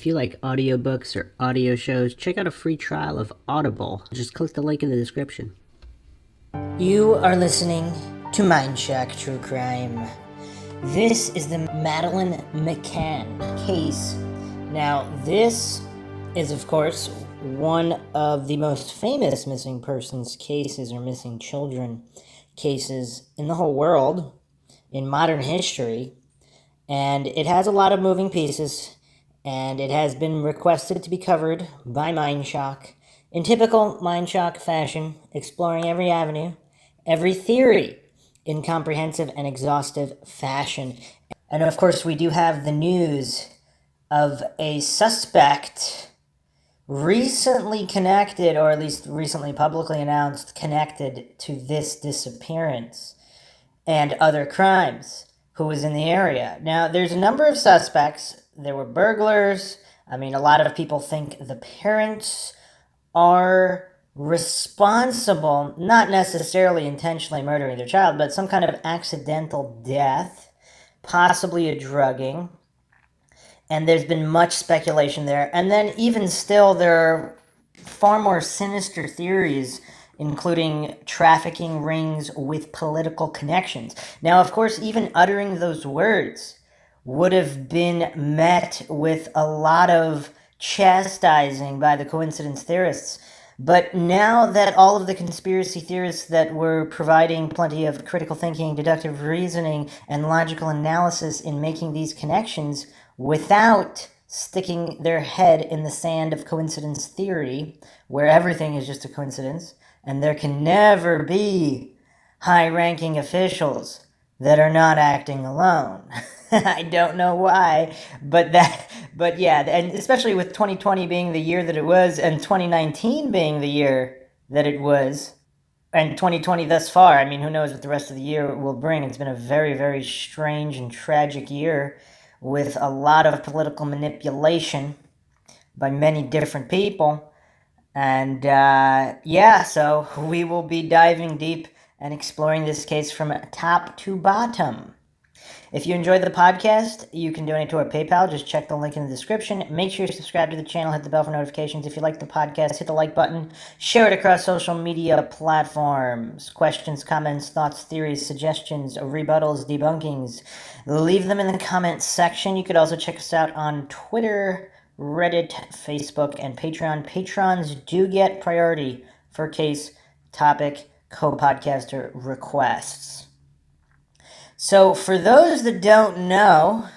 If you like audiobooks or audio shows, check out a free trial of Audible. Just click the link in the description. You are listening to MINDSHOCK True Crime. This is the Madeleine Mccann case. Now, this is, of course, one of the most famous missing persons cases or missing children cases in the whole world, in modern history. And it has a lot of moving pieces, and it has been requested to be covered by MINDSHOCK in typical MINDSHOCK fashion, exploring every avenue, every theory in comprehensive and exhaustive fashion. And of course, we do have the news of a suspect recently connected, or at least recently publicly announced, connected to this disappearance and other crimes, who was in the area. Now, there's a number of suspects. There were burglars. I mean, a lot of people think the parents are responsible, not necessarily intentionally murdering their child, but some kind of accidental death, possibly a drugging. And there's been much speculation there. And then even still, there are far more sinister theories, including trafficking rings with political connections. Now, of course, even uttering those words would have been met with a lot of chastising by the coincidence theorists. But now that all of the conspiracy theorists that were providing plenty of critical thinking, deductive reasoning, and logical analysis in making these connections without sticking their head in the sand of coincidence theory, where everything is just a coincidence, and there can never be high-ranking officials that are not acting alone. I don't know why, but yeah, and especially with 2020 being the year that it was, and 2019 being the year that it was, and 2020 thus far, I mean, who knows what the rest of the year will bring. It's been a very, very strange and tragic year with a lot of political manipulation by many different people. And so we will be diving deep and exploring this case from top to bottom. If you enjoyed the podcast, you can donate to our PayPal. Just check the link in the description. Make sure you subscribe to the channel, hit the bell for notifications. If you like the podcast, hit the like button. Share it across social media platforms. Questions, comments, thoughts, theories, suggestions, rebuttals, debunkings. Leave them in the comments section. You could also check us out on Twitter, Reddit, Facebook, and Patreon. Patrons do get priority for case, topic, co-podcaster requests. So, for those that don't know,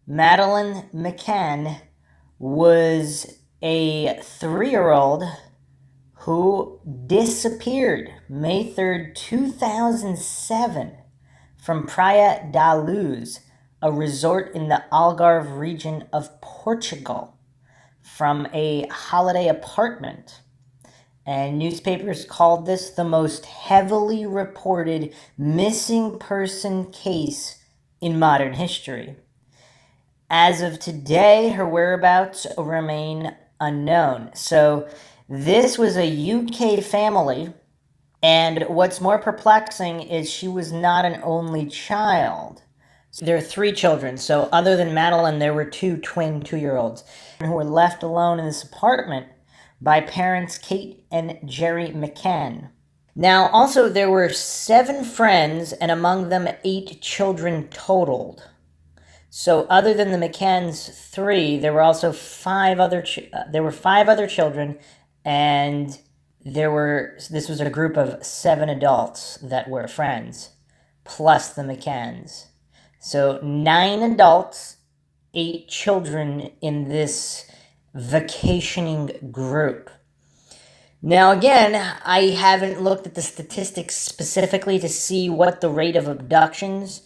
Madeleine Mccann was a 3-year-old who disappeared May 3rd, 2007 from Praia da Luz, a resort in the Algarve region of Portugal, from a holiday apartment. And newspapers called this the most heavily reported missing person case in modern history. As of today, her whereabouts remain unknown. So this was a UK family, and what's more perplexing is she was not an only child. So there are 3 children. So other than Madeleine, there were 2 twin 2-year-olds who were left alone in this apartment by parents Kate and Jerry Mccann. Now, also, there were 7 friends, and among them 8 children totaled. So, other than the McCanns 3, there were also 5 other children, and this was a group of 7 adults that were friends, plus the McCanns. So 9 adults, 8 children in this vacationing group. Now, again, I haven't looked at the statistics specifically to see what the rate of abductions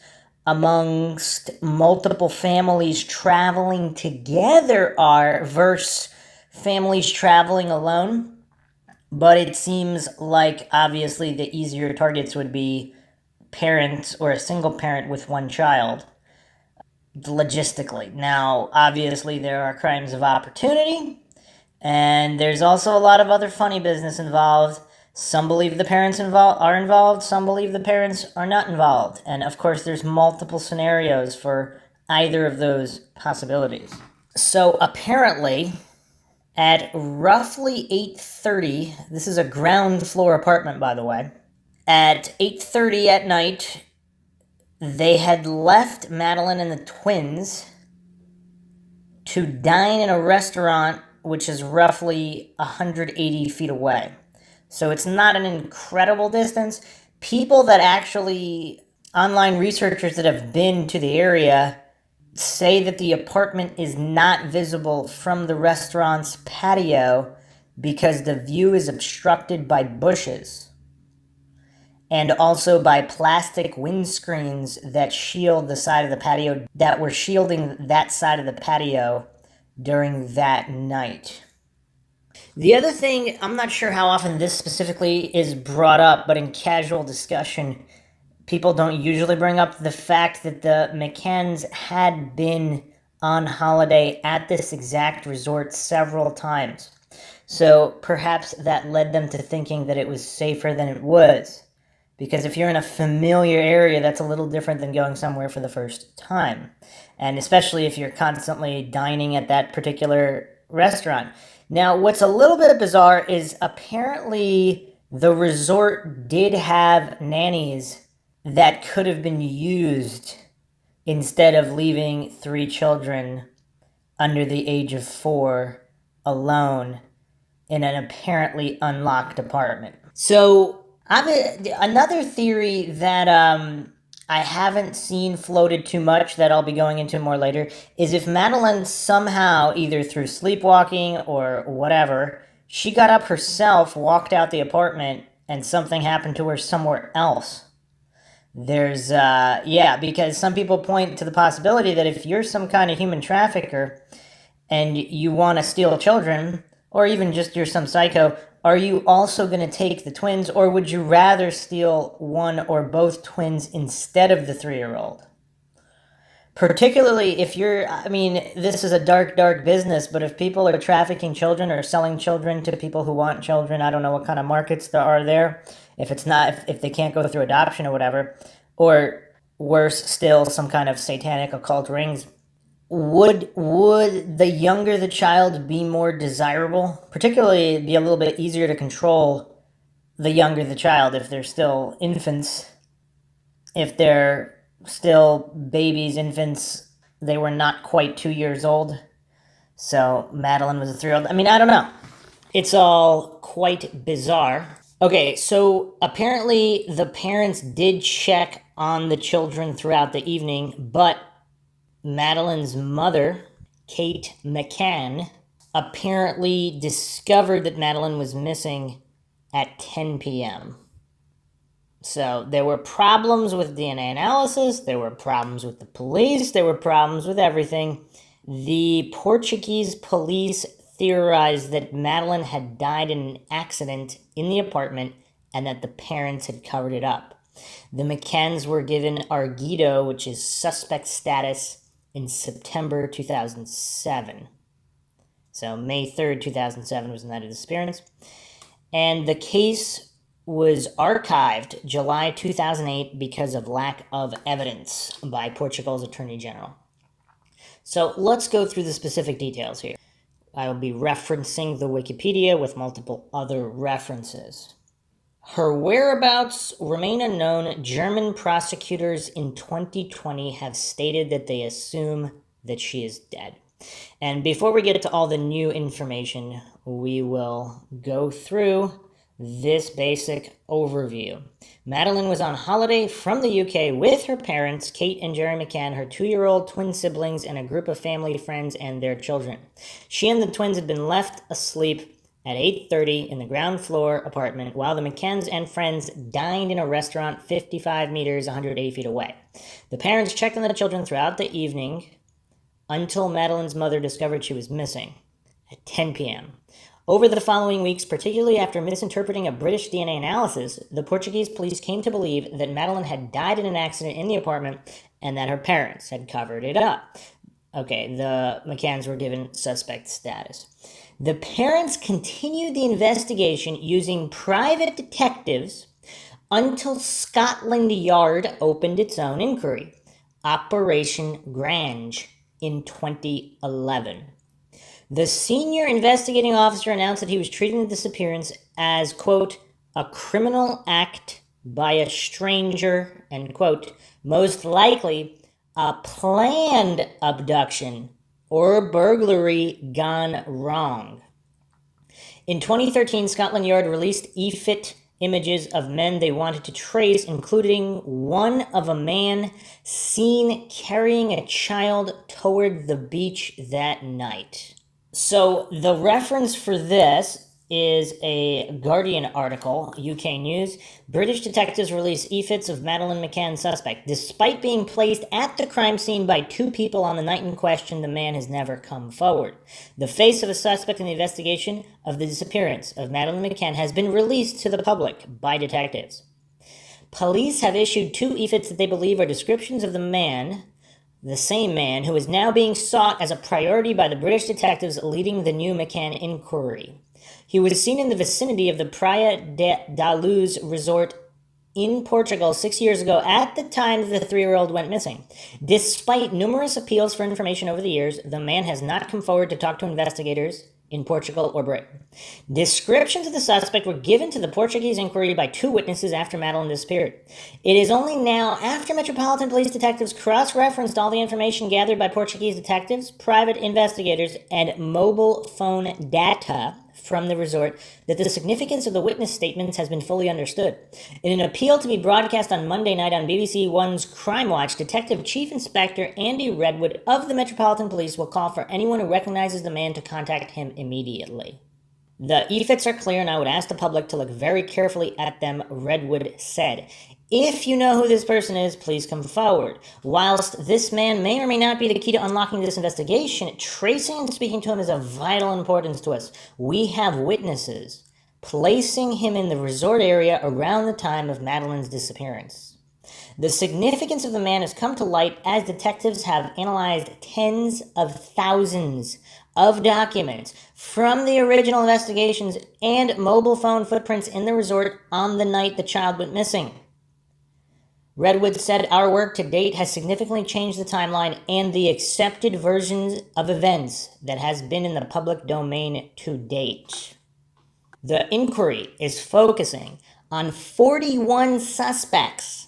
amongst multiple families traveling together are versus families traveling alone. But it seems like, obviously, the easier targets would be parents or a single parent with 1 child, logistically. Now, obviously, there are crimes of opportunity, and there's also a lot of other funny business involved. Some believe the parents are involved, some believe the parents are not involved. And, of course, there's multiple scenarios for either of those possibilities. So apparently, at roughly 8:30, this is a ground floor apartment, by the way. At 8:30 at night, they had left Madeleine and the twins to dine in a restaurant which is roughly 180 feet away. So it's not an incredible distance. People that actually, online researchers that have been to the area, say that the apartment is not visible from the restaurant's patio because the view is obstructed by bushes and also by plastic windscreens that shield the side of the patio, that were shielding that side of the patio during that night. The other thing, I'm not sure how often this specifically is brought up, but in casual discussion, people don't usually bring up the fact that the McCanns had been on holiday at this exact resort several times. So perhaps that led them to thinking that it was safer than it was. Because if you're in a familiar area, that's a little different than going somewhere for the first time. And especially if you're constantly dining at that particular restaurant. Now, what's a little bit bizarre is apparently the resort did have nannies that could have been used instead of leaving 3 children under the age of 4 alone in an apparently unlocked apartment. So, another theory that I haven't seen floated too much that I'll be going into more later is if Madeleine somehow, either through sleepwalking or whatever, she got up herself, walked out the apartment, and something happened to her somewhere else. There's, because some people point to the possibility that if you're some kind of human trafficker and you want to steal children, or even just you're some psycho, are you also going to take the twins, or would you rather steal one or both twins instead of the 3-year-old? Particularly if this is a dark, dark business, but if people are trafficking children or selling children to people who want children, I don't know what kind of markets there are there. If they can't go through adoption or whatever, or worse still, some kind of satanic occult rings, would the younger the child be more desirable? Particularly, it'd be a little bit easier to control the younger the child if they're still infants. If they're still babies, infants, they were not quite 2 years old. So Madeleine was a 3-year-old. I don't know. It's all quite bizarre. Okay, so apparently the parents did check on the children throughout the evening, but Madeleine's mother, Kate McCann, apparently discovered that Madeleine was missing at 10 p.m. So there were problems with DNA analysis, there were problems with the police, there were problems with everything. The Portuguese police theorized that Madeleine had died in an accident in the apartment and that the parents had covered it up. The McCanns were given arguido, which is suspect status, in September 2007. So May 3rd, 2007 was the night of disappearance. And the case was archived July 2008 because of lack of evidence by Portugal's Attorney General. So let's go through the specific details here. I will be referencing the Wikipedia with multiple other references. Her whereabouts remain unknown. German prosecutors in 2020 have stated that they assume that she is dead. And before we get to all the new information, we will go through this basic overview. Madeleine was on holiday from the UK with her parents, Kate and Jerry McCann, her 2-year-old twin siblings, and a group of family friends and their children. She and the twins had been left asleep at 8:30 in the ground floor apartment while the McCanns and friends dined in a restaurant 55 meters, 180 feet away. The parents checked on the children throughout the evening until Madeleine's mother discovered she was missing at 10 p.m. Over the following weeks, particularly after misinterpreting a British DNA analysis, the Portuguese police came to believe that Madeleine had died in an accident in the apartment and that her parents had covered it up. Okay, the McCanns were given suspect status. The parents continued the investigation using private detectives until Scotland Yard opened its own inquiry, Operation Grange, in 2011. The senior investigating officer announced that he was treating the disappearance as, quote, a criminal act by a stranger, end quote, most likely a planned abduction or burglary gone wrong. In 2013, Scotland Yard released EFIT images of men they wanted to trace, including one of a man seen carrying a child toward the beach that night. So the reference for this is a Guardian article, UK News. British detectives release EFITs of Madeleine Mccann suspect. Despite being placed at the crime scene by two people on the night in question, the man has never come forward. The face of a suspect in the investigation of the disappearance of Madeleine Mccann has been released to the public by detectives. Police have issued two EFITs that they believe are descriptions of the same man who is now being sought as a priority by the British detectives leading the new Mccann inquiry. He was seen in the vicinity of the Praia da Luz resort in Portugal 6 years ago at the time the 3-year-old went missing. Despite numerous appeals for information over the years, the man has not come forward to talk to investigators in Portugal or Britain. Descriptions of the suspect were given to the Portuguese inquiry by two witnesses after Madeleine disappeared. It is only now, after Metropolitan Police detectives cross-referenced all the information gathered by Portuguese detectives, private investigators, and mobile phone data from the resort, that the significance of the witness statements has been fully understood. In an appeal to be broadcast on Monday night on BBC One's Crime Watch, Detective Chief Inspector Andy Redwood of the Metropolitan Police will call for anyone who recognizes the man to contact him immediately. The EFITs are clear, and I would ask the public to look very carefully at them, Redwood said. If you know who this person is, please come forward. Whilst this man may or may not be the key to unlocking this investigation, tracing and speaking to him is of vital importance to us. We have witnesses placing him in the resort area around the time of Madeleine's disappearance. The significance of the man has come to light as detectives have analyzed tens of thousands of documents from the original investigations and mobile phone footprints in the resort on the night the child went missing. Redwood said, our work to date has significantly changed the timeline and the accepted versions of events that has been in the public domain to date. The inquiry is focusing on 41 suspects,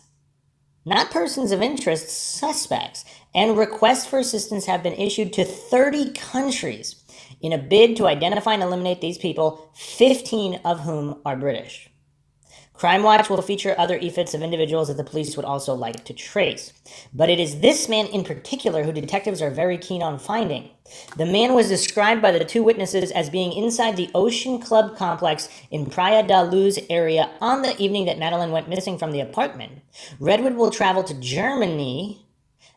not persons of interest, suspects, and requests for assistance have been issued to 30 countries in a bid to identify and eliminate these people, 15 of whom are British. Crime Watch will feature other EFITs of individuals that the police would also like to trace. But it is this man in particular who detectives are very keen on finding. The man was described by the two witnesses as being inside the Ocean Club complex in Praia da Luz area on the evening that Madeleine went missing from the apartment. Redwood will travel to Germany,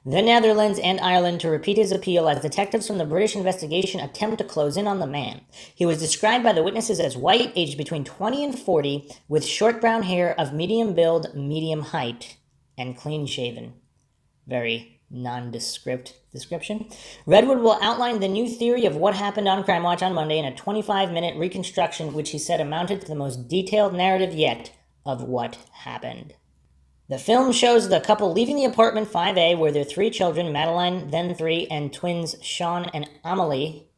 the Netherlands, and Ireland to repeat his appeal as detectives from the British investigation attempt to close in on the man. He was described by the witnesses as white, aged between 20 and 40, with short brown hair of medium build, medium height, and clean-shaven. Very nondescript description. Redwood will outline the new theory of what happened on Crime Watch on Monday in a 25-minute reconstruction, which he said amounted to the most detailed narrative yet of what happened. The film shows the couple leaving the apartment 5A where their three children, Madeleine, then 3, and twins Sean and Amelie,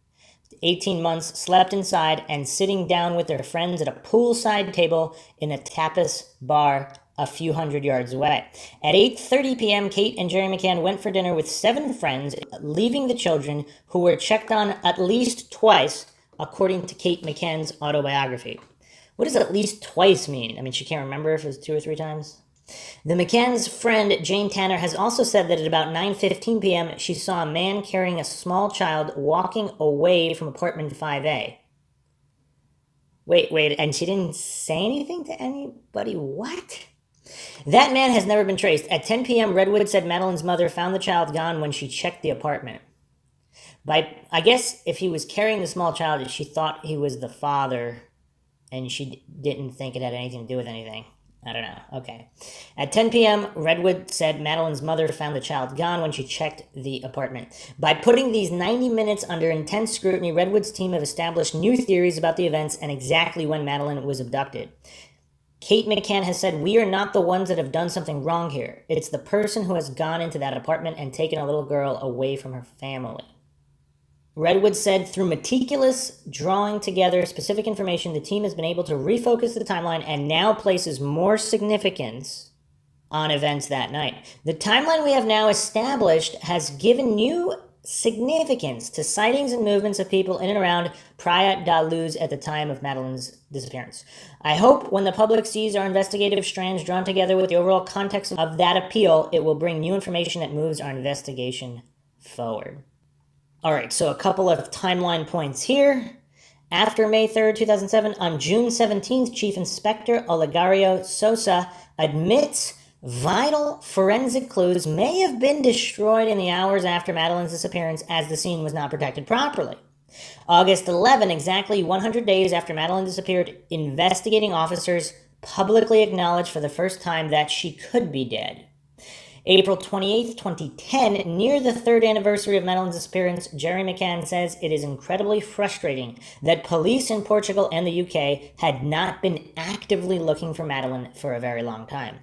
18 months, slept inside and sitting down with their friends at a poolside table in a tapas bar a few hundred yards away. At 8:30 p.m., Kate and Jerry McCann went for dinner with 7 friends, leaving the children, who were checked on at least twice, according to Kate McCann's autobiography. What does at least twice mean? I mean, she can't remember if it was 2 or 3 times. The McCann's friend, Jane Tanner, has also said that at about 9:15 p.m., she saw a man carrying a small child walking away from apartment 5A. Wait, and she didn't say anything to anybody? What? That man has never been traced. At 10 p.m., Redwood said Madeleine's mother found the child gone when she checked the apartment. I guess if he was carrying the small child, she thought he was the father, and she didn't think it had anything to do with anything. I don't know. Okay. At 10 p.m., Redwood said Madeleine's mother found the child gone when she checked the apartment. By putting these 90 minutes under intense scrutiny, Redwood's team have established new theories about the events and exactly when Madeleine was abducted. Kate McCann has said, we are not the ones that have done something wrong here. It's the person who has gone into that apartment and taken a little girl away from her family. Redwood said, through meticulous drawing together specific information, the team has been able to refocus the timeline and now places more significance on events that night. The timeline we have now established has given new significance to sightings and movements of people in and around Praia da Luz at the time of Madeleine's disappearance. I hope when the public sees our investigative strands drawn together with the overall context of that appeal, it will bring new information that moves our investigation forward. All right, so a couple of timeline points here. After May 3rd, 2007, on June 17th, Chief Inspector Olegario Sosa admits vital forensic clues may have been destroyed in the hours after Madeleine's disappearance as the scene was not protected properly. August 11, exactly 100 days after Madeleine disappeared, investigating officers publicly acknowledged for the first time that she could be dead. April 28, 2010, near the third anniversary of Madeleine's disappearance, Jerry McCann says it is incredibly frustrating that police in Portugal and the UK had not been actively looking for Madeleine for a very long time.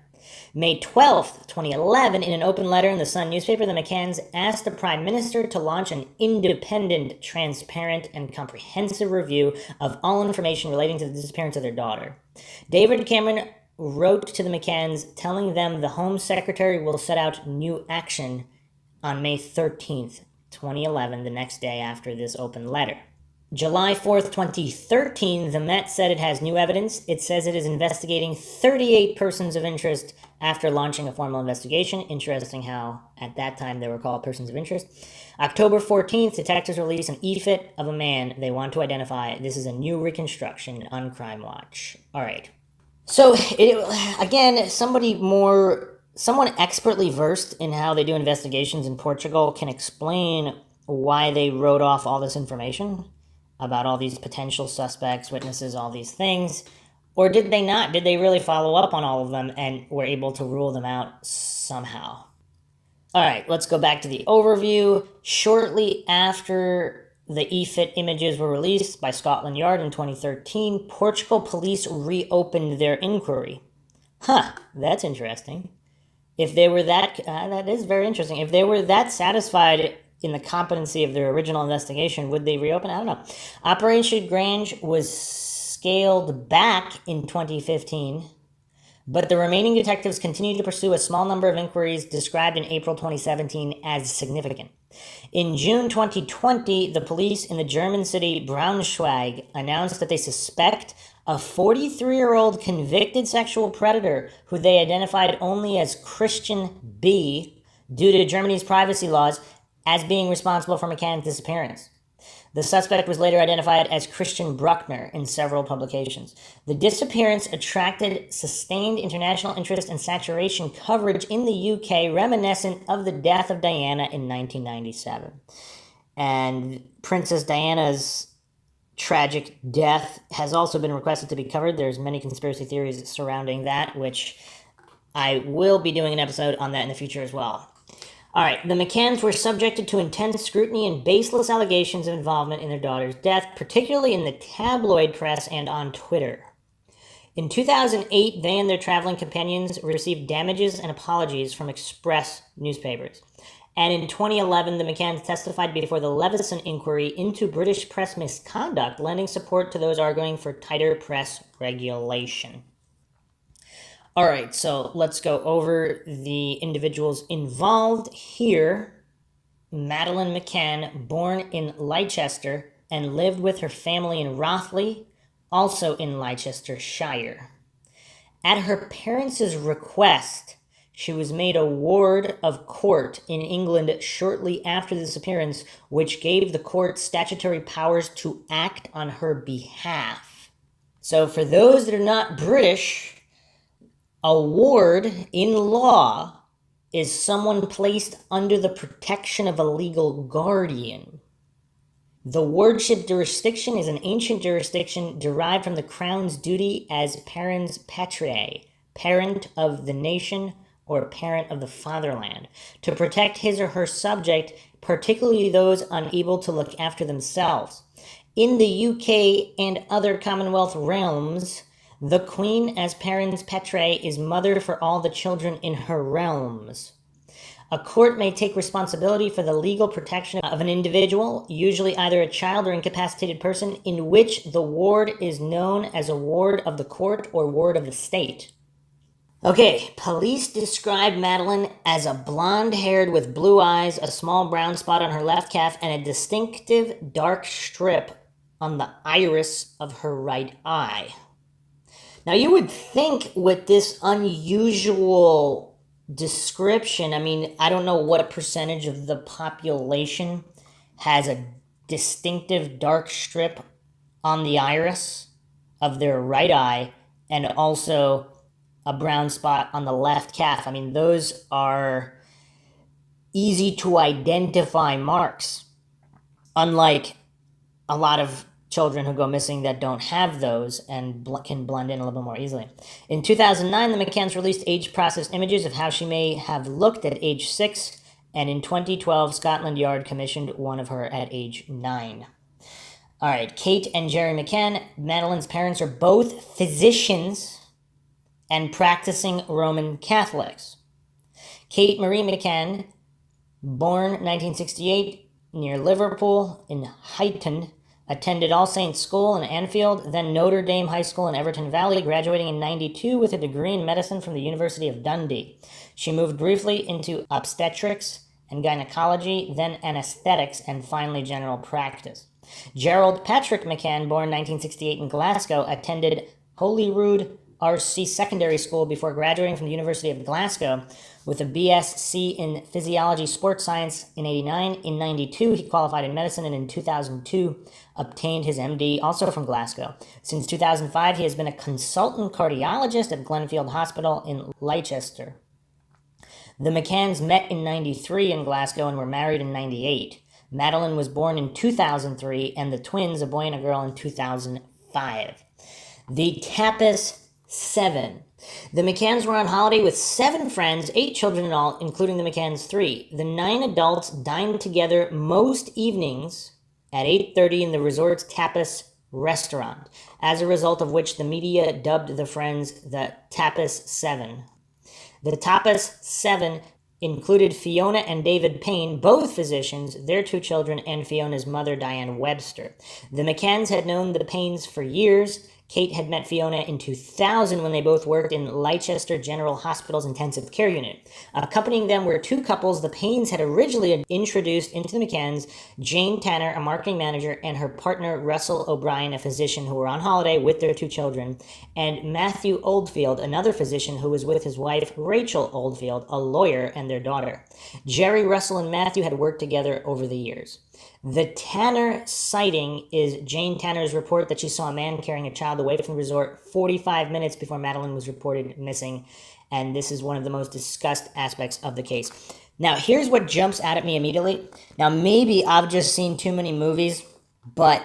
May 12, 2011, in an open letter in the Sun newspaper, the McCanns asked the Prime Minister to launch an independent, transparent, and comprehensive review of all information relating to the disappearance of their daughter. David Cameron wrote to the McCanns telling them the Home Secretary will set out new action on May 13th, 2011, the next day after this open letter. July 4th, 2013, the Met said it has new evidence. It says it is investigating 38 persons of interest after launching a formal investigation. Interesting how at that time they were called persons of interest. October 14th, detectives release an EFIT of a man they want to identify. This is a new reconstruction on Crime Watch. All right. So, again, someone expertly versed in how they do investigations in Portugal can explain why they wrote off all this information about all these potential suspects, witnesses, all these things. Or did they not? Did they really follow up on all of them and were able to rule them out somehow? All right, let's go back to the overview. Shortly after the EFIT images were released by Scotland Yard in 2013, Portugal police reopened their inquiry. That's interesting. If they were that is very interesting. If they were that satisfied in the competency of their original investigation, would they reopen? I don't know. Operation Grange was scaled back in 2015, but the remaining detectives continued to pursue a small number of inquiries described in April 2017 as significant. In June 2020, the police in the German city Braunschweig announced that they suspect a 43-year-old convicted sexual predator who they identified only as Christian B, due to Germany's privacy laws, as being responsible for McCann's disappearance. The suspect was later identified as Christian Bruckner in several publications. The disappearance attracted sustained international interest and saturation coverage in the UK, reminiscent of the death of Diana in 1997. And Princess Diana's tragic death has also been requested to be covered. There's many conspiracy theories surrounding that, which I will be doing an episode on that in the future as well. All right, the McCanns were subjected to intense scrutiny and baseless allegations of involvement in their daughter's death, particularly in the tabloid press and on Twitter. In 2008, they and their traveling companions received damages and apologies from Express newspapers. And in 2011, the McCanns testified before the Leveson inquiry into British press misconduct, lending support to those arguing for tighter press regulation. All right, so let's go over the individuals involved here. Madeleine Mccann, born in Leicester and lived with her family in Rothley, also in Leicestershire. At her parents' request, she was made a ward of court in England shortly after the disappearance, which gave the court statutory powers to act on her behalf. So for those that are not British, a ward in law is someone placed under the protection of a legal guardian. The wardship jurisdiction is an ancient jurisdiction derived from the crown's duty as parens patriae, parent of the nation or parent of the fatherland, to protect his or her subject, particularly those unable to look after themselves. In the UK and other Commonwealth realms, the Queen as parens patriae is mother for all the children in her realms. A court may take responsibility for the legal protection of an individual, usually either a child or incapacitated person, in which the ward is known as a ward of the court or ward of the state. Okay, police described Madeleine as a blonde-haired with blue eyes, a small brown spot on her left calf, and a distinctive dark strip on the iris of her right eye. Now, you would think with this unusual description, I mean, I don't know what percentage of the population has a distinctive dark strip on the iris of their right eye and also a brown spot on the left calf. I mean, those are easy to identify marks, unlike a lot of children who go missing that don't have those and can blend in a little bit more easily. In 2009, the McCanns released age-processed images of how she may have looked at age 6, and in 2012, Scotland Yard commissioned one of her at age 9. All right, Kate and Jerry McCann, Madeleine's parents, are both physicians and practicing Roman Catholics. Kate Marie McCann, born 1968 near Liverpool in Huyton, attended All Saints School in Anfield, then Notre Dame High School in Everton Valley, graduating in 92 with a degree in medicine from the University of Dundee. She moved briefly into obstetrics and gynecology, then anesthetics, and finally general practice. Gerald Patrick McCann, born 1968 in Glasgow, attended Holyrood RC Secondary School before graduating from the University of Glasgow with a BSc in Physiology Sports Science in 89. In 92, he qualified in medicine, and in 2002, obtained his MD, also from Glasgow. Since 2005, he has been a consultant cardiologist at Glenfield Hospital in Leicester. The McCanns met in 93 in Glasgow and were married in 98. Madeleine was born in 2003, and the twins, a boy and a girl, in 2005. The Tapas 7. The McCanns were on holiday with 7 friends, 8 children in all, including the McCanns 3. The 9 adults dined together most evenings at 8:30 in the resort's tapas restaurant, as a result of which the media dubbed the friends the Tapas 7. The Tapas 7 included Fiona and David Payne, both physicians, their 2 children, and Fiona's mother, Diane Webster. The McCanns had known the Paynes for years. Kate had met Fiona in 2000 when they both worked in Leicester General Hospital's intensive care unit. Accompanying them were 2 couples the Paynes had originally introduced into the McCanns, Jane Tanner, a marketing manager, and her partner Russell O'Brien, a physician, who were on holiday with their 2 children, and Matthew Oldfield, another physician who was with his wife Rachel Oldfield, a lawyer, and their daughter. Jerry, Russell, and Matthew had worked together over the years. The Tanner sighting is Jane Tanner's report that she saw a man carrying a child away from the resort 45 minutes before Madeleine was reported missing, and this is one of the most discussed aspects of the case. Now, here's what jumps out at me immediately. Now, maybe I've just seen too many movies, but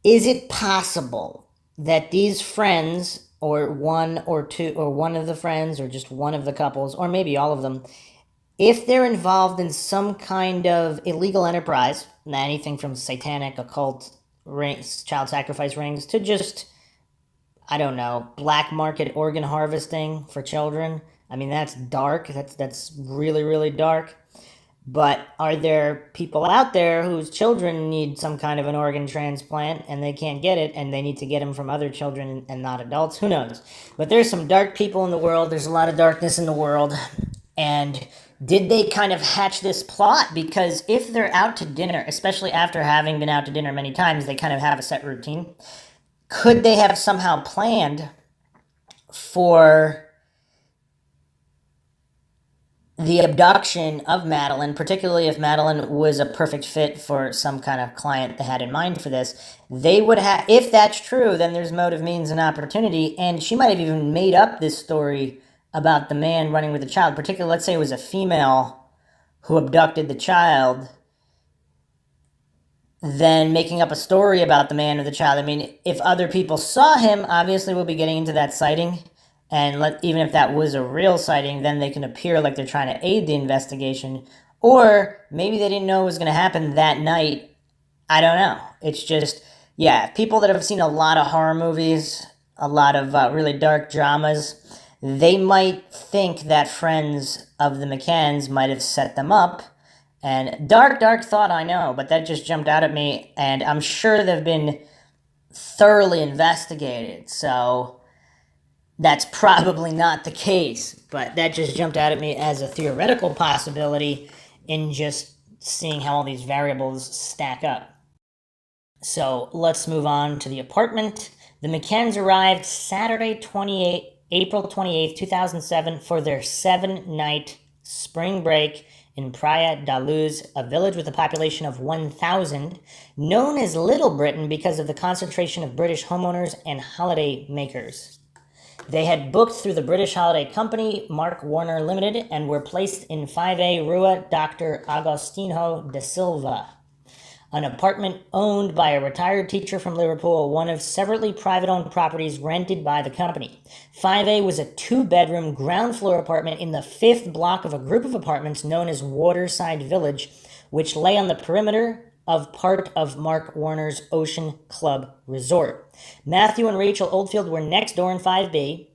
is it possible that these friends, or one or two, or one of the friends, or just one of the couples, or maybe all of them, if they're involved in some kind of illegal enterprise, anything from satanic, occult rings, child sacrifice rings, to just, I don't know, black market organ harvesting for children. I mean, that's dark. That's really, really dark. But are there people out there whose children need some kind of an organ transplant and they can't get it, and they need to get them from other children and not adults? Who knows? But there's some dark people in the world. There's a lot of darkness in the world. And did they kind of hatch this plot? Because if they're out to dinner, especially after having been out to dinner many times, they kind of have a set routine. Could they have somehow planned for the abduction of Madeleine, particularly if Madeleine was a perfect fit for some kind of client they had in mind for this? They would have, if that's true, then there's motive, means, and opportunity, and she might have even made up this story about the man running with the child. Particularly, let's say it was a female who abducted the child, then making up a story about the man or the child. I mean, if other people saw him, obviously we'll be getting into that sighting. And even if that was a real sighting, then they can appear like they're trying to aid the investigation. Or maybe they didn't know it was going to happen that night. I don't know. It's just, yeah, people that have seen a lot of horror movies, a lot of really dark dramas, they might think that friends of the McCanns might have set them up. And dark thought, I know, but that just jumped out at me, and I'm sure they've been thoroughly investigated, so that's probably not the case. But that just jumped out at me as a theoretical possibility in just seeing how all these variables stack up. So let's move on to the apartment. The McCanns arrived Saturday, April 28th, 2007 for their 7-night spring break in Praia da Luz, a village with a population of 1,000, known as Little Britain because of the concentration of British homeowners and holiday makers. They had booked through the British holiday company, Mark Warner Limited, and were placed in 5A Rua Dr. Agostinho da Silva, an apartment owned by a retired teacher from Liverpool, one of severally private-owned properties rented by the company. 5A was a 2-bedroom ground-floor apartment in the 5th block of a group of apartments known as Waterside Village, which lay on the perimeter of part of Mark Warner's Ocean Club Resort. Matthew and Rachel Oldfield were next door in 5B,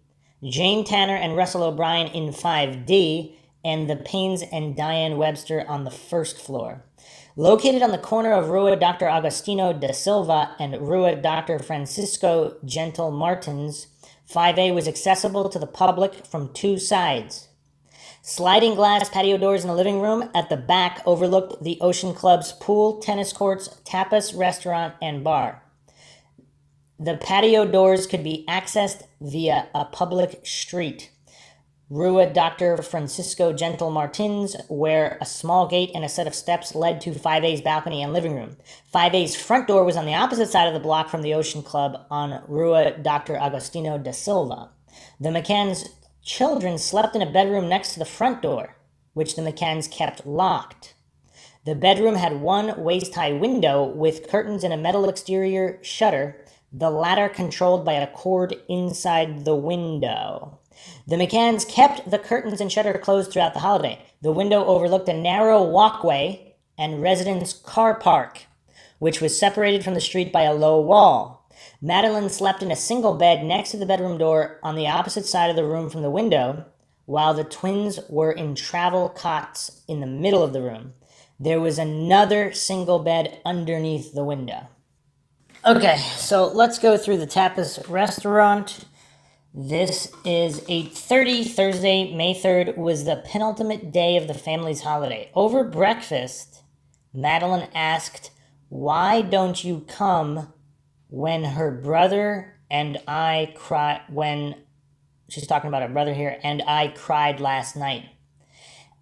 Jane Tanner and Russell O'Brien in 5D, and the Paynes and Diane Webster on the first floor. Located on the corner of Rua Dr. Agostinho da Silva and Rua Dr. Francisco Gentle Martins, 5A was accessible to the public from 2 sides. Sliding glass patio doors in the living room at the back overlooked the Ocean Club's pool, tennis courts, tapas, restaurant, and bar. The patio doors could be accessed via a public street. Rua Dr. Francisco Gentle Martins, where a small gate and a set of steps led to 5A's balcony and living room. 5A's front door was on the opposite side of the block from the Ocean Club on Rua Dr. Agostinho da Silva. The McCanns' children slept in a bedroom next to the front door, which the McCanns kept locked. The bedroom had one waist-high window with curtains and a metal exterior shutter, the latter controlled by a cord inside the window. The McCanns kept the curtains and shutter closed throughout the holiday. The window overlooked a narrow walkway and residence car park, which was separated from the street by a low wall. Madeleine slept in a single bed next to the bedroom door on the opposite side of the room from the window, while the twins were in travel cots in the middle of the room. There was another single bed underneath the window. Okay, so let's go through the tapas restaurant. This is 8:30, Thursday, May 3rd, was the penultimate day of the family's holiday. Over breakfast, Madeleine asked, "Why don't you come when her brother and I cried," when she's talking about her brother here, "and I cried last night."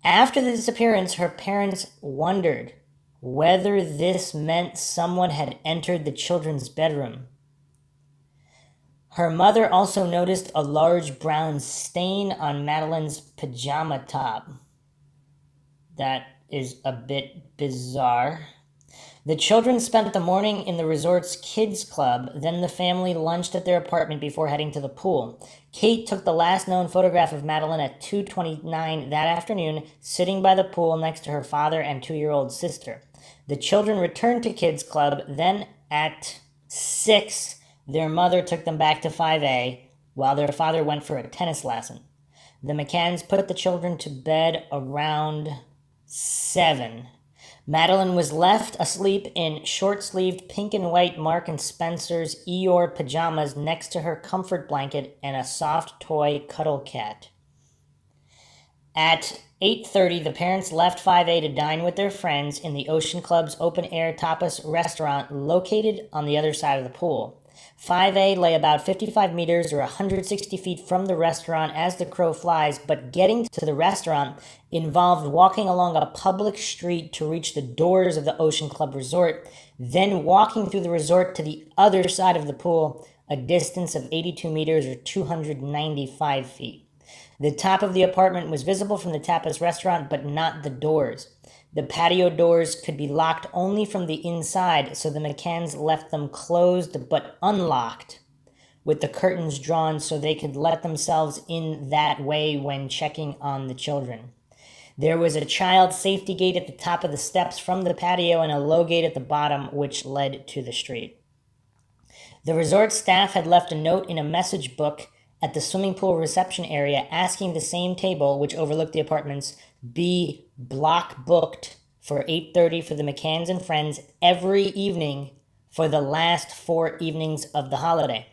After the disappearance, her parents wondered whether this meant someone had entered the children's bedroom. Her mother also noticed a large brown stain on Madeleine's pajama top. That is a bit bizarre. The children spent the morning in the resort's kids club, then the family lunched at their apartment before heading to the pool. Kate took the last known photograph of Madeleine at 2:29 that afternoon, sitting by the pool next to her father and 2-year-old sister. The children returned to kids club, then at 6, their mother took them back to 5A, while their father went for a tennis lesson. The McCanns put the children to bed around 7. Madeleine was left asleep in short-sleeved pink and white Mark and Spencer's Eeyore pajamas next to her comfort blanket and a soft toy cuddle cat. At 8:30, the parents left 5A to dine with their friends in the Ocean Club's open-air tapas restaurant located on the other side of the pool. 5A lay about 55 meters or 160 feet from the restaurant as the crow flies, but getting to the restaurant involved walking along a public street to reach the doors of the Ocean Club Resort, then walking through the resort to the other side of the pool, a distance of 82 meters or 295 feet. The top of the apartment was visible from the tapas restaurant, but not the doors. The patio doors could be locked only from the inside, so the McCanns left them closed but unlocked, with the curtains drawn so they could let themselves in that way when checking on the children. There was a child safety gate at the top of the steps from the patio and a low gate at the bottom, which led to the street. The resort staff had left a note in a message book at the swimming pool reception area asking the same table, which overlooked the apartments, be block booked for 8:30 for the McCanns and friends every evening for the last 4 evenings of the holiday.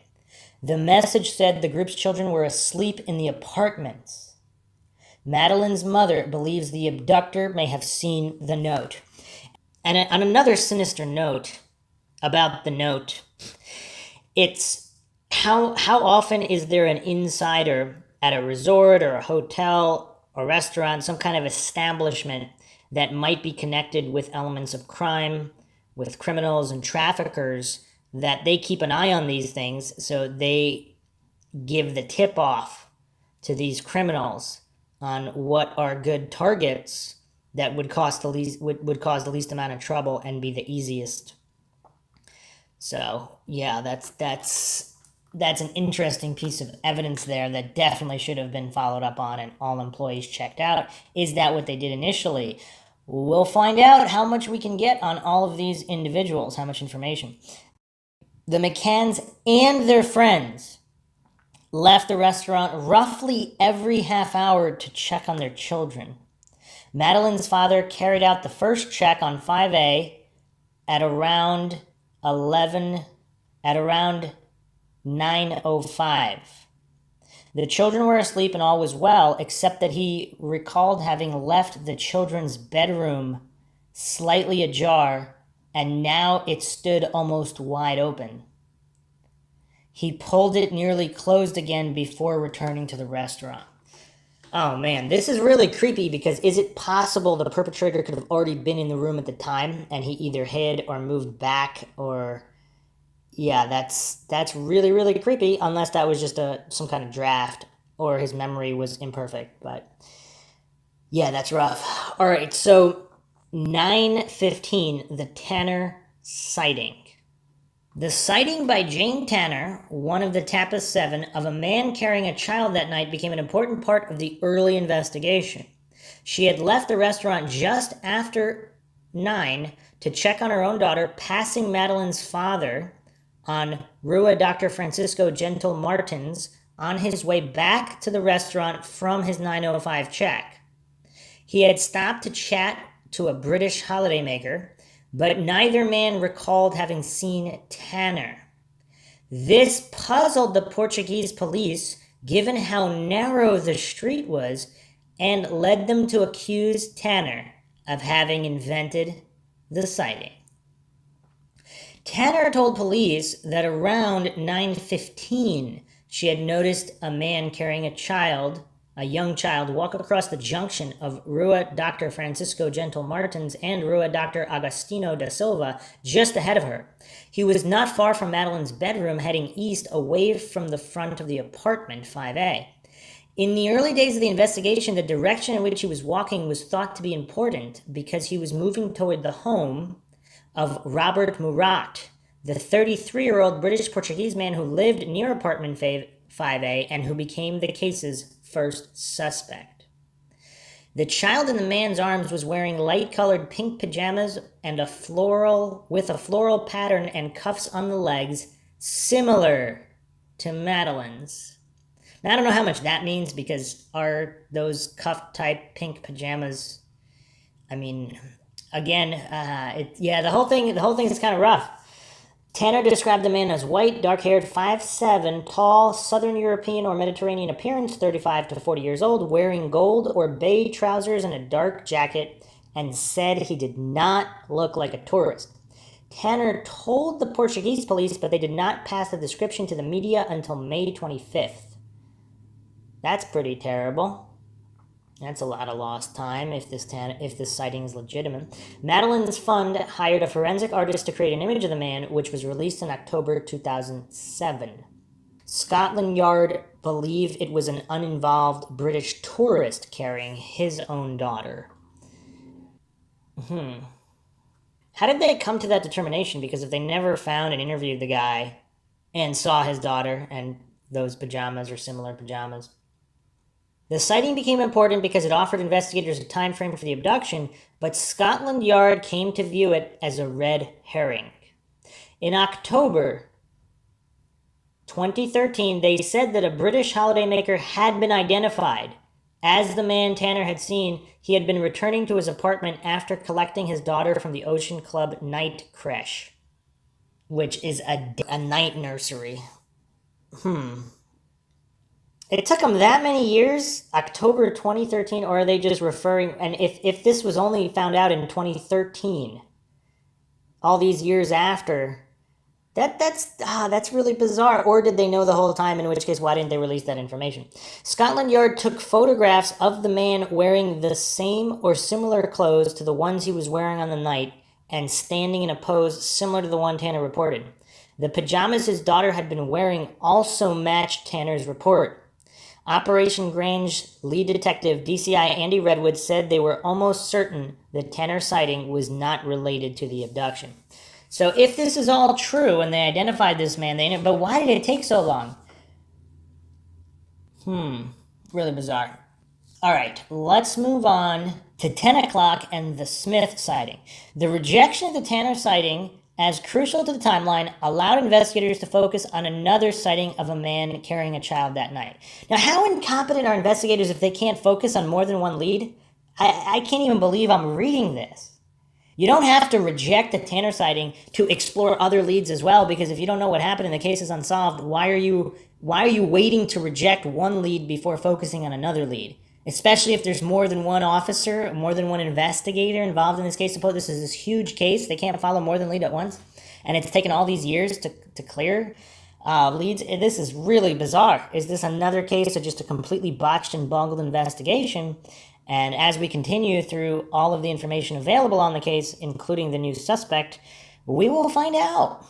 The message said the group's children were asleep in the apartments. Madeleine's mother believes the abductor may have seen the note. And on another sinister note about the note, it's how often is there an insider at a resort or a hotel or restaurant, some kind of establishment that might be connected with elements of crime, with criminals and traffickers, that they keep an eye on these things, so they give the tip off to these criminals on what are good targets that would cause the least amount of trouble and be the easiest. So yeah, that's an interesting piece of evidence there that definitely should have been followed up on and all employees checked out. Is that what they did initially? We'll find out how much we can get on all of these individuals, how much information. The McCanns and their friends left the restaurant roughly every half hour to check on their children. Madeleine's father carried out the first check on 5A at around 9:05. The children were asleep and all was well, except that he recalled having left the children's bedroom slightly ajar, and now it stood almost wide open. He pulled it nearly closed again before returning to the restaurant. Oh man, this is really creepy, because is it possible the perpetrator could have already been in the room at the time and he either hid or moved back, or... Yeah, that's really, really creepy, unless that was just some kind of draft or his memory was imperfect. But yeah, that's rough. All right, so 9:15, the Tanner sighting. The sighting by Jane Tanner, one of the Tappa 7, of a man carrying a child that night became an important part of the early investigation. She had left the restaurant just after 9 to check on her own daughter, passing Madeleine's father on Rua Dr. Francisco Gentle Martins on his way back to the restaurant from his 9:05 check. He had stopped to chat to a British holidaymaker, but neither man recalled having seen Tanner. This puzzled the Portuguese police, given how narrow the street was, and led them to accuse Tanner of having invented the sighting. Tanner told police that around 9:15, she had noticed a man carrying a young child, walk across the junction of Rua Dr. Francisco Gentle Martins and Rua Dr. Agostinho da Silva just ahead of her. He was not far from Madeleine's bedroom, heading east away from the front of the apartment, 5A. In the early days of the investigation, the direction in which he was walking was thought to be important because he was moving toward the home of Robert Murat, the 33-year-old British-Portuguese man who lived near apartment 5A and who became the case's first suspect. The child in the man's arms was wearing light-colored pink pajamas and a floral pattern and cuffs on the legs, similar to Madeleine's. Now, I don't know how much that means, because are those cuff-type pink pajamas, I mean... Again, the whole thing is kind of rough. Tanner described the man as white, dark-haired, 5'7", tall, Southern European or Mediterranean appearance, 35 to 40 years old, wearing gold or beige trousers and a dark jacket, and said he did not look like a tourist. Tanner told the Portuguese police, but they did not pass the description to the media until May 25th. That's pretty terrible. That's a lot of lost time if this sighting is legitimate. Madeleine's fund hired a forensic artist to create an image of the man, which was released in October 2007. Scotland Yard believe it was an uninvolved British tourist carrying his own daughter. How did they come to that determination? Because if they never found and interviewed the guy and saw his daughter and those pajamas or similar pajamas. The sighting became important because it offered investigators a time frame for the abduction, but Scotland Yard came to view it as a red herring. In October, 2013, they said that a British holidaymaker had been identified as the man Tanner had seen. He had been returning to his apartment after collecting his daughter from the Ocean Club night creche, which is a night nursery. It took them that many years, October 2013, or are they just referring, and if this was only found out in 2013, all these years after, that's really bizarre. Or did they know the whole time, in which case, why didn't they release that information? Scotland Yard took photographs of the man wearing the same or similar clothes to the ones he was wearing on the night and standing in a pose similar to the one Tanner reported. The pajamas his daughter had been wearing also matched Tanner's report. Operation Grange lead detective DCI Andy Redwood said they were almost certain the Tanner sighting was not related to the abduction. So if this is all true and they identified this man, but why did it take so long? Really bizarre. All right, let's move on to 10 o'clock and the Smith sighting. The rejection of the Tanner sighting as crucial to the timeline allowed investigators to focus on another sighting of a man carrying a child that night. Now, how incompetent are investigators if they can't focus on more than one lead? I can't even believe I'm reading this. You don't have to reject the Tanner sighting to explore other leads as well, because if you don't know what happened and the case is unsolved, why are you waiting to reject one lead before focusing on another lead? Especially if there's more than one officer, more than one investigator involved in this case. Suppose this is this huge case. They can't follow more than lead at once. And it's taken all these years to clear leads. This is really bizarre. Is this another case of just a completely botched and bungled investigation? And as we continue through all of the information available on the case, including the new suspect, we will find out.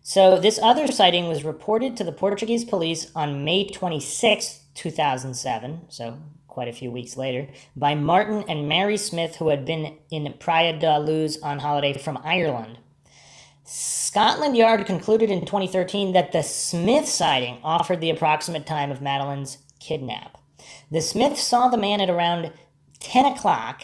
So this other sighting was reported to the Portuguese police on May 26, 2007, so quite a few weeks later, by Martin and Mary Smith, who had been in Praia da Luz on holiday from Ireland. Scotland Yard concluded in 2013 that the Smith sighting offered the approximate time of Madeleine's kidnap. The Smiths saw the man at around 10 o'clock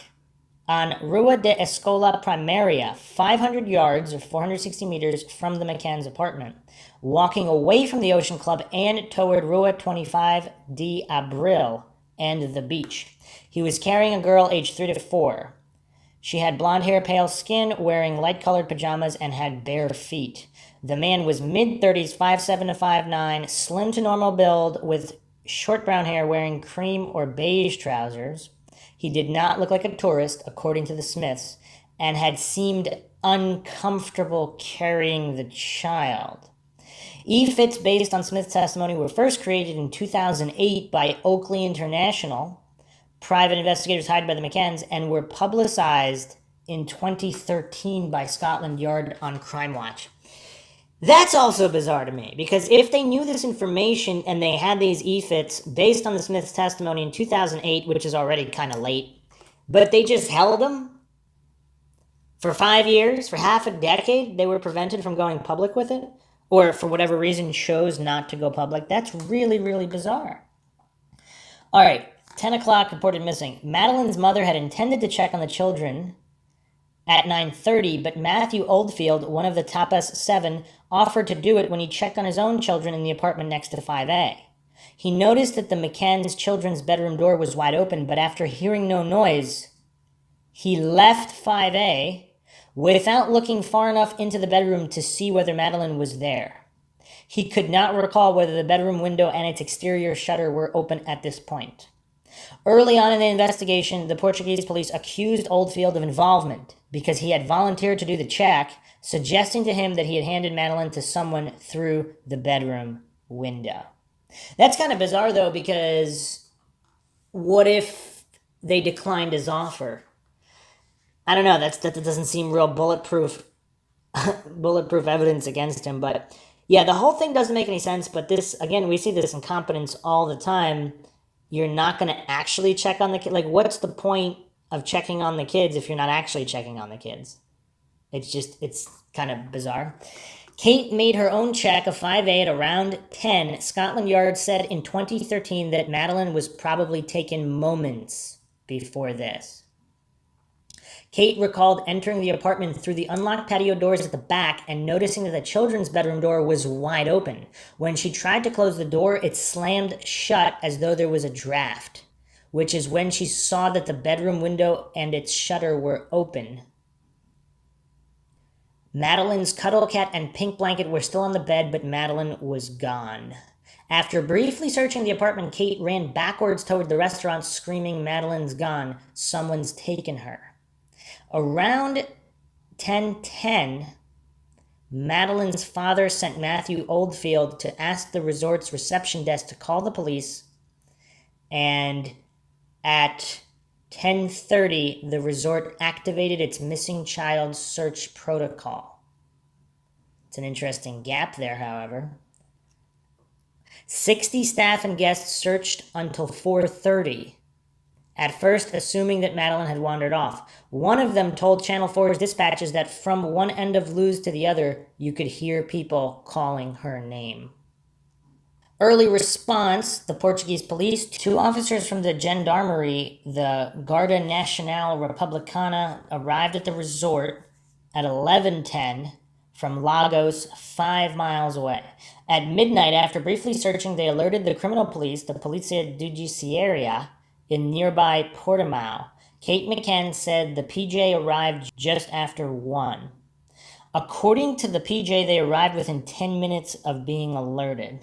on Rua de Escola Primaria, 500 yards or 460 meters from the McCann's apartment, walking away from the Ocean Club and toward Rua 25 de Abril and the beach. He was carrying a girl aged 3 to 4. She had blonde hair, pale skin, wearing light-colored pajamas, and had bare feet. The man was mid-30s, 5'7 to 5'9", slim to normal build, with short brown hair, wearing cream or beige trousers. He did not look like a tourist, according to the Smiths, and had seemed uncomfortable carrying the child. E-fits based on Smith's testimony were first created in 2008 by Oakley International, private investigators hired by the McCanns, and were publicized in 2013 by Scotland Yard on Crime Watch. That's also bizarre to me, because if they knew this information and they had these e-fits based on the Smith's testimony in 2008, which is already kind of late, but they just held them for 5 years, for half a decade, they were prevented from going public with it, or for whatever reason chose not to go public, that's really, really bizarre. All right, 10 o'clock reported missing. Madeleine's mother had intended to check on the children at 9:30, but Matthew Oldfield, one of the Tapas 7, offered to do it when he checked on his own children in the apartment next to 5A. He noticed that the McCann's children's bedroom door was wide open, but after hearing no noise, he left 5A without looking far enough into the bedroom to see whether Madeleine was there. He could not recall whether the bedroom window and its exterior shutter were open at this point. Early on in the investigation, the Portuguese police accused Oldfield of involvement because he had volunteered to do the check, suggesting to him that he had handed Madeleine to someone through the bedroom window. That's kind of bizarre, though, because what if they declined his offer? I don't know, that doesn't seem real bulletproof evidence against him, but yeah, the whole thing doesn't make any sense, but this, again, we see this incompetence all the time. You're not going to actually check on the kid. Like, what's the point of checking on the kids if you're not actually checking on the kids? It's kind of bizarre. Kate made her own check of 5A at around 10. Scotland Yard said in 2013 that Madeleine was probably taken moments before this. Kate recalled entering the apartment through the unlocked patio doors at the back and noticing that the children's bedroom door was wide open. When she tried to close the door, it slammed shut as though there was a draft, which is when she saw that the bedroom window and its shutter were open. Madeleine's cuddle cat and pink blanket were still on the bed, but Madeleine was gone. After briefly searching the apartment, Kate ran backwards toward the restaurant, screaming, "Madeleine's gone. Someone's taken her." Around 10:10, Madeleine's father sent Matthew Oldfield to ask the resort's reception desk to call the police, and at 10:30, the resort activated its missing child search protocol. It's an interesting gap there, however. 60 staff and guests searched until 4:30, at first assuming that Madeleine had wandered off. One of them told Channel 4's dispatches that from one end of Luz to the other, you could hear people calling her name. Early response, the Portuguese police, 2 officers from the Gendarmerie, the Guarda Nacional Republicana, arrived at the resort at 11:10 from Lagos, 5 miles away. At midnight, after briefly searching, they alerted the criminal police, the Polícia Judiciária, in nearby Portimão. Kate McCann said the PJ arrived just after 1. According to the PJ, they arrived within 10 minutes of being alerted.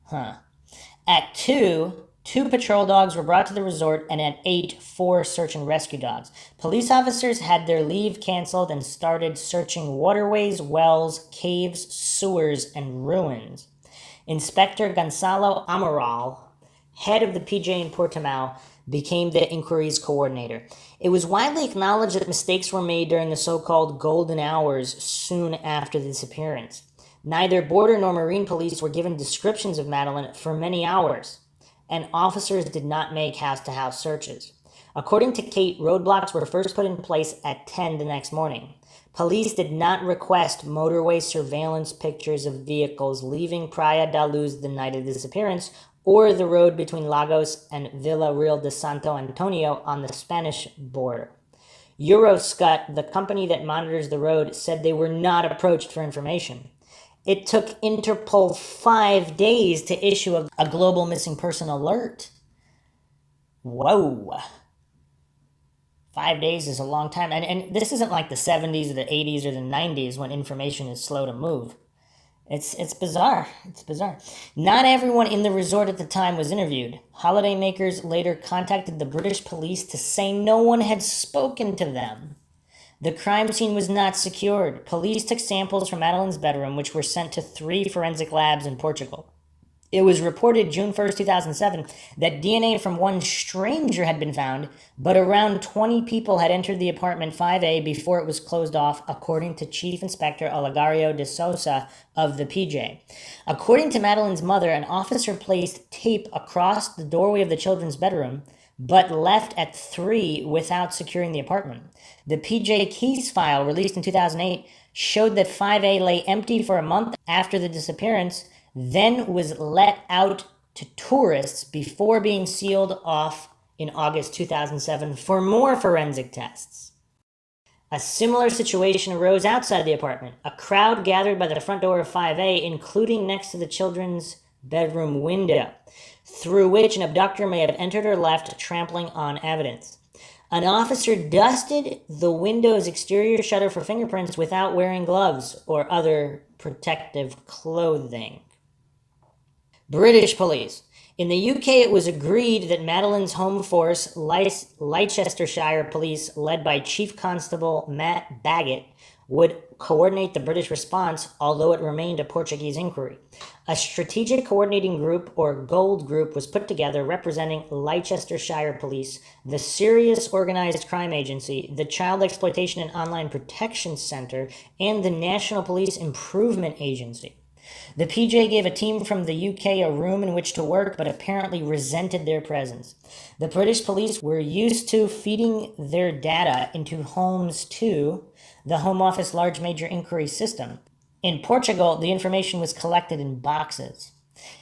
At 2 patrol dogs were brought to the resort, and at 8, 4 search and rescue dogs. Police officers had their leave canceled and started searching waterways, wells, caves, sewers, and ruins. Inspector Gonçalo Amaral, head of the PJ in Portimão, became the inquiry's coordinator. It was widely acknowledged that mistakes were made during the so-called golden hours soon after the disappearance. Neither border nor marine police were given descriptions of Madeleine for many hours, and officers did not make house-to-house searches. According to Kate, roadblocks were first put in place at 10 the next morning. Police did not request motorway surveillance pictures of vehicles leaving Praia da Luz the night of the disappearance, or the road between Lagos and Vila Real de Santo Antonio on the Spanish border. Euroscut, the company that monitors the road, said they were not approached for information. It took Interpol 5 days to issue a global missing person alert. Whoa. 5 days is a long time. And this isn't like the 70s or the 80s or the 90s when information is slow to move. It's bizarre. It's bizarre. Not everyone in the resort at the time was interviewed. Holidaymakers later contacted the British police to say no one had spoken to them. The crime scene was not secured. Police took samples from Madeleine's bedroom, which were sent to 3 forensic labs in Portugal. It was reported June 1st, 2007, that DNA from one stranger had been found, but around 20 people had entered the apartment 5A before it was closed off, according to Chief Inspector Olegario de Sousa of the PJ. According to Madeleine's mother, an officer placed tape across the doorway of the children's bedroom, but left at 3 without securing the apartment. The PJ Keys file, released in 2008, showed that 5A lay empty for a month after the disappearance, then was let out to tourists before being sealed off in August 2007 for more forensic tests. A similar situation arose outside the apartment. A crowd gathered by the front door of 5A, including next to the children's bedroom window, through which an abductor may have entered or left, trampling on evidence. An officer dusted the window's exterior shutter for fingerprints without wearing gloves or other protective clothing. British police. In the UK, it was agreed that Madeleine's home force, Leicestershire Police, led by Chief Constable Matt Baggett, would coordinate the British response, although it remained a Portuguese inquiry. A strategic coordinating group, or GOLD group, was put together representing Leicestershire Police, the Serious Organised Crime Agency, the Child Exploitation and Online Protection Centre, and the National Police Improvement Agency. The PJ gave a team from the UK a room in which to work, but apparently resented their presence. The British police were used to feeding their data into Homes 2, the Home Office Large Major Inquiry System. In Portugal, the information was collected in boxes.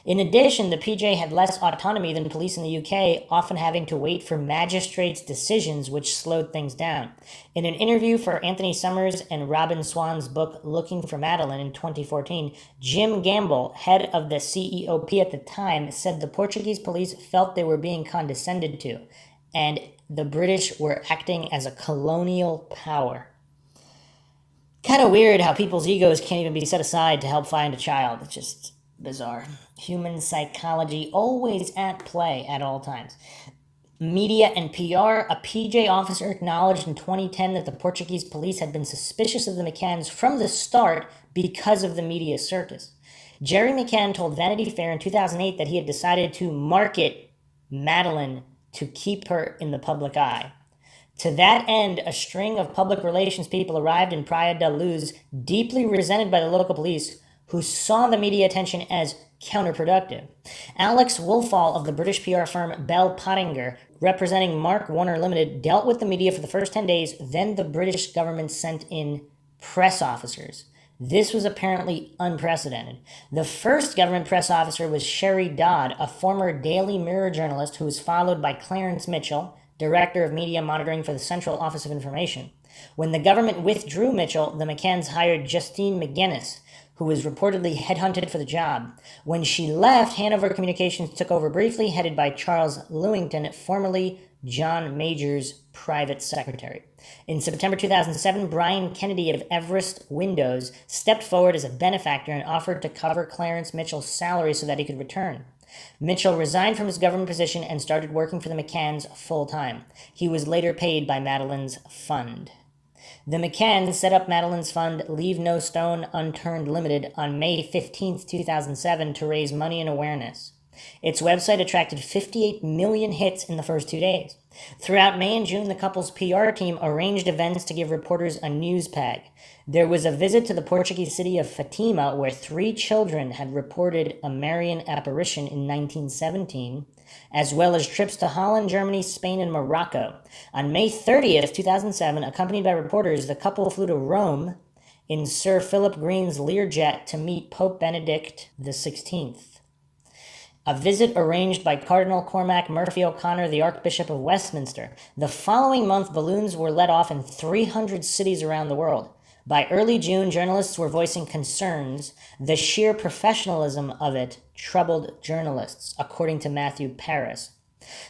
In addition, the PJ had less autonomy than police in the UK, often having to wait for magistrates' decisions, which slowed things down. In an interview for Anthony Summers and Robin Swan's book Looking for Madeleine in 2014, Jim Gamble, head of the CEOP at the time, said the Portuguese police felt they were being condescended to, and the British were acting as a colonial power. Kind of weird how people's egos can't even be set aside to help find a child. It's just bizarre. Human psychology always at play at all times. Media and PR. A PJ officer acknowledged in 2010 that the Portuguese police had been suspicious of the McCanns from the start because of the media circus. Jerry McCann told Vanity Fair in 2008 that he had decided to market Madeleine to keep her in the public eye. To that end, a string of public relations people arrived in Praia da Luz, deeply resented by the local police, who saw the media attention as counterproductive. Alex Woolfall of the British PR firm Bell Pottinger, representing Mark Warner Limited, dealt with the media for the first 10 days, then the British government sent in press officers. This was apparently unprecedented. The first government press officer was Sherry Dodd, a former Daily Mirror journalist who was followed by Clarence Mitchell, Director of Media Monitoring for the Central Office of Information. When the government withdrew Mitchell, the McCanns hired Justine McGuinness, who was reportedly headhunted for the job. When she left, Hanover Communications took over briefly, headed by Charles Lewington, formerly John Major's private secretary. In September 2007, Brian Kennedy of Everest Windows stepped forward as a benefactor and offered to cover Clarence Mitchell's salary so that he could return. Mitchell resigned from his government position and started working for the McCanns full-time. He was later paid by Madeleine's fund. The McCanns set up Madeleine's fund Leave No Stone Unturned Limited on May 15, 2007 to raise money and awareness. Its website attracted 58 million hits in the first 2 days. Throughout May and June, the couple's PR team arranged events to give reporters a news peg. There was a visit to the Portuguese city of Fatima, where 3 children had reported a Marian apparition in 1917, as well as trips to Holland, Germany, Spain, and Morocco. On May 30th, 2007, accompanied by reporters, the couple flew to Rome in Sir Philip Green's Learjet to meet Pope Benedict XVI. A visit arranged by Cardinal Cormac Murphy O'Connor, the Archbishop of Westminster. The following month, balloons were let off in 300 cities around the world. By early June, journalists were voicing concerns. The sheer professionalism of it troubled journalists, according to Matthew Paris.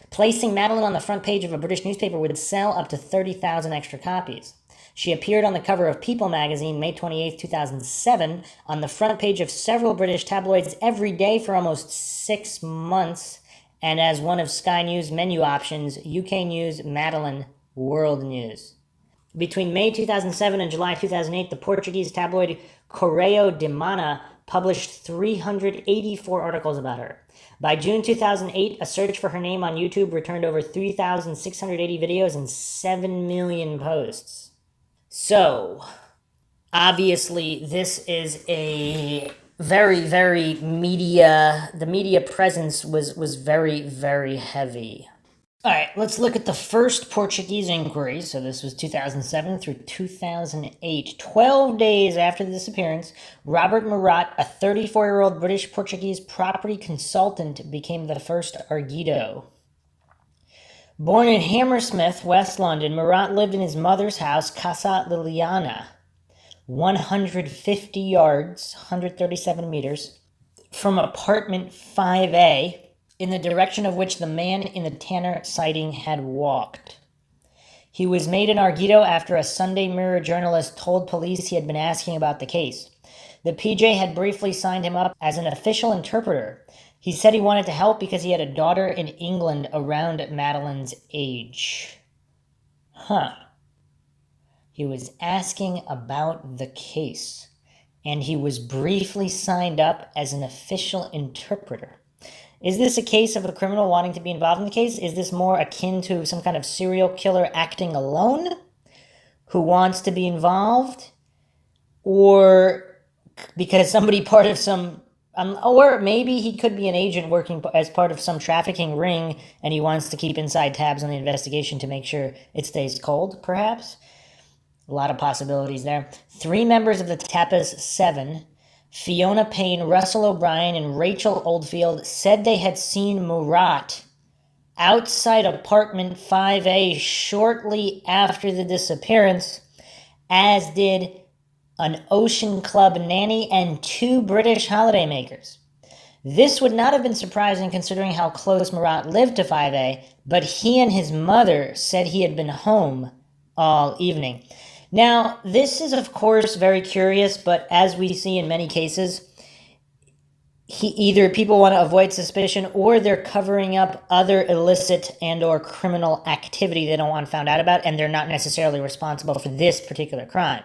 Placing Madeleine on the front page of a British newspaper would sell up to 30,000 extra copies. She appeared on the cover of People magazine May 28, 2007, on the front page of several British tabloids every day for almost 6 months, and as one of Sky News' menu options, UK News, Madeleine, World News. Between May 2007 and July 2008, the Portuguese tabloid Correio de Mana published 384 articles about her. By June 2008, a search for her name on YouTube returned over 3,680 videos and 7 million posts. So, obviously, this is a very, very the media presence was very, very heavy. All right, let's look at the first Portuguese inquiry. So this was 2007 through 2008. 12 days after the disappearance, Robert Murat, a 34-year-old British-Portuguese property consultant, became the first arguido. Born in Hammersmith, West London, Murat lived in his mother's house, Casa Liliana, 150 yards, 137 meters, from apartment 5A, in the direction of which the man in the Tanner sighting had walked. He was made an arguido after a Sunday Mirror journalist told police he had been asking about the case. The PJ had briefly signed him up as an official interpreter. He said he wanted to help because he had a daughter in England around Madeleine's age. He was asking about the case, and he was briefly signed up as an official interpreter. Is this a case of a criminal wanting to be involved in the case? Is this more akin to some kind of serial killer acting alone who wants to be involved? Or because somebody part of some... or maybe he could be an agent working as part of some trafficking ring and he wants to keep inside tabs on the investigation to make sure it stays cold, perhaps? A lot of possibilities there. 3 members of the Tapas 7 Fiona Payne, Russell O'Brien, and Rachel Oldfield said they had seen Murat outside apartment 5A shortly after the disappearance, as did an Ocean Club nanny and 2 British holidaymakers. This would not have been surprising considering how close Murat lived to 5A, but he and his mother said he had been home all evening. Now, this is of course very curious, but as we see in many cases, either people want to avoid suspicion or they're covering up other illicit and or criminal activity they don't want found out about, and they're not necessarily responsible for this particular crime.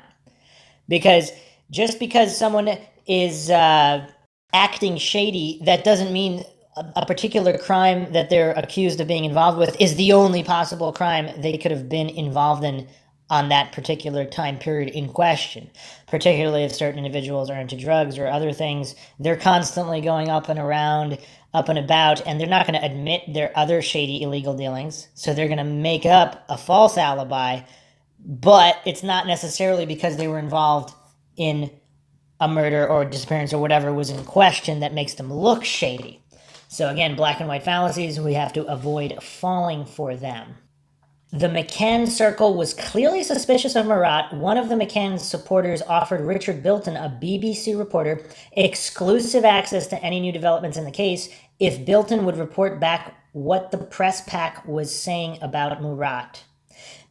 Because just because someone is acting shady, that doesn't mean a particular crime that they're accused of being involved with is the only possible crime they could have been involved in on that particular time period in question. Particularly if certain individuals are into drugs or other things, they're constantly going up and around, up and about, and they're not going to admit their other shady illegal dealings. So they're going to make up a false alibi, but it's not necessarily because they were involved in a murder or a disappearance or whatever was in question that makes them look shady. So again, black and white fallacies, we have to avoid falling for them. The McCann circle was clearly suspicious of Murat. One of the McCann supporters offered Richard Bilton, a BBC reporter, exclusive access to any new developments in the case if Bilton would report back what the press pack was saying about Murat.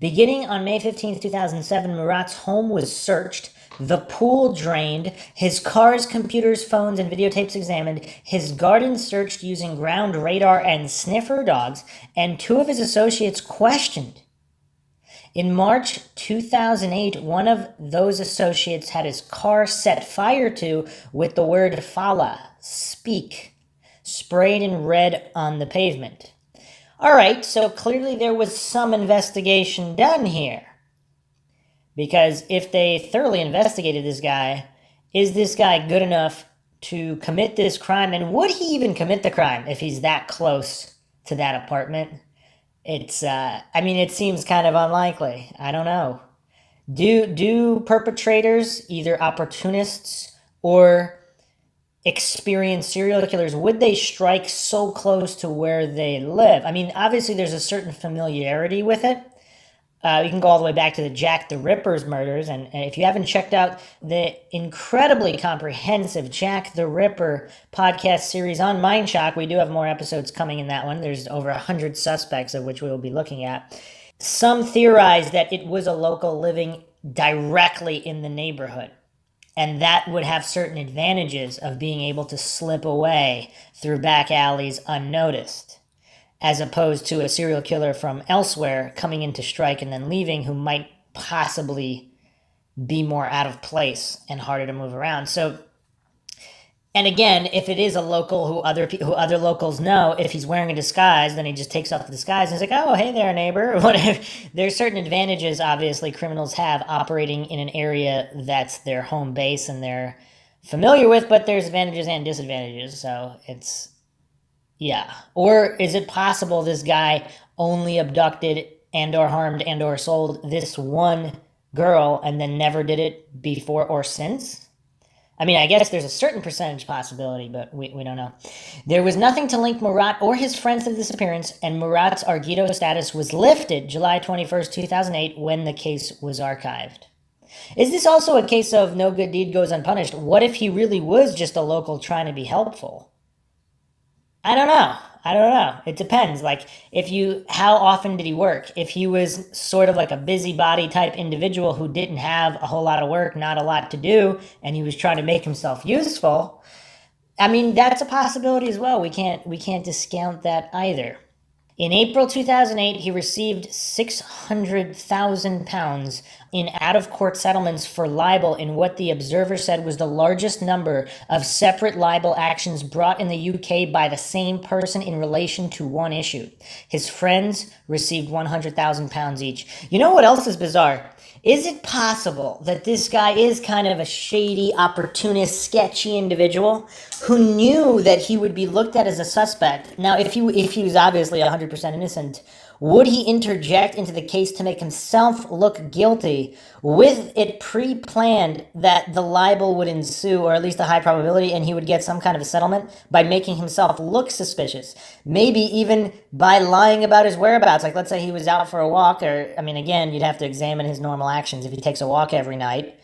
Beginning on May 15, 2007, Murat's home was searched, the pool drained, his cars, computers, phones, and videotapes examined, his garden searched using ground radar and sniffer dogs, and 2 of his associates questioned. In March 2008, one of those associates had his car set fire to with the word Fala, speak, sprayed in red on the pavement. All right, so clearly there was some investigation done here. Because if they thoroughly investigated this guy, is this guy good enough to commit this crime? And would he even commit the crime if he's that close to that apartment? It seems kind of unlikely. I don't know. Do perpetrators, either opportunists or experienced serial killers, would they strike so close to where they live? I mean, obviously there's a certain familiarity with it. You can go all the way back to the Jack the Ripper's murders, and if you haven't checked out the incredibly comprehensive Jack the Ripper podcast series on MindShock, we do have more episodes coming in that one. There's over 100 suspects of which we will be looking at. Some theorize that it was a local living directly in the neighborhood, and that would have certain advantages of being able to slip away through back alleys unnoticed, as opposed to a serial killer from elsewhere coming in to strike and then leaving, who might possibly be more out of place and harder to move around. So, and again, if it is a local who other locals know, if he's wearing a disguise, then he just takes off the disguise and he's like, oh, hey there, neighbor. Whatever. There's certain advantages, obviously, criminals have operating in an area that's their home base and they're familiar with, but there's advantages and disadvantages. So it's, yeah. Or is it possible this guy only abducted and or harmed and or sold this one girl and then never did it before or since? I mean, I guess there's a certain percentage possibility, but we don't know. There was nothing to link Murat or his friends to the disappearance, and Murat's Argito status was lifted July 21st, 2008, when the case was archived. Is this also a case of no good deed goes unpunished? What if he really was just a local trying to be helpful? I don't know. It depends. Like, how often did he work? If he was sort of like a busybody type individual who didn't have a whole lot of work, not a lot to do, and he was trying to make himself useful, I mean, that's a possibility as well. We can't discount that either. In April 2008, he received £600,000 in out-of-court settlements for libel in what the Observer said was the largest number of separate libel actions brought in the UK by the same person in relation to one issue. His friends received £100,000 each. You know what else is bizarre? Is it possible that this guy is kind of a shady, opportunist, sketchy individual? who knew that he would be looked at as a suspect. Now, if he was obviously 100% innocent, would he interject into the case to make himself look guilty with it pre-planned that the libel would ensue, or at least a high probability, and he would get some kind of a settlement by making himself look suspicious? Maybe even by lying about his whereabouts. Like, let's say he was out for a walk, or, I mean, again, you'd have to examine his normal actions. If he takes a walk every night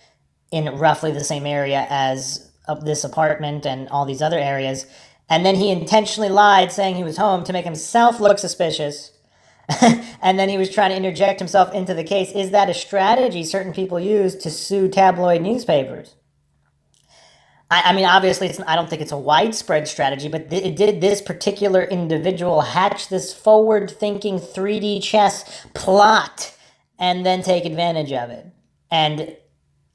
in roughly the same area as this apartment and all these other areas, and then he intentionally lied saying he was home to make himself look suspicious, and then he was trying to interject himself into the case. Is that a strategy certain people use to sue tabloid newspapers? I mean, obviously, I don't think it's a widespread strategy, but did this particular individual hatch this forward-thinking 3D chess plot and then take advantage of it? And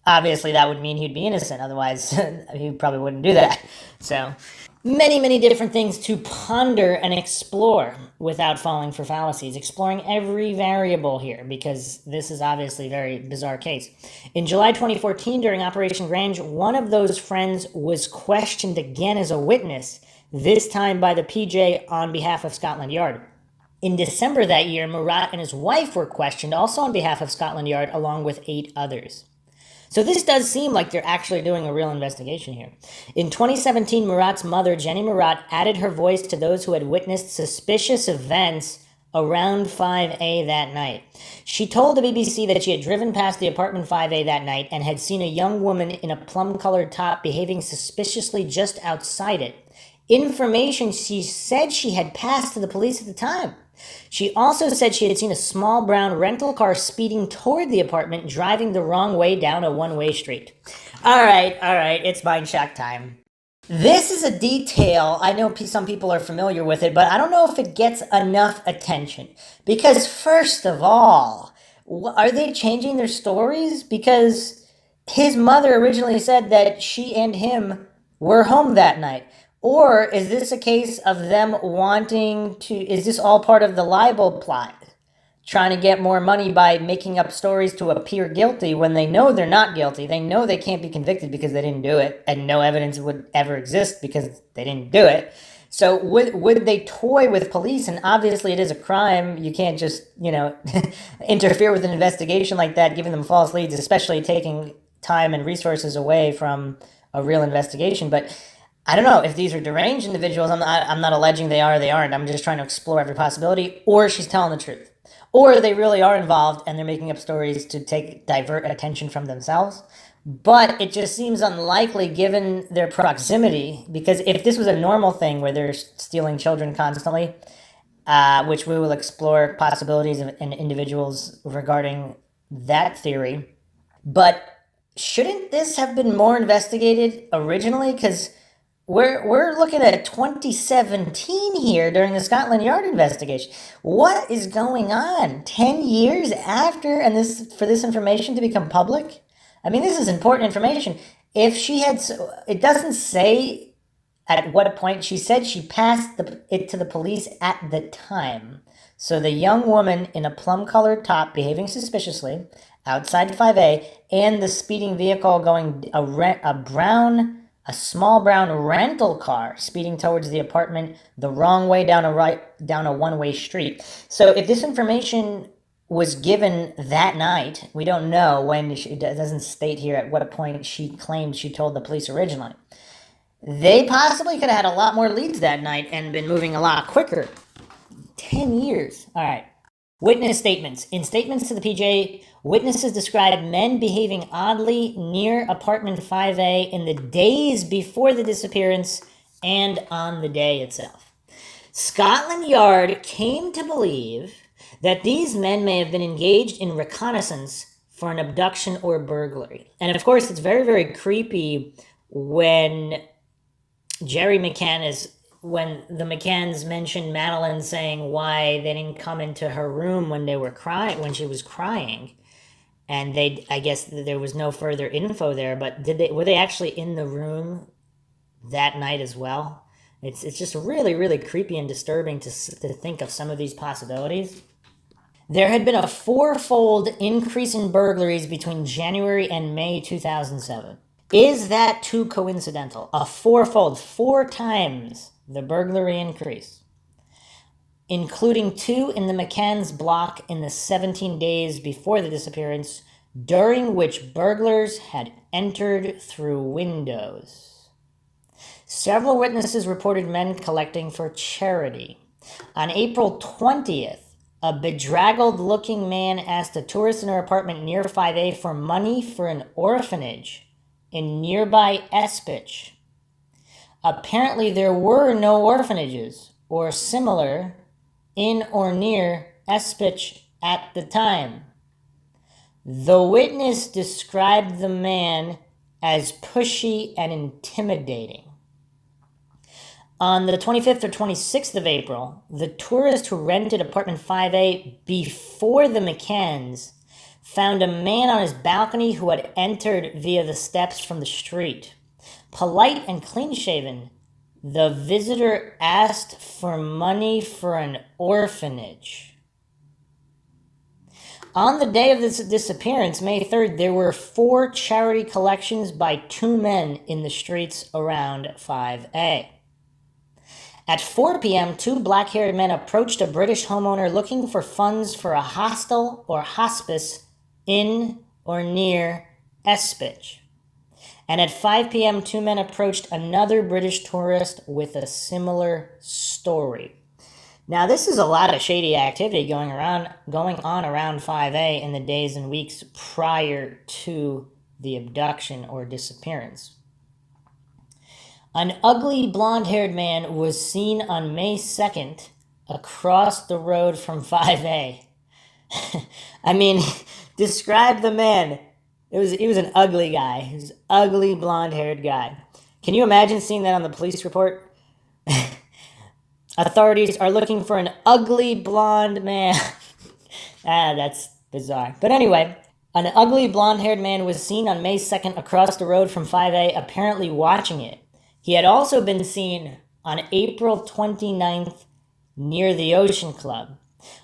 obviously, that would mean he'd be innocent. Otherwise, he probably wouldn't do that. So, many different things to ponder and explore without falling for fallacies. Exploring every variable here, because this is obviously a very bizarre case. In July 2014, during Operation Grange, one of those friends was questioned again as a witness, this time by the PJ on behalf of Scotland Yard. In December that year, Murat and his wife were questioned, also on behalf of Scotland Yard, along with 8 others. So this does seem like they're actually doing a real investigation here. In 2017, Murat's mother, Jenny Murat, added her voice to those who had witnessed suspicious events around 5A that night. She told the BBC that she had driven past the apartment 5A that night and had seen a young woman in a plum-colored top behaving suspiciously just outside it. Information she said she had passed to the police at the time. She also said she had seen a small brown rental car speeding toward the apartment, driving the wrong way down a one-way street. All right, it's MINDSHOCK time. This is a detail, I know some people are familiar with it, but I don't know if it gets enough attention. Because first of all, are they changing their stories? Because his mother originally said that she and him were home that night. Or is this a case of them wanting to, is this all part of the libel plot? Trying to get more money by making up stories to appear guilty when they know they're not guilty. They know they can't be convicted because they didn't do it, and no evidence would ever exist because they didn't do it. So would they toy with police? And obviously it is a crime. You can't just, interfere with an investigation like that, giving them false leads, especially taking time and resources away from a real investigation. But I don't know if these are deranged individuals. I'm not alleging they are or they aren't. I'm just trying to explore every possibility. Or she's telling the truth. Or they really are involved and they're making up stories to divert attention from themselves. But it just seems unlikely given their proximity, because if this was a normal thing where they're stealing children constantly, which we will explore possibilities in individuals regarding that theory. But shouldn't this have been more investigated originally? Because we're looking at 2017 here during the Scotland Yard investigation. What is going on? 10 years after, and for this information to become public? I mean, this is important information. If she had, it doesn't say at what point. She said she passed it to the police at the time. So the young woman in a plum-colored top behaving suspiciously outside 5A, and the speeding vehicle going a small brown rental car speeding towards the apartment the wrong way down a one-way street. So if this information was given that night, we don't know when. It doesn't state here at what point she claimed she told the police originally. They possibly could have had a lot more leads that night and been moving a lot quicker. 10 years. All right. Witness statements. In statements to the PJ, witnesses described men behaving oddly near apartment 5A in the days before the disappearance and on the day itself. Scotland Yard came to believe that these men may have been engaged in reconnaissance for an abduction or burglary. And of course, it's very, very creepy when when the McCanns mentioned Madeleine saying why they didn't come into her room when she was crying. And I guess there was no further info there, but were they actually in the room that night as well? It's just really, really creepy and disturbing to think of some of these possibilities. There had been a 4-fold increase in burglaries between January and May 2007. Is that too coincidental? A fourfold, 4 times the burglary increase, including 2 in the McCann's block in the 17 days before the disappearance, during which burglars had entered through windows. Several witnesses reported men collecting for charity. On April 20th, a bedraggled-looking man asked a tourist in her apartment near 5A for money for an orphanage in nearby Espich. Apparently, there were no orphanages or similar in or near Espich at the time. The witness described the man as pushy and intimidating. On the 25th or 26th of April, the tourist who rented apartment 5A before the McCanns found a man on his balcony who had entered via the steps from the street. Polite and clean-shaven, the visitor asked for money for an orphanage. On the day of this disappearance, May 3rd, there were 4 charity collections by 2 men in the streets around 5A. At 4 p.m., 2 black-haired men approached a British homeowner looking for funds for a hostel or hospice in or near Espich. And at 5 p.m., 2 men approached another British tourist with a similar story. Now, this is a lot of shady activity going on around 5A in the days and weeks prior to the abduction or disappearance. An ugly blonde-haired man was seen on May 2nd across the road from 5A. I mean, describe the man. He was an ugly guy. He was an ugly blonde-haired guy. Can you imagine seeing that on the police report? Authorities are looking for an ugly blonde man. That's bizarre. But anyway, an ugly blonde-haired man was seen on May 2nd across the road from 5A, apparently watching it. He had also been seen on April 29th near the Ocean Club.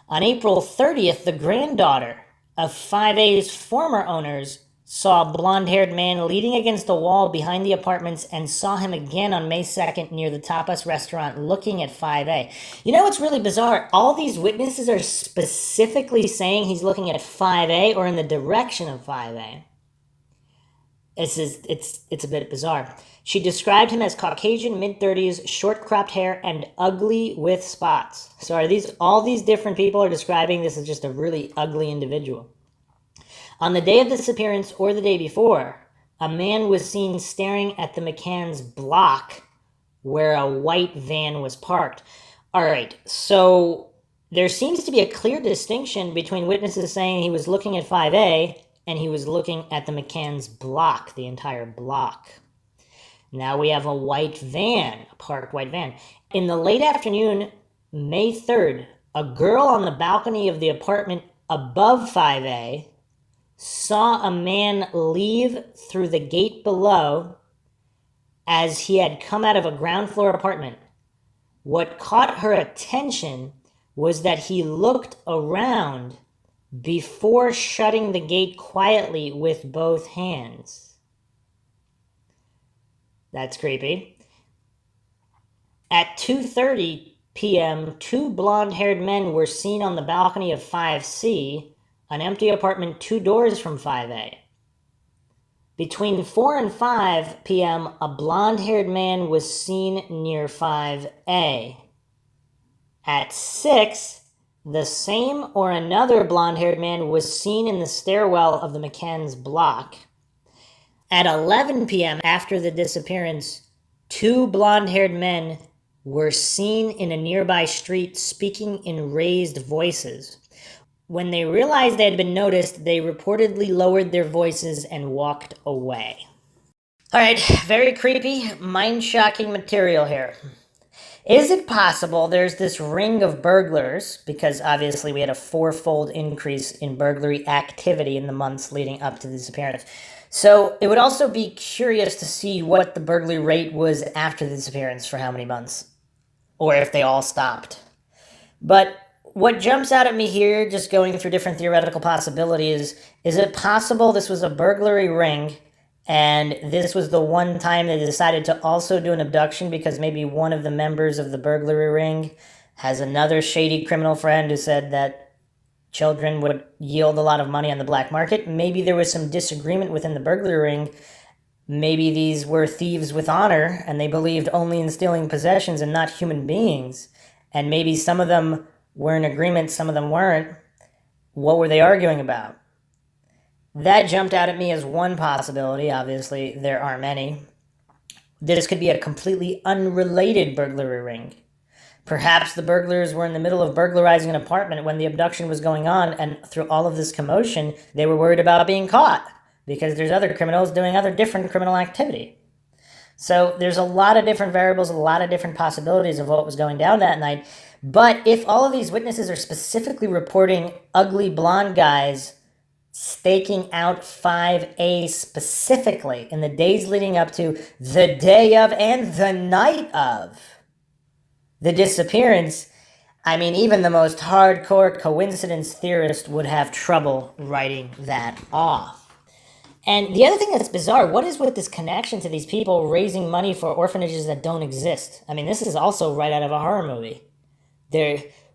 On April 30th, the granddaughter of 5A's former owners saw a blonde-haired man leaning against a wall behind the apartments and saw him again on May 2nd near the tapas restaurant looking at 5A. You know what's really bizarre? All these witnesses are specifically saying he's looking at 5A or in the direction of 5A. It's a bit bizarre. She described him as Caucasian, mid-30s, short-cropped hair, and ugly with spots. So all these different people are describing this as just a really ugly individual. On the day of the disappearance or the day before, a man was seen staring at the McCann's block where a white van was parked. All right, so there seems to be a clear distinction between witnesses saying he was looking at 5A and he was looking at the McCann's block, the entire block. Now we have a white van, a parked white van. In the late afternoon, May 3rd, a girl on the balcony of the apartment above 5A saw a man leave through the gate below as he had come out of a ground floor apartment. What caught her attention was that he looked around before shutting the gate quietly with both hands. That's creepy. At 2:30 p.m., 2 blonde-haired men were seen on the balcony of 5C, an empty apartment 2 doors from 5A. Between 4 and 5 p.m., a blonde-haired man was seen near 5A. At 6, the same or another blonde-haired man was seen in the stairwell of the McCann's block. At 11 p.m., after the disappearance, 2 blonde-haired men were seen in a nearby street speaking in raised voices. When they realized they had been noticed, they reportedly lowered their voices and walked away. All right, very creepy, mind-shocking material here. Is it possible there's this ring of burglars, because obviously we had a 4-fold increase in burglary activity in the months leading up to the disappearance? So it would also be curious to see what the burglary rate was after the disappearance for how many months, or if they all stopped. But what jumps out at me here, just going through different theoretical possibilities, is it possible this was a burglary ring And this was the one time they decided to also do an abduction because maybe one of the members of the burglary ring has another shady criminal friend who said that children would yield a lot of money on the black market. Maybe there was some disagreement within the burglary ring. Maybe these were thieves with honor and they believed only in stealing possessions and not human beings. And maybe some of them were in agreement, some of them weren't. What were they arguing about? That jumped out at me as one possibility. Obviously, there are many. This could be a completely unrelated burglary ring. Perhaps the burglars were in the middle of burglarizing an apartment when the abduction was going on, and through all of this commotion, they were worried about being caught because there's other criminals doing other different criminal activity. So there's a lot of different variables, a lot of different possibilities of what was going down that night. But if all of these witnesses are specifically reporting ugly blonde guys staking out 5A specifically in the days leading up to the day of and the night of the disappearance, I mean, even the most hardcore coincidence theorist would have trouble writing that off. And the other thing that's bizarre, what is with this connection to these people raising money for orphanages that don't exist? I mean, this is also right out of a horror movie.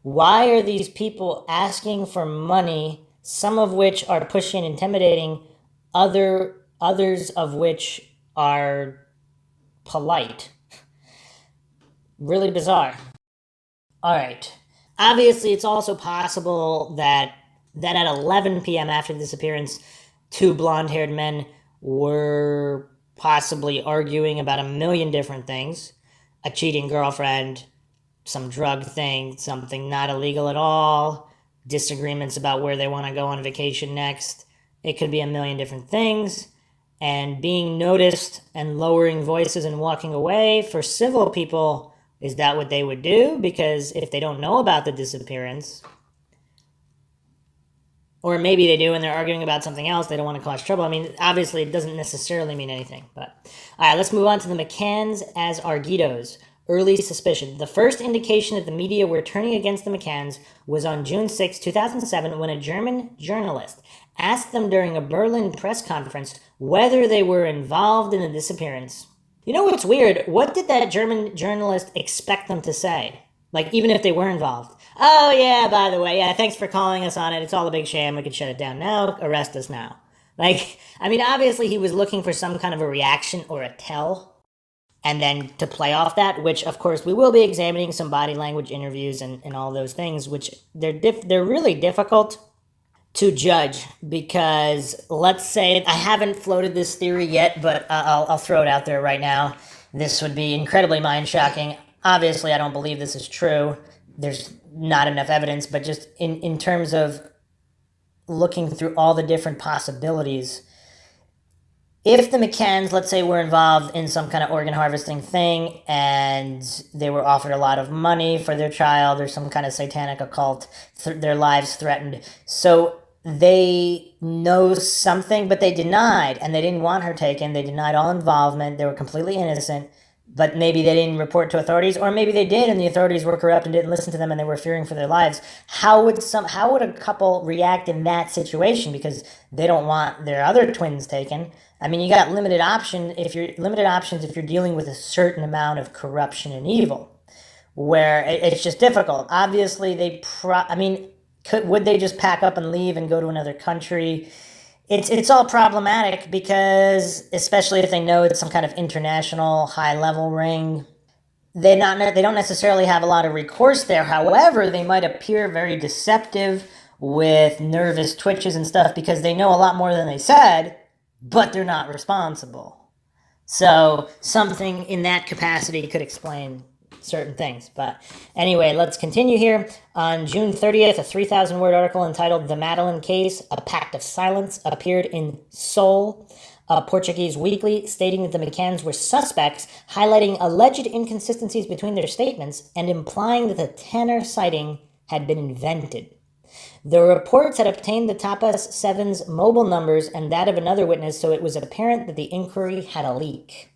Why are these people asking for money, some of which are pushy and intimidating, others of which are polite? Really bizarre. All right. Obviously, it's also possible that at 11 p.m. after the disappearance, two blonde-haired men were possibly arguing about a million different things. A cheating girlfriend, some drug thing, something not illegal at all, disagreements about where they want to go on vacation next. It could be a million different things. And being noticed and lowering voices and walking away for civil people, is that what they would do? Because if they don't know about the disappearance, or maybe they do and they're arguing about something else, they don't want to cause trouble. I mean, obviously it doesn't necessarily mean anything. But all right, let's move on to the McCanns as Arguidos. Early suspicion. The first indication that the media were turning against the McCanns was on June 6, 2007, when a German journalist asked them during a Berlin press conference whether they were involved in the disappearance. You know what's weird? What did that German journalist expect them to say? Like, even if they were involved. Oh, yeah, by the way, yeah, thanks for calling us on it. It's all a big sham. We can shut it down now. Arrest us now. Like, I mean, obviously he was looking for some kind of a reaction or a tell. And then to play off that, which, of course, we will be examining some body language interviews and all those things, which they're really difficult to judge because, let's say, I haven't floated this theory yet, but I'll throw it out there right now. This would be incredibly mind-shocking. Obviously, I don't believe this is true. There's not enough evidence, but just in terms of looking through all the different possibilities, if the McCanns, let's say, were involved in some kind of organ harvesting thing and they were offered a lot of money for their child or some kind of satanic occult, their lives threatened, so they know something, but they denied, and they didn't want her taken. They denied all involvement. They were completely innocent, but maybe they didn't report to authorities, or maybe they did and the authorities were corrupt and didn't listen to them and they were fearing for their lives. How would a couple react in that situation? Because they don't want their other twins taken. I mean, you got limited options if you're dealing with a certain amount of corruption and evil, where it's just difficult. Obviously, would they just pack up and leave and go to another country? It's all problematic because, especially if they know it's some kind of international high-level ring, they don't necessarily have a lot of recourse there. However, they might appear very deceptive with nervous twitches and stuff because they know a lot more than they said, but they're not responsible. So something in that capacity could explain certain things. But anyway, let's continue here. On June 30th, a 3,000-word article entitled "The Madeleine Case, A Pact of Silence" appeared in Sol, a Portuguese weekly, stating that the McCanns were suspects, highlighting alleged inconsistencies between their statements and implying that the Tanner sighting had been invented. The reports had obtained the Tapas 7's mobile numbers and that of another witness, so it was apparent that the inquiry had a leak.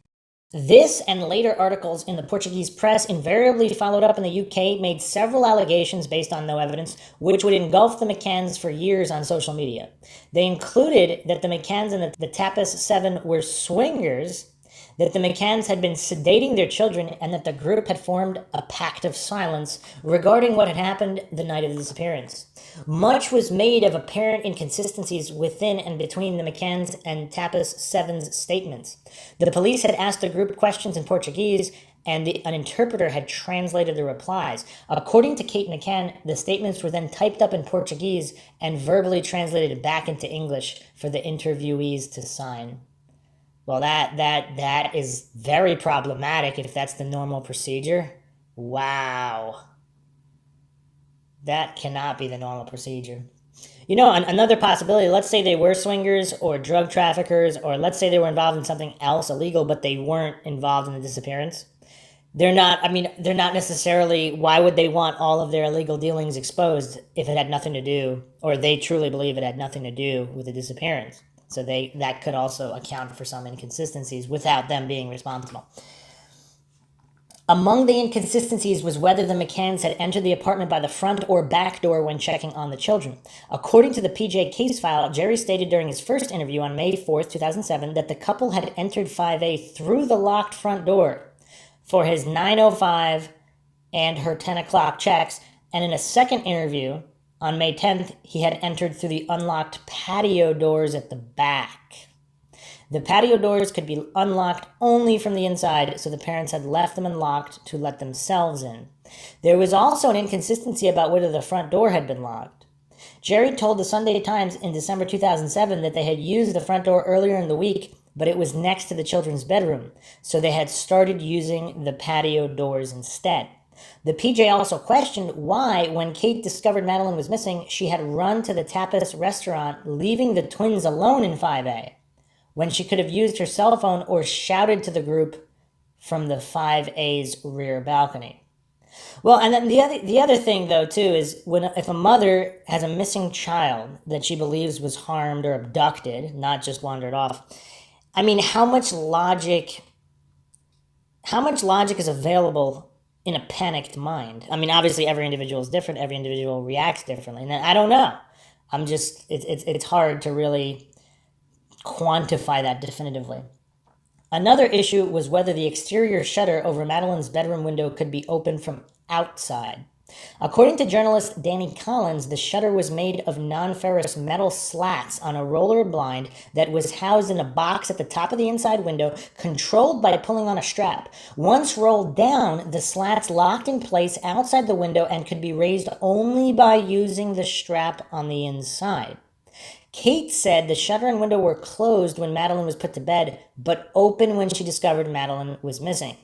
This and later articles in the Portuguese press, invariably followed up in the UK, made several allegations based on no evidence, which would engulf the McCanns for years on social media. They included that the McCanns and the Tapas 7 were swingers, that the McCanns had been sedating their children, and that the group had formed a pact of silence regarding what had happened the night of the disappearance. Much was made of apparent inconsistencies within and between the McCanns and Tapas 7's statements. The police had asked the group questions in Portuguese, and an interpreter had translated the replies. According to Kate McCann, the statements were then typed up in Portuguese and verbally translated back into English for the interviewees to sign. Well, that is very problematic if that's the normal procedure. Wow. That cannot be the normal procedure. You know, another possibility, let's say they were swingers or drug traffickers, or let's say they were involved in something else illegal, but they weren't involved in the disappearance. They're not necessarily, why would they want all of their illegal dealings exposed if it had nothing to do, or they truly believe it had nothing to do with the disappearance? So that could also account for some inconsistencies without them being responsible. Among the inconsistencies was whether the McCanns had entered the apartment by the front or back door when checking on the children. According to the PJ case file, Jerry stated during his first interview on May 4th, 2007, that the couple had entered 5A through the locked front door for his 9:05 and her 10 o'clock checks, and in a second interview on May 10th, he had entered through the unlocked patio doors at the back. The patio doors could be unlocked only from the inside, so the parents had left them unlocked to let themselves in. There was also an inconsistency about whether the front door had been locked. Jerry told the Sunday Times in December 2007 that they had used the front door earlier in the week, but it was next to the children's bedroom, so they had started using the patio doors instead. The PJ also questioned why, when Kate discovered Madeleine was missing, she had run to the Tapas restaurant, leaving the twins alone in 5A, when she could have used her cell phone or shouted to the group from the 5A's rear balcony. Well, and then the other thing, though, too, is if a mother has a missing child that she believes was harmed or abducted, not just wandered off, I mean, how much logic is available in a panicked mind? I mean, obviously every individual is different. Every individual reacts differently. And I don't know. It's hard to really quantify that definitively. Another issue was whether the exterior shutter over Madeleine's bedroom window could be opened from outside. According to journalist Danny Collins, the shutter was made of non-ferrous metal slats on a roller blind that was housed in a box at the top of the inside window, controlled by pulling on a strap. Once rolled down, the slats locked in place outside the window and could be raised only by using the strap on the inside. Kate said the shutter and window were closed when Madeleine was put to bed, but open when she discovered Madeleine was missing.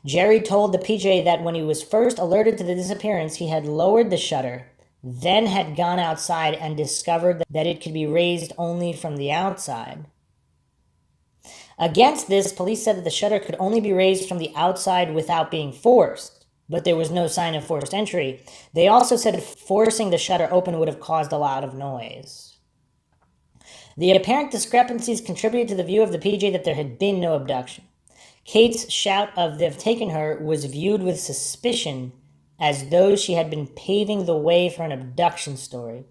Jerry told the PJ that when he was first alerted to the disappearance, he had lowered the shutter, then had gone outside and discovered that it could be raised only from the outside. Against this, police said that the shutter could only be raised from the outside without being forced, but there was no sign of forced entry. They also said forcing the shutter open would have caused a lot of noise. The apparent discrepancies contributed to the view of the PJ that there had been no abduction. Kate's shout of "they've taken her" was viewed with suspicion, as though she had been paving the way for an abduction story.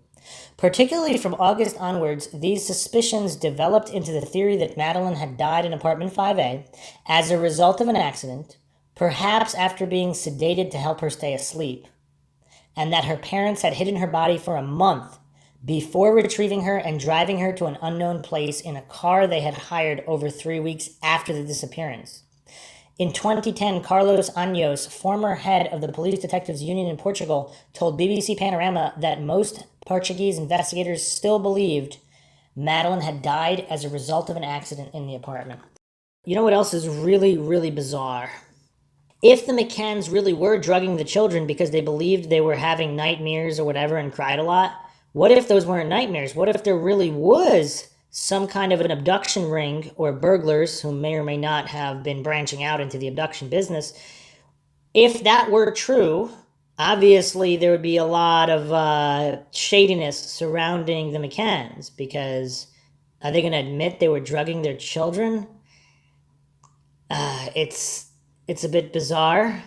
Particularly from August onwards, these suspicions developed into the theory that Madeleine had died in apartment 5A as a result of an accident, perhaps after being sedated to help her stay asleep, and that her parents had hidden her body for a month before retrieving her and driving her to an unknown place in a car they had hired over 3 weeks after the disappearance. In 2010, Carlos Anjos, former head of the Police Detectives Union in Portugal, told BBC Panorama that most Portuguese investigators still believed Madeleine had died as a result of an accident in the apartment. You know what else is really, really bizarre? If the McCanns really were drugging the children because they believed they were having nightmares or whatever and cried a lot, what if those weren't nightmares? What if there really was some kind of an abduction ring or burglars who may or may not have been branching out into the abduction business? If that were true, obviously there would be a lot of shadiness surrounding the McCanns, because are they going to admit they were drugging their children? It's a bit bizarre.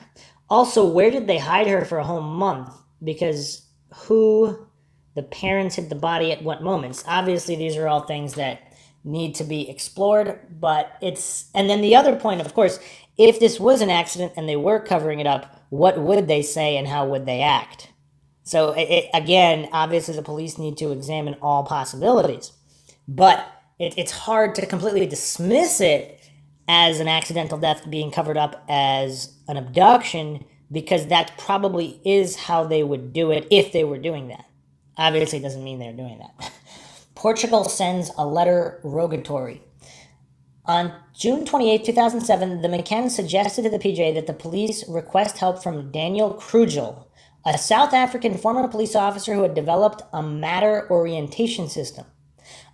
Also, where did they hide her for a whole month? Because the parents hid the body at what moments? Obviously, these are all things that need to be explored, but and then the other point, of course, if this was an accident and they were covering it up, what would they say and how would they act? So, again, obviously, the police need to examine all possibilities. But it's hard to completely dismiss it as an accidental death being covered up as an abduction, because that probably is how they would do it if they were doing that. Obviously, it doesn't mean they're doing that. Portugal sends a letter rogatory. On June 28, 2007, the McCann suggested to the PJ that the police request help from Daniel Krugel, a South African former police officer who had developed a matter orientation system,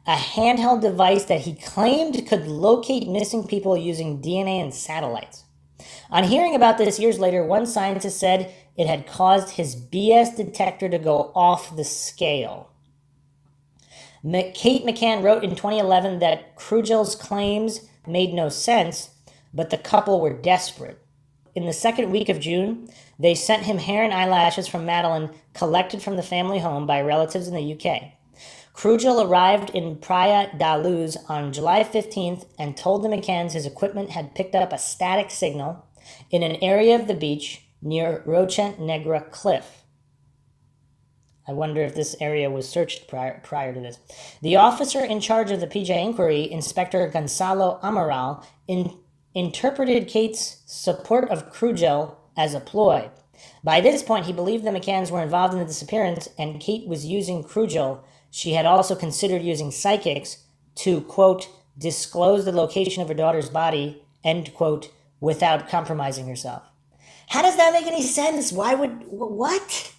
a handheld device that he claimed could locate missing people using DNA and satellites. On hearing about this years later, one scientist said it had caused his BS detector to go off the scale. Kate McCann wrote in 2011 that Krugel's claims made no sense, but the couple were desperate. In the second week of June, they sent him hair and eyelashes from Madeleine collected from the family home by relatives in the UK. Krugel arrived in Praia da Luz on July 15th and told the McCanns his equipment had picked up a static signal in an area of the beach near Rocha Negra Cliff. I wonder if this area was searched prior to this. The officer in charge of the PJ inquiry, Inspector Gonzalo Amaral, interpreted Kate's support of Krugel as a ploy. By this point, he believed the McCanns were involved in the disappearance, and Kate was using Krugel. She had also considered using psychics to, quote, disclose the location of her daughter's body, end quote, without compromising herself. How does that make any sense? What?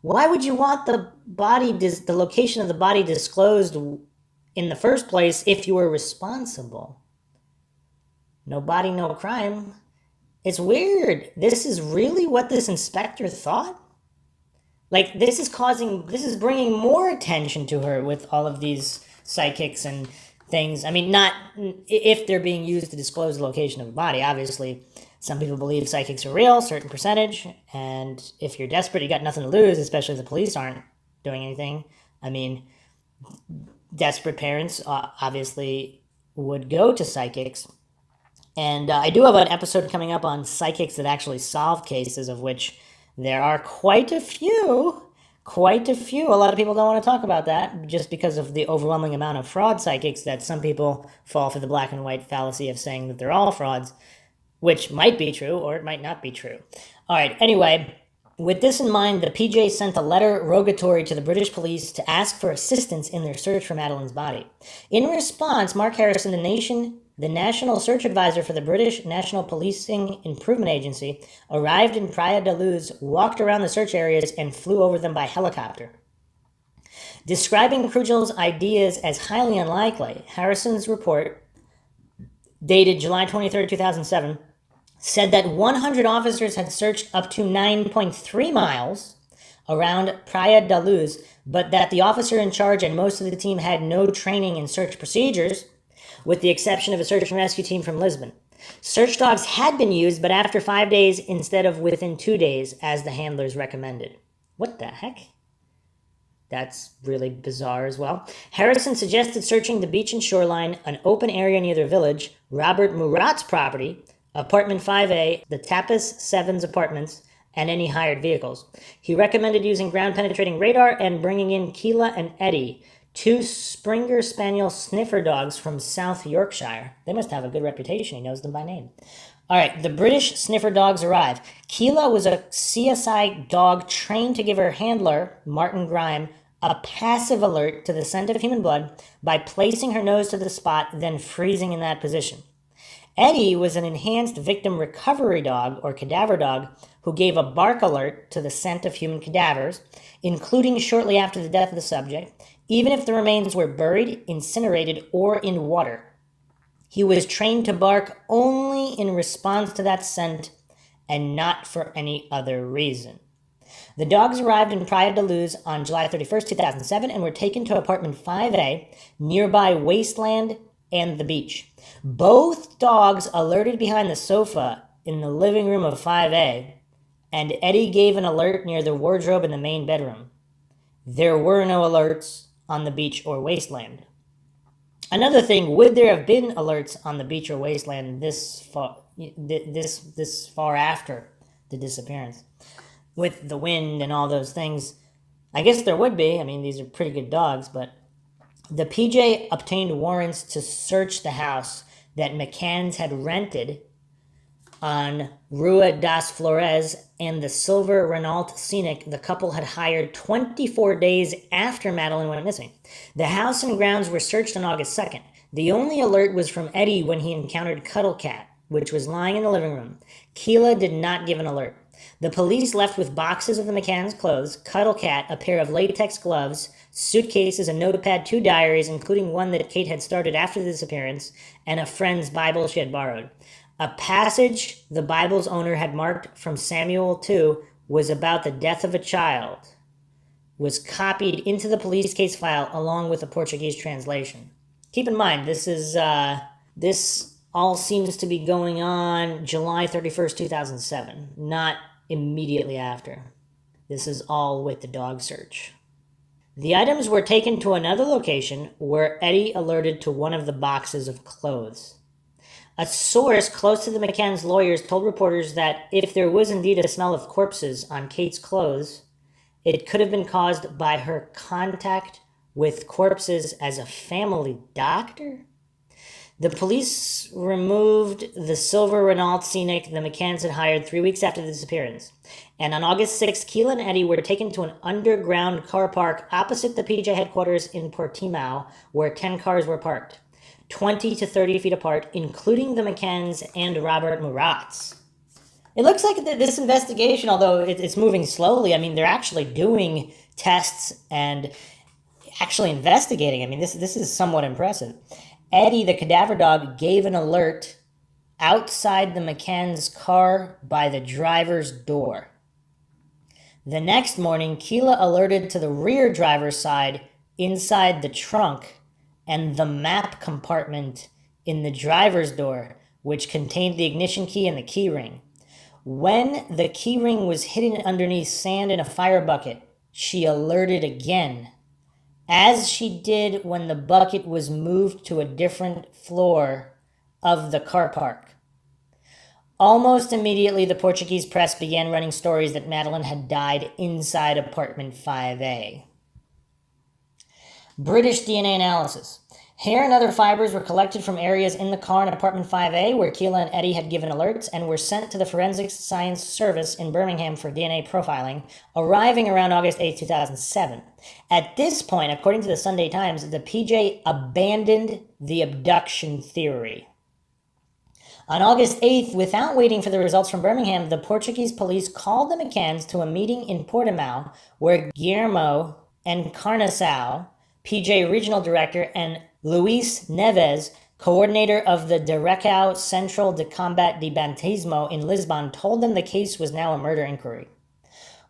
Why would you want the location of the body disclosed in the first place if you were responsible? No body, no crime. It's weird. This is really what this inspector thought? Like, this is bringing more attention to her with all of these psychics and things. I mean, not if they're being used to disclose the location of a body. Obviously, some people believe psychics are real, certain percentage, and if you're desperate, you got nothing to lose, especially if the police aren't doing anything. I mean, desperate parents obviously would go to psychics. And I do have an episode coming up on psychics that actually solve cases, of which there are quite a few. A lot of people don't want to talk about that just because of the overwhelming amount of fraud psychics that some people fall for the black and white fallacy of saying that they're all frauds, which might be true or it might not be true. All right, anyway, with this in mind, the PJ sent a letter rogatory to the British police to ask for assistance in their search for Madeleine's body. In response, Mark Harrison, the National Search Advisor for the British National Policing Improvement Agency, arrived in Praia da Luz, walked around the search areas, and flew over them by helicopter. Describing Krugel's ideas as highly unlikely, Harrison's report, dated July 23, 2007, said that 100 officers had searched up to 9.3 miles around Praia da Luz, but that the officer in charge and most of the team had no training in search procedures, with the exception of a search and rescue team from Lisbon. Search dogs had been used, but after 5 days instead of within 2 days, as the handlers recommended. What the heck? That's really bizarre as well. Harrison suggested searching the beach and shoreline, an open area near their village, Robert Murat's property, apartment 5A, the Tapas Sevens apartments, and any hired vehicles. He recommended using ground-penetrating radar and bringing in Keela and Eddie, 2 Springer Spaniel sniffer dogs from South Yorkshire. They must have a good reputation. He knows them by name. All right, the British sniffer dogs arrive. Keela was a CSI dog trained to give her handler, Martin Grime, a passive alert to the scent of human blood by placing her nose to the spot, then freezing in that position. Eddie was an enhanced victim recovery dog, or cadaver dog, who gave a bark alert to the scent of human cadavers, including shortly after the death of the subject, even if the remains were buried, incinerated, or in water. He was trained to bark only in response to that scent and not for any other reason. The dogs arrived in Praia da Luz on July 31st, 2007 and were taken to apartment 5A, nearby Wasteland and the beach. Both dogs alerted behind the sofa in the living room of 5A, and Eddie gave an alert near the wardrobe in the main bedroom. There were no alerts on the beach or wasteland. Another thing, would there have been alerts on the beach or wasteland this far after the disappearance? With the wind and all those things, I guess there would be. I mean, these are pretty good dogs, but the PJ obtained warrants to search the house that McCann's had rented on Rua das Flores and the silver Renault Scenic the couple had hired 24 days after Madeleine went missing. The house and grounds were searched on August 2nd. The only alert was from Eddie when he encountered Cuddle Cat, which was lying in the living room. Keela did not give an alert. The police left with boxes of the McCann's clothes, Cuddle Cat, a pair of latex gloves, suitcases, a notepad, 2 diaries, including one that Kate had started after the disappearance, and a friend's Bible she had borrowed. A passage the Bible's owner had marked from Samuel 2 was about the death of a child, was copied into the police case file along with a Portuguese translation. Keep in mind, this all seems to be going on July 31st, 2007, not immediately after. This is all with the dog search. The items were taken to another location where Eddie alerted to one of the boxes of clothes. A source close to the McCann's lawyers told reporters that if there was indeed a smell of corpses on Kate's clothes, it could have been caused by her contact with corpses as a family doctor. The police removed the silver Renault Scenic the McCanns had hired 3 weeks after the disappearance. And on August 6th, Keela and Eddie were taken to an underground car park opposite the PJ headquarters in Portimao, where 10 cars were parked, 20 to 30 feet apart, including the McCanns and Robert Murat's. It looks like this investigation, although it's moving slowly, I mean, they're actually doing tests and actually investigating. I mean, this is somewhat impressive. Eddie, the cadaver dog, gave an alert outside the McCann's car by the driver's door. The next morning, Keela alerted to the rear driver's side inside the trunk and the map compartment in the driver's door, which contained the ignition key and the key ring. When the key ring was hidden underneath sand in a fire bucket, she alerted again, as she did when the bucket was moved to a different floor of the car park. Almost immediately, the Portuguese press began running stories that Madeleine had died inside apartment 5A. British DNA analysis. Hair and other fibers were collected from areas in the car in apartment 5A where Keela and Eddie had given alerts and were sent to the Forensic Science Service in Birmingham for DNA profiling, arriving around August 8, 2007. At this point, according to the Sunday Times, the PJ abandoned the abduction theory. On August 8th, without waiting for the results from Birmingham, the Portuguese police called the McCanns to a meeting in Portimao where Guillermo Encarnação, PJ Regional Director, and Luis Neves, coordinator of the Direção Central de Combate de Banditismo in Lisbon, told them the case was now a murder inquiry.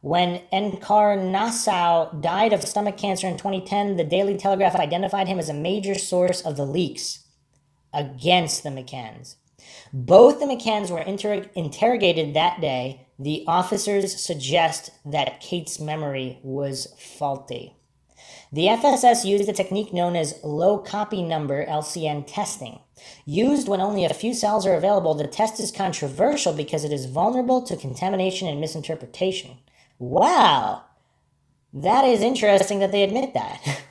When Encarnação died of stomach cancer in 2010, the Daily Telegraph identified him as a major source of the leaks against the McCanns. Both the McCanns were interrogated that day. The officers suggest that Kate's memory was faulty. The FSS used a technique known as low copy number LCN testing. Used when only a few cells are available, the test is controversial because it is vulnerable to contamination and misinterpretation. Wow! That is interesting that they admit that.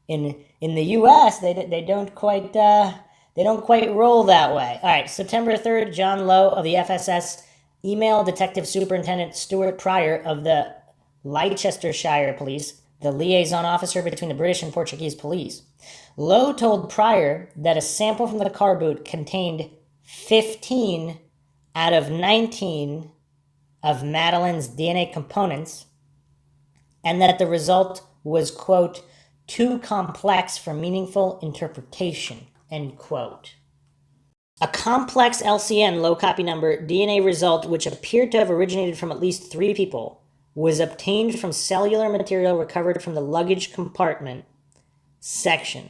In the U.S., they don't quite roll that way. All right, September 3rd, John Lowe of the FSS emailed Detective Superintendent Stuart Pryor of the Leicestershire Police, the liaison officer between the British and Portuguese police. Lowe told Pryor that a sample from the car boot contained 15 out of 19 of Madeleine's DNA components, and that the result was, quote, too complex for meaningful interpretation, end quote. A complex LCN, low copy number, DNA result, which appeared to have originated from at least 3 people, was obtained from cellular material recovered from the luggage compartment section.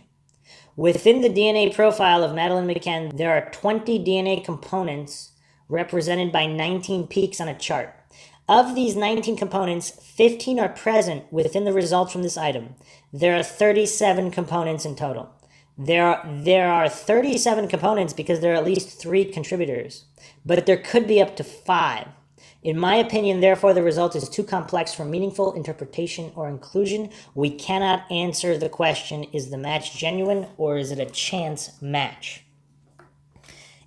Within the DNA profile of Madeleine Mccann, there are 20 DNA components represented by 19 peaks on a chart. Of these 19 components, 15 are present within the results from this item. There are 37 components in total. There are 37 components because there are at least 3 contributors, but there could be up to 5. In my opinion, therefore, the result is too complex for meaningful interpretation or inclusion. We cannot answer the question, is the match genuine or is it a chance match?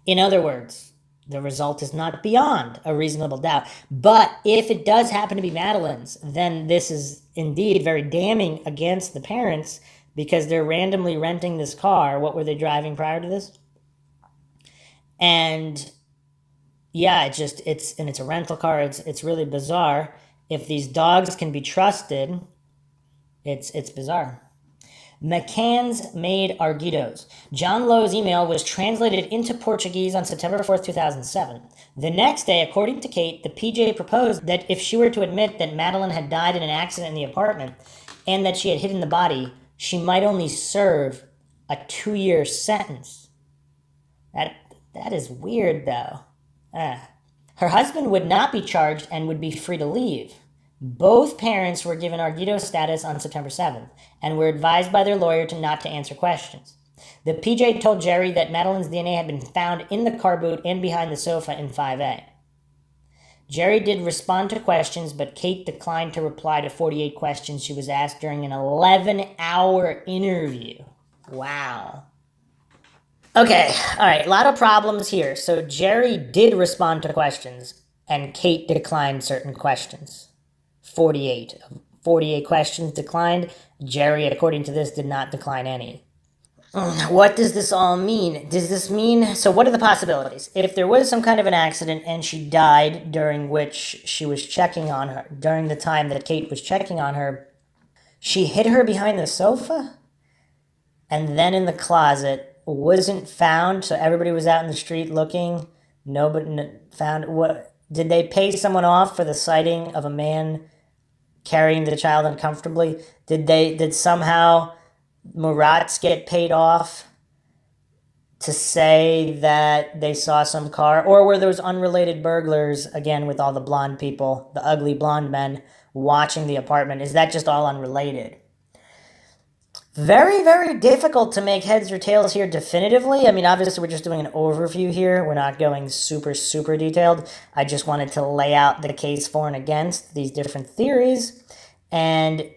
In other words, the result is not beyond a reasonable doubt. But if it does happen to be Madeleine's, then this is indeed very damning against the parents because they're randomly renting this car. What were they driving prior to this? And yeah, it's a rental car. It's really bizarre. If these dogs can be trusted, it's bizarre. McCann's made arguidos. John Lowe's email was translated into Portuguese on September 4th, 2007. The next day, according to Kate, the PJ proposed that if she were to admit that Madeleine had died in an accident in the apartment and that she had hidden the body, she might only serve a 2-year sentence. That is weird, though. Her husband would not be charged and would be free to leave. Both parents were given arguido status on September 7th and were advised by their lawyer not to answer questions. The PJ told Jerry that Madeleine's DNA had been found in the car boot and behind the sofa in 5A. Jerry did respond to questions, but Kate declined to reply to 48 questions she was asked during an 11-hour interview. Wow. Okay, all right, a lot of problems here. So Jerry did respond to questions, and Kate declined certain questions. 48 questions declined. Jerry, according to this, did not decline any. What does this all mean? Does this mean... So what are the possibilities? If there was some kind of an accident and she died during which she was checking on her, during the time that Kate was checking on her, she hid her behind the sofa and then in the closet, wasn't found, so everybody was out in the street looking, nobody found... What did they pay someone off for the sighting of a man carrying the child uncomfortably? Did somehow Murat's get paid off to say that they saw some car? Or were those unrelated burglars, again with all the blonde people, the ugly blonde men, watching the apartment? Is that just all unrelated? Very, very difficult to make heads or tails here definitively. I mean, obviously we're just doing an overview here. We're not going super, super detailed. I just wanted to lay out the case for and against these different theories. And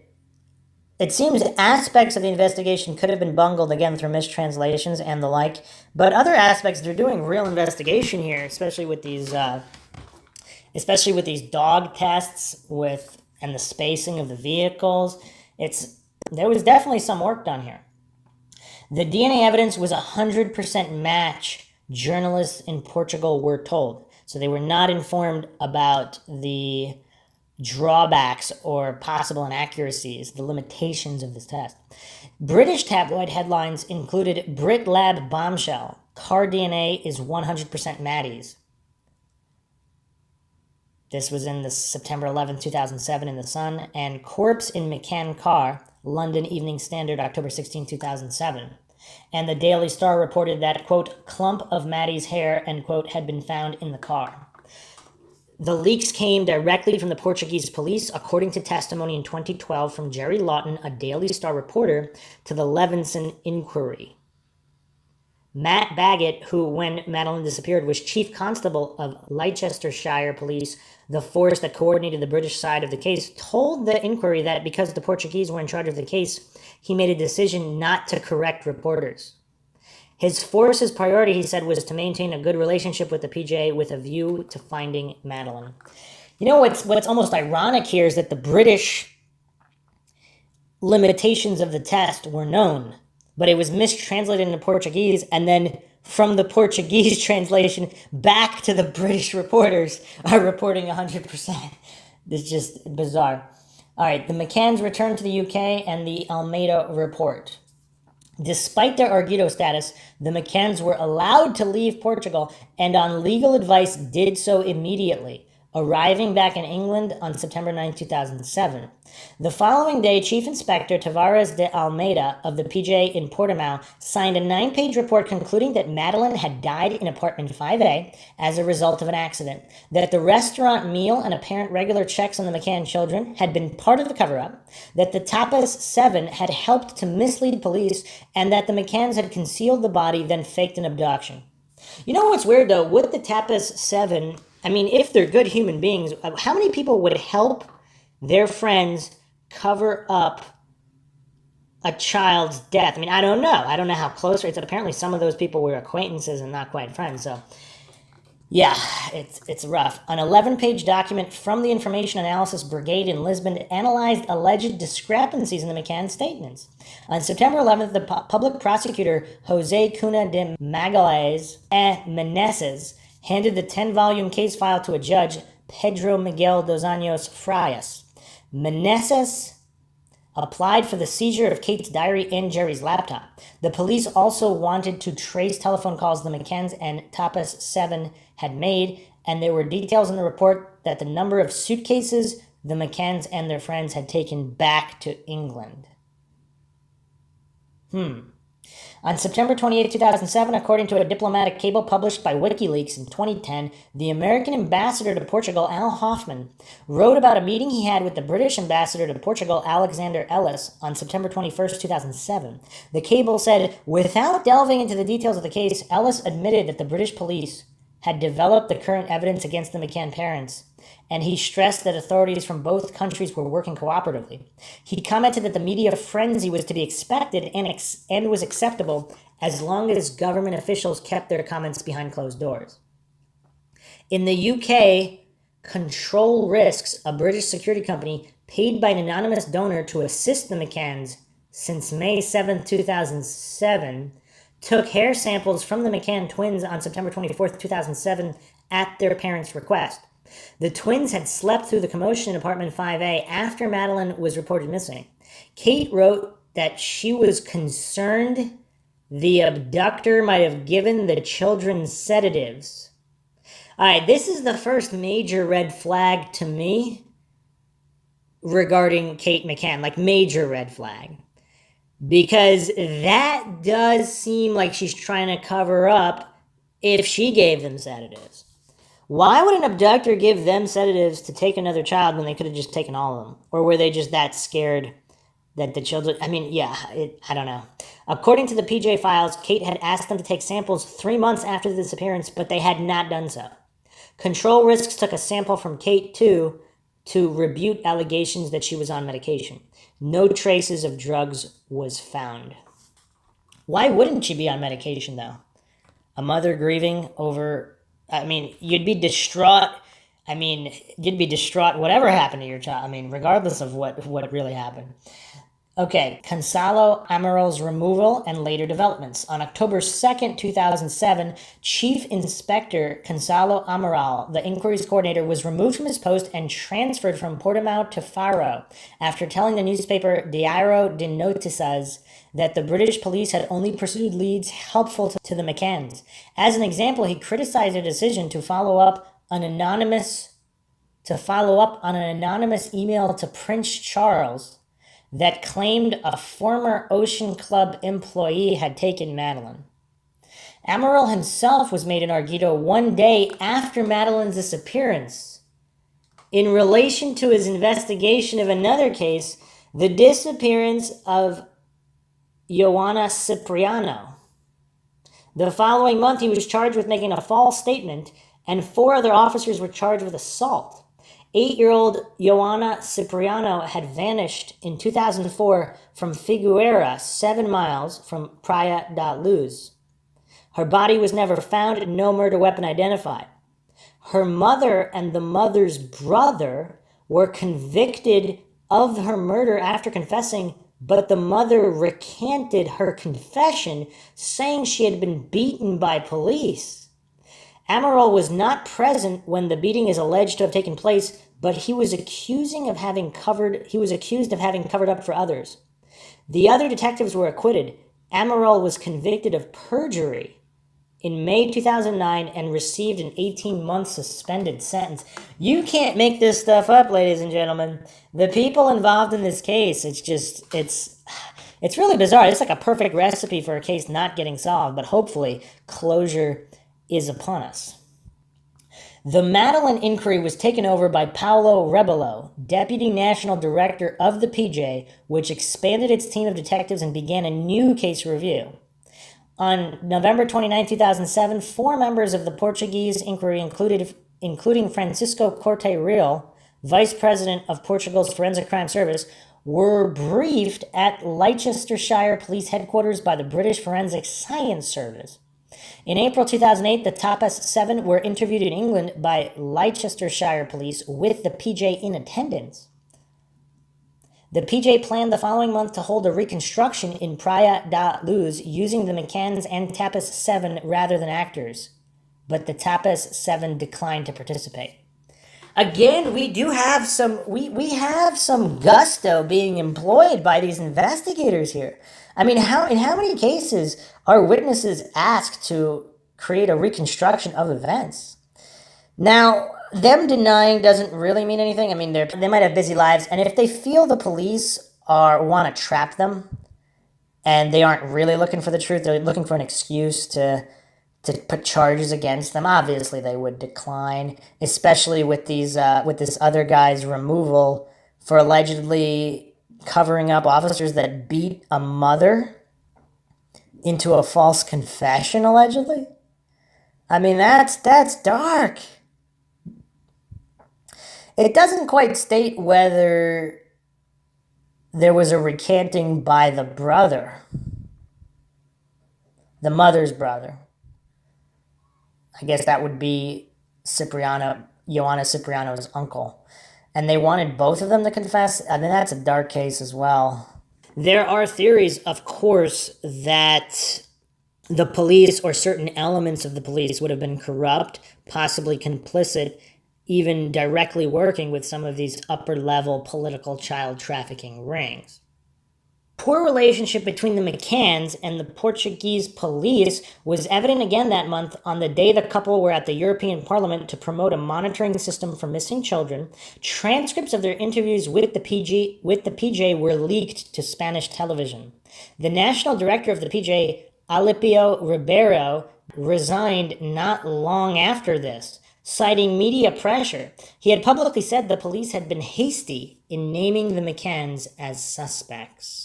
it seems aspects of the investigation could have been bungled, again, through mistranslations and the like. But other aspects, they're doing real investigation here, especially with these dog tests and the spacing of the vehicles. There was definitely some work done here. The DNA evidence was 100% match, journalists in Portugal were told. So they were not informed about the drawbacks or possible inaccuracies, the limitations of this test. British tabloid headlines included Brit Lab bombshell, car DNA is 100% Maddie's. This was in the September 11, 2007 in The Sun, and corpse in McCann car, London Evening Standard, October 16, 2007. And the Daily Star reported that, quote, clump of Maddie's hair, end quote, had been found in the car. The leaks came directly from the Portuguese police, according to testimony in 2012 from Jerry Lawton, a Daily Star reporter, to the Levinson inquiry. Matt Baggett, who, when Madeleine disappeared, was chief constable of Leicestershire Police, the force that coordinated the British side of the case, told the inquiry that because the Portuguese were in charge of the case, he made a decision not to correct reporters. His force's priority, he said, was to maintain a good relationship with the PJ with a view to finding Madeleine. You know what's almost ironic here is that the British limitations of the test were known, but it was mistranslated into Portuguese, and then from the Portuguese translation back to the British reporters are reporting 100%. It's just bizarre. All right, the McCanns returned to the UK and the Almeida report. Despite their arguido status, the McCanns were allowed to leave Portugal and on legal advice did so immediately. arriving back in England on September 9, 2007. The following day, Chief Inspector Tavares de Almeida of the PJ in Portimao signed a 9-page report concluding that Madeleine had died in apartment 5A as a result of an accident, that the restaurant meal and apparent regular checks on the McCann children had been part of the cover-up, that the Tapas 7 had helped to mislead police, and that the McCanns had concealed the body, then faked an abduction. You know what's weird, though? With the Tapas 7, I mean, if they're good human beings, how many people would help their friends cover up a child's death? I mean, I don't know. I don't know how close. It's apparently some of those people were acquaintances and not quite friends. So, yeah, it's rough. An 11-page document from the Information Analysis Brigade in Lisbon analyzed alleged discrepancies in the McCann statements. On September 11th, the public prosecutor Jose Cuna de Magalhães e Meneses handed the 10-volume case file to a judge, Pedro Miguel dos Anjos Frias. Meneses applied for the seizure of Kate's diary and Jerry's laptop. The police also wanted to trace telephone calls the McCanns and Tapas 7 had made, and there were details in the report that the number of suitcases the McCanns and their friends had taken back to England. On September 28, 2007, according to a diplomatic cable published by WikiLeaks in 2010, the American ambassador to Portugal, Al Hoffman, wrote about a meeting he had with the British ambassador to Portugal, Alexander Ellis, on September 21, 2007. The cable said, without delving into the details of the case, Ellis admitted that the British police had developed the current evidence against the McCann parents, and he stressed that authorities from both countries were working cooperatively. He commented that the media frenzy was to be expected and was acceptable as long as government officials kept their comments behind closed doors. In the UK, Control Risks, a British security company paid by an anonymous donor to assist the McCanns since May 7, 2007, took hair samples from the McCann twins on September 24, 2007 at their parents' request. The twins had slept through the commotion in apartment 5A after Madeleine was reported missing. Kate wrote that she was concerned the abductor might have given the children sedatives. All right, this is the first major red flag to me regarding Kate McCann, like major red flag. Because that does seem like she's trying to cover up if she gave them sedatives. Why would an abductor give them sedatives to take another child when they could have just taken all of them? Or were they just that scared that the children... I mean, yeah, I don't know. According to the PJ files, Kate had asked them to take samples 3 months after the disappearance, but they had not done so. Control Risks took a sample from Kate, too, to rebut allegations that she was on medication. No traces of drugs was found. Why wouldn't she be on medication, though? A mother grieving over... I mean, you'd be distraught. I mean, you'd be distraught whatever happened to your child. I mean, regardless of what really happened. Okay, Gonzalo Amaral's removal and later developments. On October 2nd, 2007, Chief Inspector Gonzalo Amaral, the inquiries coordinator, was removed from his post and transferred from Portimao to Faro after telling the newspaper Diário de Notícias that the British police had only pursued leads helpful to the McCanns. As an example, he criticized a decision to follow up on an anonymous email to Prince Charles that claimed a former Ocean Club employee had taken Madeleine. Amaral himself was made an arguido 1 day after Madeleine's disappearance in relation to his investigation of another case, the disappearance of Ioana Cipriano. The following month, he was charged with making a false statement, and 4 other officers were charged with assault. 8-year-old Ioana Cipriano had vanished in 2004 from Figueira, 7 miles from Praia da Luz. Her body was never found and no murder weapon identified. Her mother and the mother's brother were convicted of her murder after confessing, but the mother recanted her confession, saying she had been beaten by police. Amaral was not present when the beating is alleged to have taken place, but he was accused of having covered up for others. The other detectives were acquitted. Amaral was convicted of perjury in May 2009 and received an 18-month suspended sentence. You can't make this stuff up, ladies and gentlemen. The people involved in this case, it's really bizarre. It's like a perfect recipe for a case not getting solved, but hopefully closure is upon us. The Madeleine inquiry was taken over by Paolo Rebolo, Deputy National Director of the PJ, which expanded its team of detectives and began a new case review. On November 29, 2007, 4 members of the Portuguese inquiry, including Francisco Corte Real, Vice President of Portugal's Forensic Crime Service, were briefed at Leicestershire Police Headquarters by the British Forensic Science Service. In April 2008, the Tapas 7 were interviewed in England by Leicestershire Police with the PJ in attendance. The PJ planned the following month to hold a reconstruction in Praia da Luz using the McCanns and Tapas 7 rather than actors, but the Tapas 7 declined to participate. Again, we do have some we have some gusto being employed by these investigators here. I mean, in how many cases are witnesses asked to create a reconstruction of events? Now, them denying doesn't really mean anything. I mean, they might have busy lives, and if they feel the police want to trap them, and they aren't really looking for the truth, they're looking for an excuse to put charges against them. Obviously, they would decline, especially with this other guy's removal for allegedly covering up officers that beat a mother into a false confession, allegedly. I mean, that's dark. It doesn't quite state whether there was a recanting by the brother, the mother's brother. I guess that would be Ioana Cipriano's uncle. And they wanted both of them to confess. I mean, that's a dark case as well. There are theories, of course, that the police or certain elements of the police would have been corrupt, possibly complicit, even directly working with some of these upper-level political child trafficking rings. Poor relationship between the McCanns and the Portuguese police was evident again that month on the day the couple were at the European Parliament to promote a monitoring system for missing children. Transcripts of their interviews with the PJ were leaked to Spanish television. The national director of the PJ, Alipio Ribeiro, resigned not long after this, citing media pressure. He had publicly said the police had been hasty in naming the McCanns as suspects.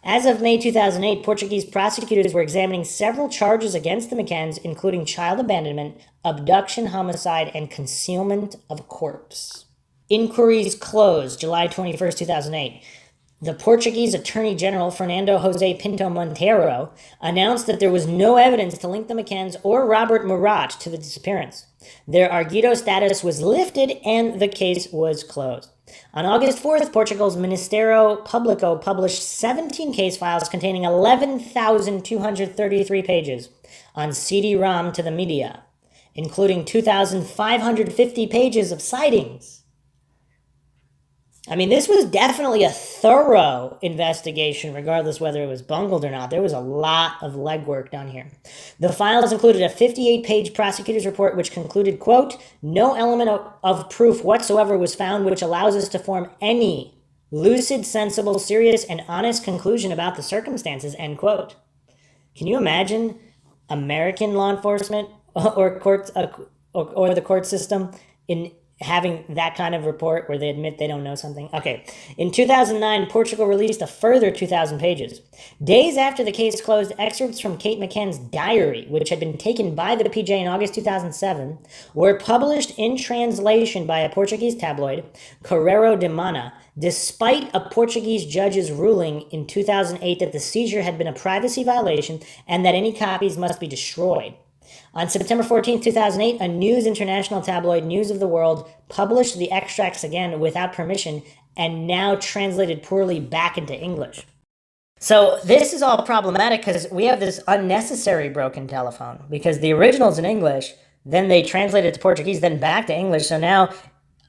As of May 2008, Portuguese prosecutors were examining several charges against the McCanns, including child abandonment, abduction, homicide, and concealment of corpse. Inquiries closed July 21st, 2008. The Portuguese Attorney General, Fernando José Pinto Monteiro, announced that there was no evidence to link the McCanns or Robert Murat to the disappearance. Their arguido status was lifted and the case was closed. On August 4th, Portugal's Ministério Público published 17 case files containing 11,233 pages on CD-ROM to the media, including 2,550 pages of sightings. I mean, this was definitely a thorough investigation, regardless whether it was bungled or not. There was a lot of legwork done here. The files included a 58-page prosecutor's report which concluded, quote, "No element of proof whatsoever was found which allows us to form any lucid, sensible, serious, and honest conclusion about the circumstances," end quote. Can you imagine American law enforcement or courts or the court system in having that kind of report where they admit they don't know something? Okay. In 2009, Portugal released a further 2,000 pages. Days after the case closed, excerpts from Kate McCann's diary, which had been taken by the PJ in August 2007, were published in translation by a Portuguese tabloid, Correio de Mana, despite a Portuguese judge's ruling in 2008 that the seizure had been a privacy violation and that any copies must be destroyed. On September 14, 2008, a News International tabloid, News of the World, published the extracts again without permission and now translated poorly back into English. So this is all problematic because we have this unnecessary broken telephone because the original's in English, then they translated it to Portuguese, then back to English. So now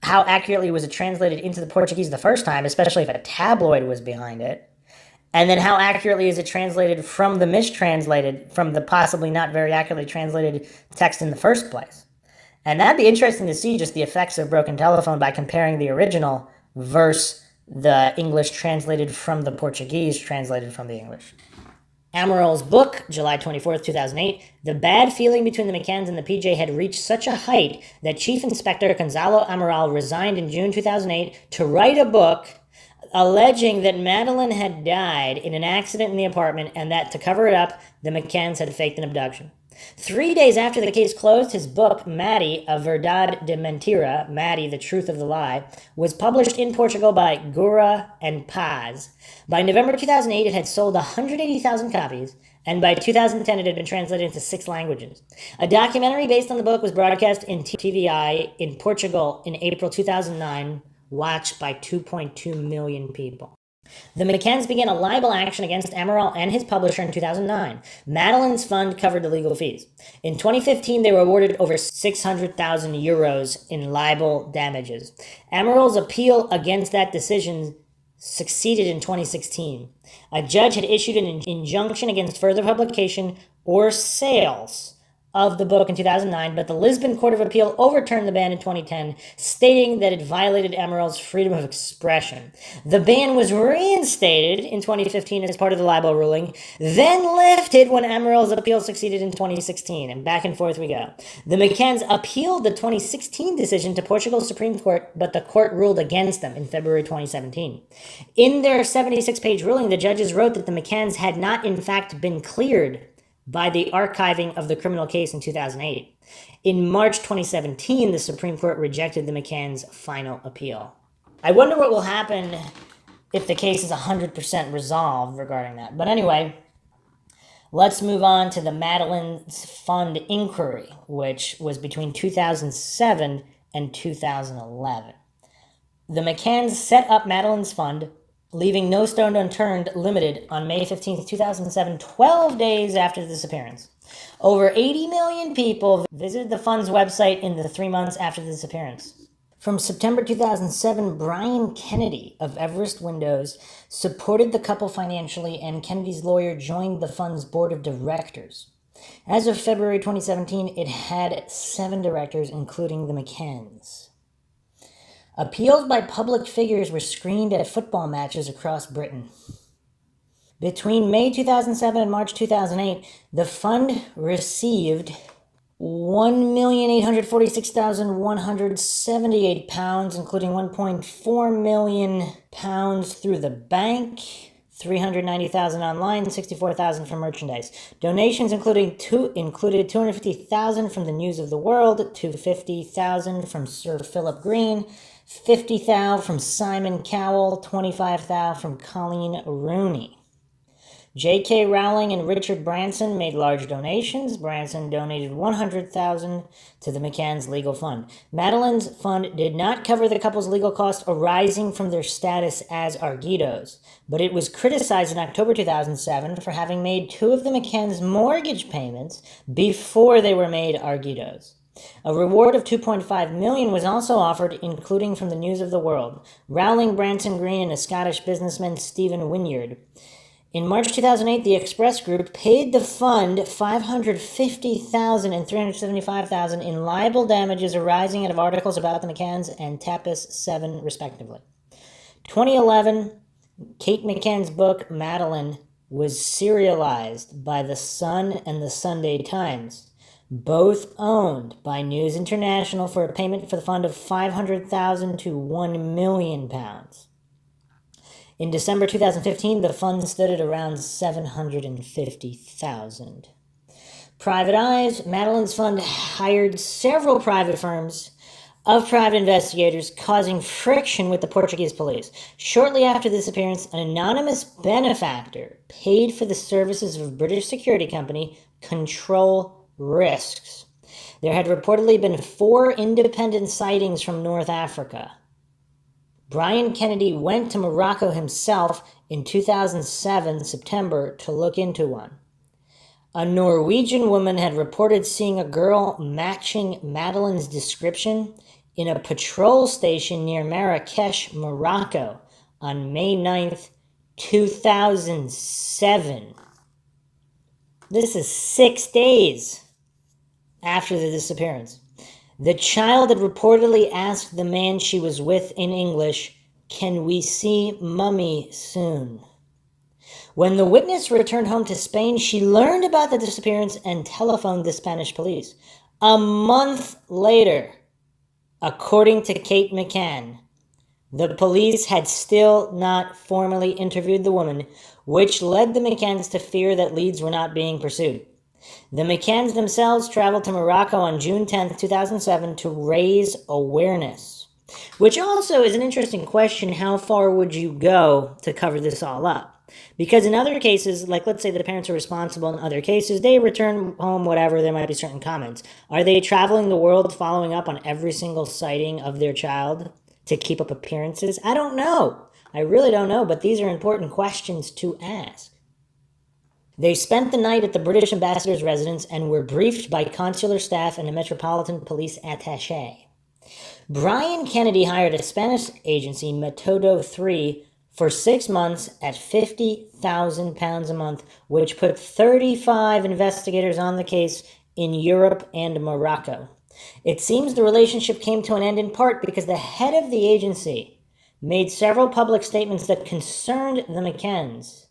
how accurately was it translated into the Portuguese the first time, especially if a tabloid was behind it? And then how accurately is it translated from the possibly not very accurately translated text in the first place? And that'd be interesting to see just the effects of Broken Telephone by comparing the original versus the English translated from the Portuguese translated from the English. Amaral's book, July 24th, 2008, the bad feeling between the McCanns and the PJ had reached such a height that Chief Inspector Gonzalo Amaral resigned in June 2008 to write a book alleging that Madeleine had died in an accident in the apartment and that to cover it up, the McCanns had faked an abduction. 3 days after the case closed, his book, Maddie, A Verdade de Mentira, Maddie, The Truth of the Lie, was published in Portugal by Gura and Paz. By November 2008, it had sold 180,000 copies, and by 2010, it had been translated into 6 languages. A documentary based on the book was broadcast in TVI in Portugal in April 2009, watched by 2.2 million people. The McCanns began a libel action against Amaral and his publisher in 2009. Madeleine's fund covered the legal fees. In 2015, they were awarded over 600,000 euros in libel damages. Amaral's appeal against that decision succeeded in 2016. A judge had issued an injunction against further publication or sales of the book in 2009, but the Lisbon Court of Appeal overturned the ban in 2010, stating that it violated Amaral's freedom of expression. The ban was reinstated in 2015 as part of the libel ruling, then lifted when Amaral's appeal succeeded in 2016, and back and forth we go. The McCanns appealed the 2016 decision to Portugal's Supreme Court, but the court ruled against them in February 2017. In their 76-page ruling, the judges wrote that the McCanns had not in fact been cleared by the archiving of the criminal case in 2008. In March 2017, the Supreme Court rejected the McCanns' final appeal. I wonder what will happen if the case is 100% resolved regarding that. But anyway, let's move on to the Madeleine's Fund inquiry, which was between 2007 and 2011. The McCanns set up Madeleine's Fund, leaving no stone unturned, limited on May 15, 2007, 12 days after the disappearance. Over 80 million people visited the fund's website in the 3 months after the disappearance. From September 2007, Brian Kennedy of Everest Windows supported the couple financially, and Kennedy's lawyer joined the fund's board of directors. As of February 2017, it had 7 directors, including the McCanns. Appeals by public figures were screened at football matches across Britain. Between May 2007 and March 2008, the fund received £1,846,178, including £1.4 million through the bank, $390,000 online, $64,000 from merchandise. Donations included $250,000 from the News of the World, $250,000 from Sir Philip Green, $50,000 from Simon Cowell, $25,000 from Colleen Rooney. J.K. Rowling and Richard Branson made large donations. Branson donated $100,000 to the McCanns' legal fund. Madeleine's fund did not cover the couple's legal costs arising from their status as Arguidos, but it was criticized in October 2007 for having made 2 of the McCanns' mortgage payments before they were made Arguidos. A reward of $2.5 million was also offered, including from the News of the World, Rowling, Branson Green, and a Scottish businessman, Stephen Wynyard. In March 2008, the Express Group paid the fund $550,000 and $375,000 in liable damages arising out of articles about the McCanns and Tapas 7, respectively. 2011, Kate McCann's book, Madeleine, was serialized by The Sun and the Sunday Times, both owned by News International, for a payment for the fund of $500,000 to £1 million. In December 2015, the fund stood at around $750,000. Private eyes, Madeleine's fund hired several private firms of private investigators, causing friction with the Portuguese police. Shortly after the disappearance, an anonymous benefactor paid for the services of a British security company, Control Risks. There had reportedly been 4 independent sightings from North Africa. Brian Kennedy went to Morocco himself in 2007, September, to look into one. A Norwegian woman had reported seeing a girl matching Madeleine's description in a patrol station near Marrakesh, Morocco, on May 9th, 2007. This is 6 days after the disappearance. The child had reportedly asked the man she was with in English, "Can we see Mummy soon?" When the witness returned home to Spain, she learned about the disappearance and telephoned the Spanish police. A month later, according to Kate McCann, the police had still not formally interviewed the woman, which led the McCanns to fear that leads were not being pursued. The McCanns themselves traveled to Morocco on June 10, 2007 to raise awareness. Which also is an interesting question. How far would you go to cover this all up? Because in other cases, like let's say the parents are responsible in other cases, they return home, whatever, there might be certain comments. Are they traveling the world following up on every single sighting of their child to keep up appearances? I don't know. I really don't know, but these are important questions to ask. They spent the night at the British ambassador's residence and were briefed by consular staff and a metropolitan police attaché. Brian Kennedy hired a Spanish agency, Metodo 3, for 6 months at £50,000 a month, which put 35 investigators on the case in Europe and Morocco. It seems the relationship came to an end in part because the head of the agency made several public statements that concerned the McCanns,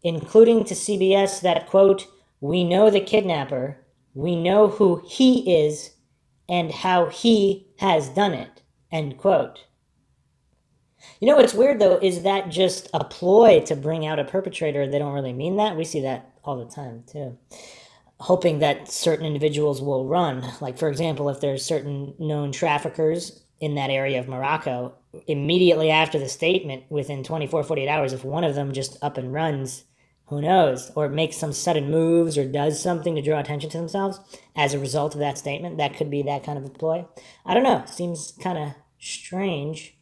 including to CBS that, quote, "We know the kidnapper, we know who he is, and how he has done it," end quote. You know what's weird, though, is that just a ploy to bring out a perpetrator? They don't really mean that. We see that all the time, too. Hoping that certain individuals will run. Like, for example, if there's certain known traffickers in that area of Morocco, immediately after the statement, within 24, 48 hours, if one of them just up and runs, who knows, or makes some sudden moves or does something to draw attention to themselves as a result of that statement, that could be that kind of a ploy. I don't know. Seems kind of strange.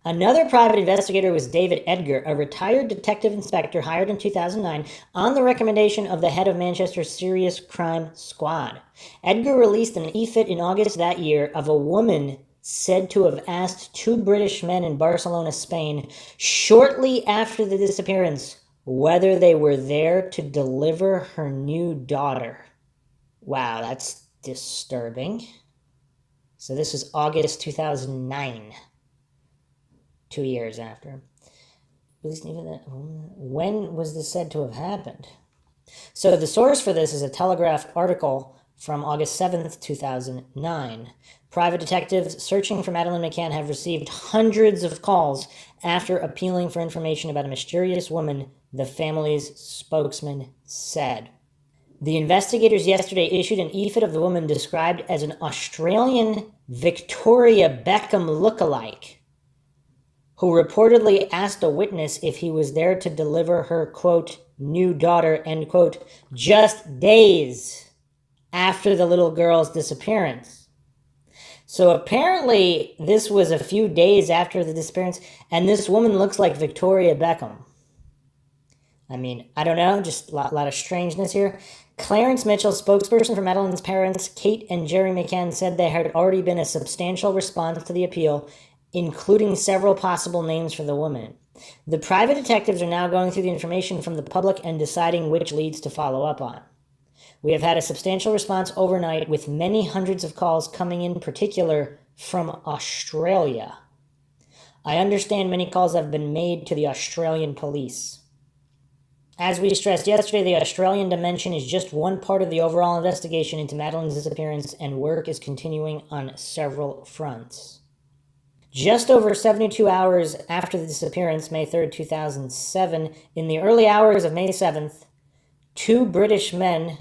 Another private investigator was David Edgar, a retired detective inspector hired in 2009 on the recommendation of the head of Manchester's Serious Crime Squad. Edgar released an e-fit in August that year of a woman said to have asked 2 British men in Barcelona, Spain, shortly after the disappearance, whether they were there to deliver her new daughter. Wow, that's disturbing. So this was August 2009. 2 years after. When was this said to have happened? So the source for this is a Telegraph article from August 7th, 2009. Private detectives searching for Madeleine McCann have received hundreds of calls after appealing for information about a mysterious woman, the family's spokesman said. The investigators yesterday issued an e-fit of the woman described as an Australian Victoria Beckham lookalike, who reportedly asked a witness if he was there to deliver her, quote, new daughter, end quote, just days after the little girl's disappearance. So apparently this was a few days after the disappearance, and this woman looks like Victoria Beckham. I mean, I don't know, just a lot of strangeness here. Clarence Mitchell, spokesperson for Madeleine's parents, Kate and Jerry McCann, said there had already been a substantial response to the appeal, including several possible names for the woman. The private detectives are now going through the information from the public and deciding which leads to follow up on. We have had a substantial response overnight with many hundreds of calls coming in particular from Australia. I understand many calls have been made to the Australian police. As we stressed yesterday, the Australian dimension is just one part of the overall investigation into Madeleine's disappearance, and work is continuing on several fronts. Just over 72 hours after the disappearance, May 3rd, 2007, in the early hours of May 7th, 2 British men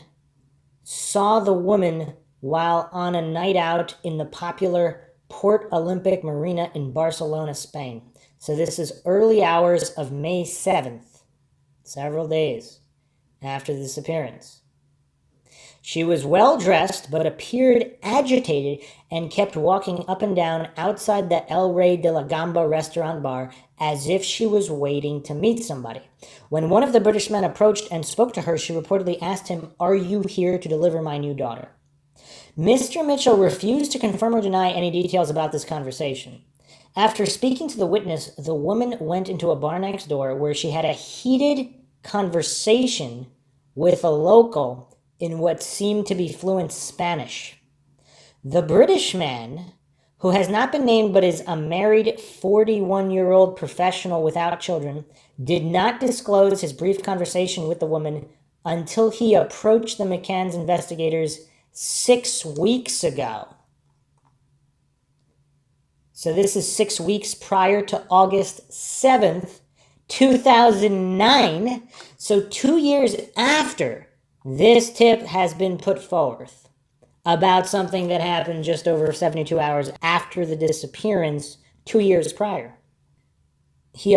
saw the woman while on a night out in the popular Port Olympic Marina in Barcelona, Spain. So this is early hours of May 7th, several days after the disappearance. She was well dressed but appeared agitated and kept walking up and down outside the El Rey de la Gamba restaurant bar as if she was waiting to meet somebody. When one of the British men approached and spoke to her, she reportedly asked him, "Are you here to deliver my new daughter?" Mr. Mitchell refused to confirm or deny any details about this conversation. After speaking to the witness, the woman went into a bar next door where she had a heated conversation with a local in what seemed to be fluent Spanish. The British man, who has not been named but is a married 41-year-old professional without children, did not disclose his brief conversation with the woman until he approached the McCann's investigators 6 weeks ago. So this is 6 weeks prior to August 7th, 2009. So 2 years after this tip has been put forth about something that happened just over 72 hours after the disappearance 2 years prior. He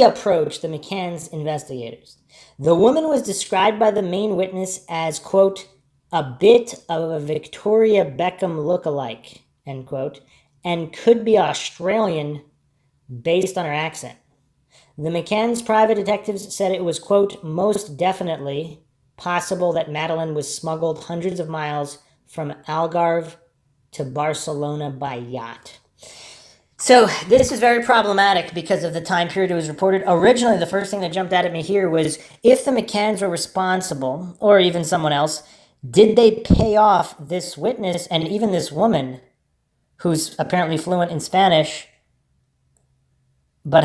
approached the McCann's investigators. The woman was described by the main witness as, quote, a bit of a Victoria Beckham lookalike, end quote, and could be Australian based on her accent. The McCann's private detectives said it was, quote, most definitely possible that Madeleine was smuggled hundreds of miles from Algarve to Barcelona by yacht. So this is very problematic because of the time period it was reported. Originally, the first thing that jumped out at me here was if the McCanns were responsible, or even someone else, did they pay off this witness and even this woman who's apparently fluent in Spanish, but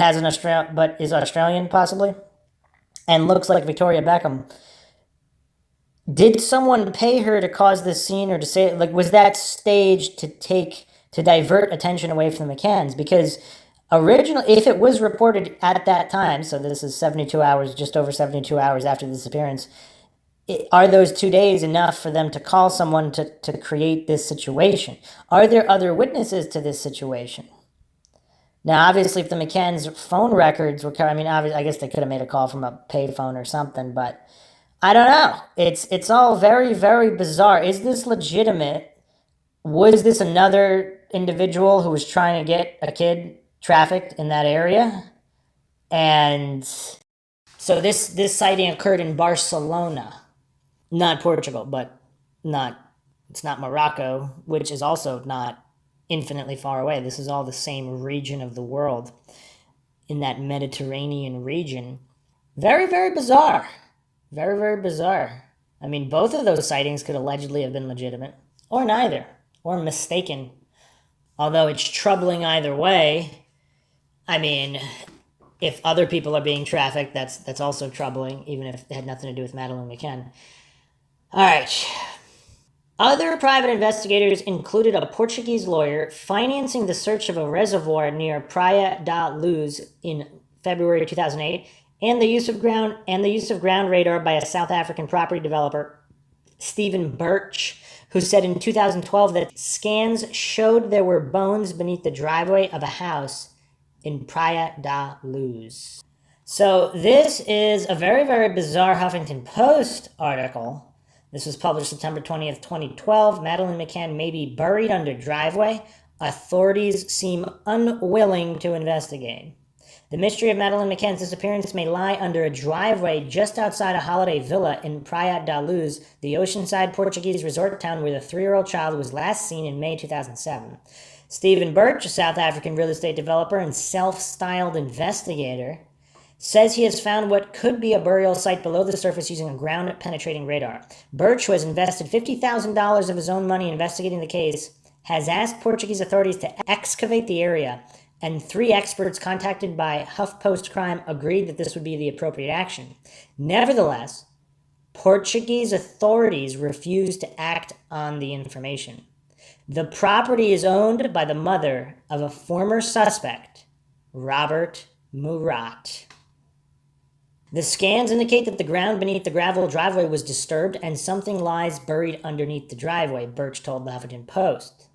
is Australian possibly, and looks like Victoria Beckham? Did someone pay her to cause this scene, or to say, like, was that staged to divert attention away from the McCanns? Because originally, if it was reported at that time, so this is 72 hours, just over 72 hours after the disappearance, are those 2 days enough for them to call someone to create this situation? Are there other witnesses to this situation? Now, obviously, if the McCann's phone records were, I guess they could have made a call from a payphone or something, but I don't know. It's all very, very bizarre. Is this legitimate? Was this another individual who was trying to get a kid trafficked in that area? And so this sighting occurred in Barcelona. Not Portugal, but it's not Morocco, which is also not infinitely far away. This is all the same region of the world, in that Mediterranean region. Very, very bizarre. Very, very bizarre. I mean, both of those sightings could allegedly have been legitimate, or neither, or mistaken. Although it's troubling either way. I mean, if other people are being trafficked, that's also troubling, even if it had nothing to do with Madeleine Mccann. All right. Other private investigators included a Portuguese lawyer financing the search of a reservoir near Praia da Luz in February 2008, and the use of ground radar by a South African property developer, Stephen Birch, who said in 2012 that scans showed there were bones beneath the driveway of a house in Praia da Luz. So this is a very, very bizarre Huffington Post article. This was published September 20th, 2012. Madeleine Mccann may be buried under driveway. Authorities seem unwilling to investigate. The mystery of Madeleine Mccann's disappearance may lie under a driveway just outside a holiday villa in Praia da Luz, the oceanside Portuguese resort town where the 3-year-old child was last seen in May 2007. Stephen Birch, a South African real estate developer and self-styled investigator, says he has found what could be a burial site below the surface using a ground-penetrating radar. Birch, who has invested $50,000 of his own money investigating the case, has asked Portuguese authorities to excavate the area, and 3 experts contacted by HuffPost Crime agreed that this would be the appropriate action. Nevertheless, Portuguese authorities refused to act on the information. The property is owned by the mother of a former suspect, Robert Murat. The scans indicate that the ground beneath the gravel driveway was disturbed and something lies buried underneath the driveway, Birch told the Huffington Post.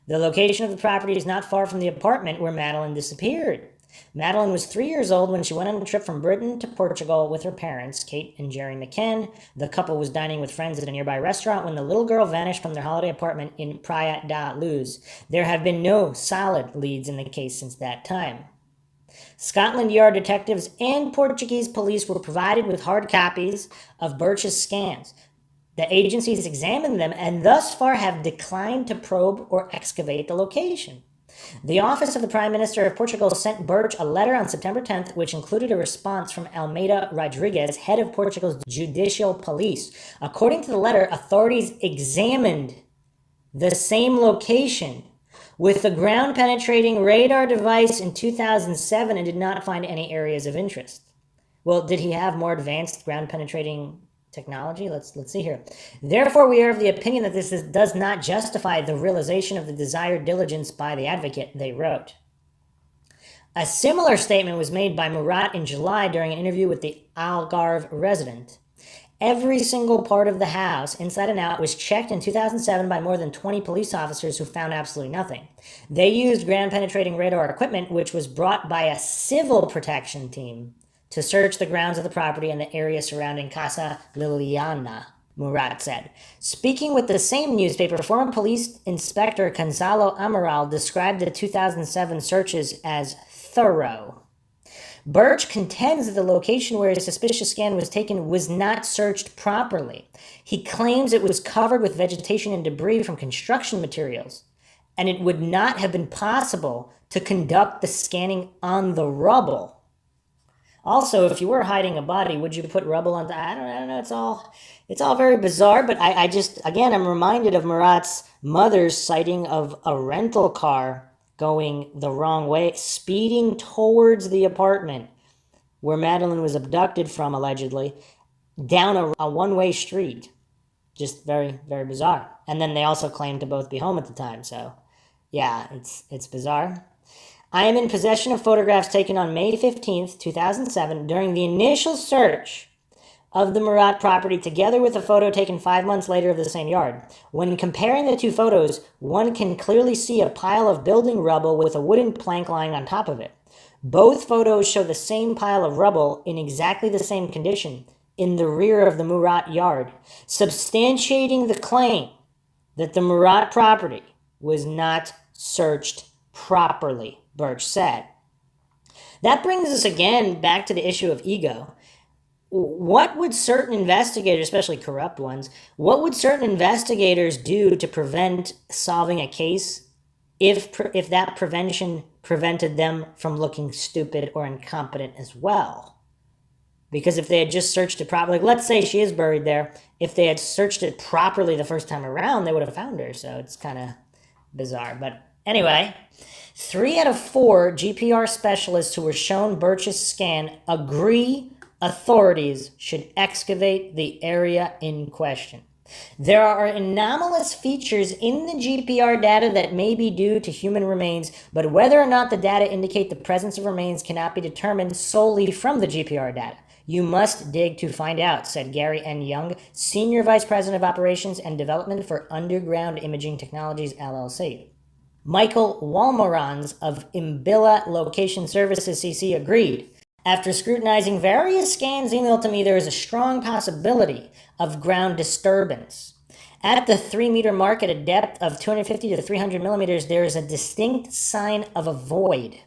The location of the property is not far from the apartment where Madeleine disappeared. Madeleine was 3 years old when she went on a trip from Britain to Portugal with her parents, Kate and Jerry McCann. The couple was dining with friends at a nearby restaurant when the little girl vanished from their holiday apartment in Praia da Luz. There have been no solid leads in the case since that time. Scotland Yard detectives and Portuguese police were provided with hard copies of Birch's scans. The agencies examined them and thus far have declined to probe or excavate the location. The Office of the Prime Minister of Portugal sent Birch a letter on September 10th, which included a response from Almeida Rodrigues, head of Portugal's judicial police. According to the letter, authorities examined the same location with the ground-penetrating radar device in 2007 and did not find any areas of interest. Well, did he have more advanced ground-penetrating technology? Let's see here. Therefore, we are of the opinion that this does not justify the realization of the desired diligence by the advocate, they wrote. A similar statement was made by Murat in July during an interview with the Algarve resident. Every single part of the house, inside and out, was checked in 2007 by more than 20 police officers who found absolutely nothing. They used ground-penetrating radar equipment, which was brought by a civil protection team, to search the grounds of the property and the area surrounding Casa Liliana, Murat said. Speaking with the same newspaper, former police inspector Gonzalo Amaral described the 2007 searches as thorough. Birch contends that the location where a suspicious scan was taken was not searched properly. He claims it was covered with vegetation and debris from construction materials, and it would not have been possible to conduct the scanning on the rubble. Also, if you were hiding a body, would you put rubble on the... I don't know, it's all very bizarre, but I just, again, I'm reminded of Murat's mother's sighting of a rental car going the wrong way, speeding towards the apartment where Madeleine was abducted from, allegedly, down a one-way street. Just very, very bizarre. And then they also claimed to both be home at the time, so yeah, it's bizarre. I am in possession of photographs taken on May 15th, 2007, during the initial search of the Murat property, together with a photo taken 5 months later of the same yard. When comparing the two photos, one can clearly see a pile of building rubble with a wooden plank lying on top of it. Both photos show the same pile of rubble in exactly the same condition in the rear of the Murat yard, substantiating the claim that the Murat property was not searched properly, Birch said. That brings us again back to the issue of ego. What would certain investigators, especially corrupt ones, what would certain investigators do to prevent solving a case if that prevention prevented them from looking stupid or incompetent as well? Because if they had just searched it properly, like let's say she is buried there, if they had searched it properly the first time around, they would have found her. So it's kind of bizarre. But anyway, 3 out of 4 GPR specialists who were shown Birch's scan agree authorities should excavate the area in question. There are anomalous features in the GPR data that may be due to human remains, but whether or not the data indicate the presence of remains cannot be determined solely from the GPR data. You must dig to find out, said Gary N. Young, Senior Vice President of Operations and Development for Underground Imaging Technologies, LLC. Michael Walmorans of Imbilla Location Services, CC, agreed. After scrutinizing various scans emailed to me, there is a strong possibility of ground disturbance. At the 3-meter mark at a depth of 250 to 300 millimeters, there is a distinct sign of a void.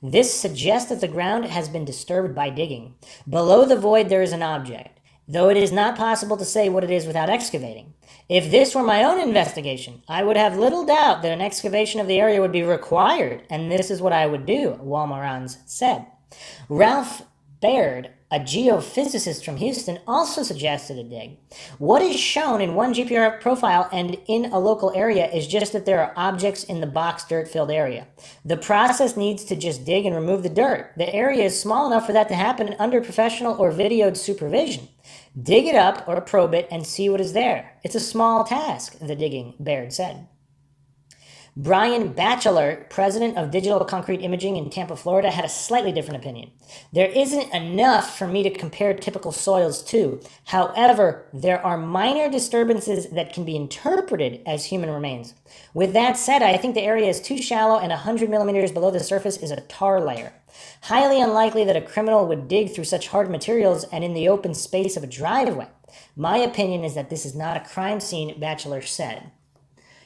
This suggests that the ground has been disturbed by digging. Below the void, there is an object, though it is not possible to say what it is without excavating. If this were my own investigation, I would have little doubt that an excavation of the area would be required, and this is what I would do, Walmorans said. Ralph Baird, a geophysicist from Houston, also suggested a dig. What is shown in one GPR profile and in a local area is just that there are objects in the box dirt-filled area. The process needs to just dig and remove the dirt. The area is small enough for that to happen under professional or videoed supervision. Dig it up or probe it and see what is there. It's a small task, the digging, Baird said. Brian Batchelor, president of Digital Concrete Imaging in Tampa, Florida, had a slightly different opinion. There isn't enough for me to compare typical soils to. However, there are minor disturbances that can be interpreted as human remains. With that said, I think the area is too shallow and 100 millimeters below the surface is a tar layer. Highly unlikely that a criminal would dig through such hard materials and in the open space of a driveway. My opinion is that this is not a crime scene, Batchelor said.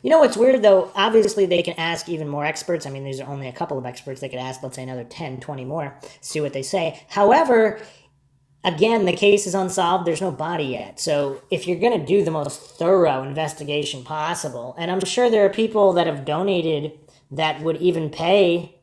You know what's weird, though? Obviously, they can ask even more experts. I mean, there's only a couple of experts. They could ask, let's say, another 10, 20 more, see what they say. However, again, the case is unsolved. There's no body yet. So if you're going to do the most thorough investigation possible, and I'm sure there are people that have donated that would even pay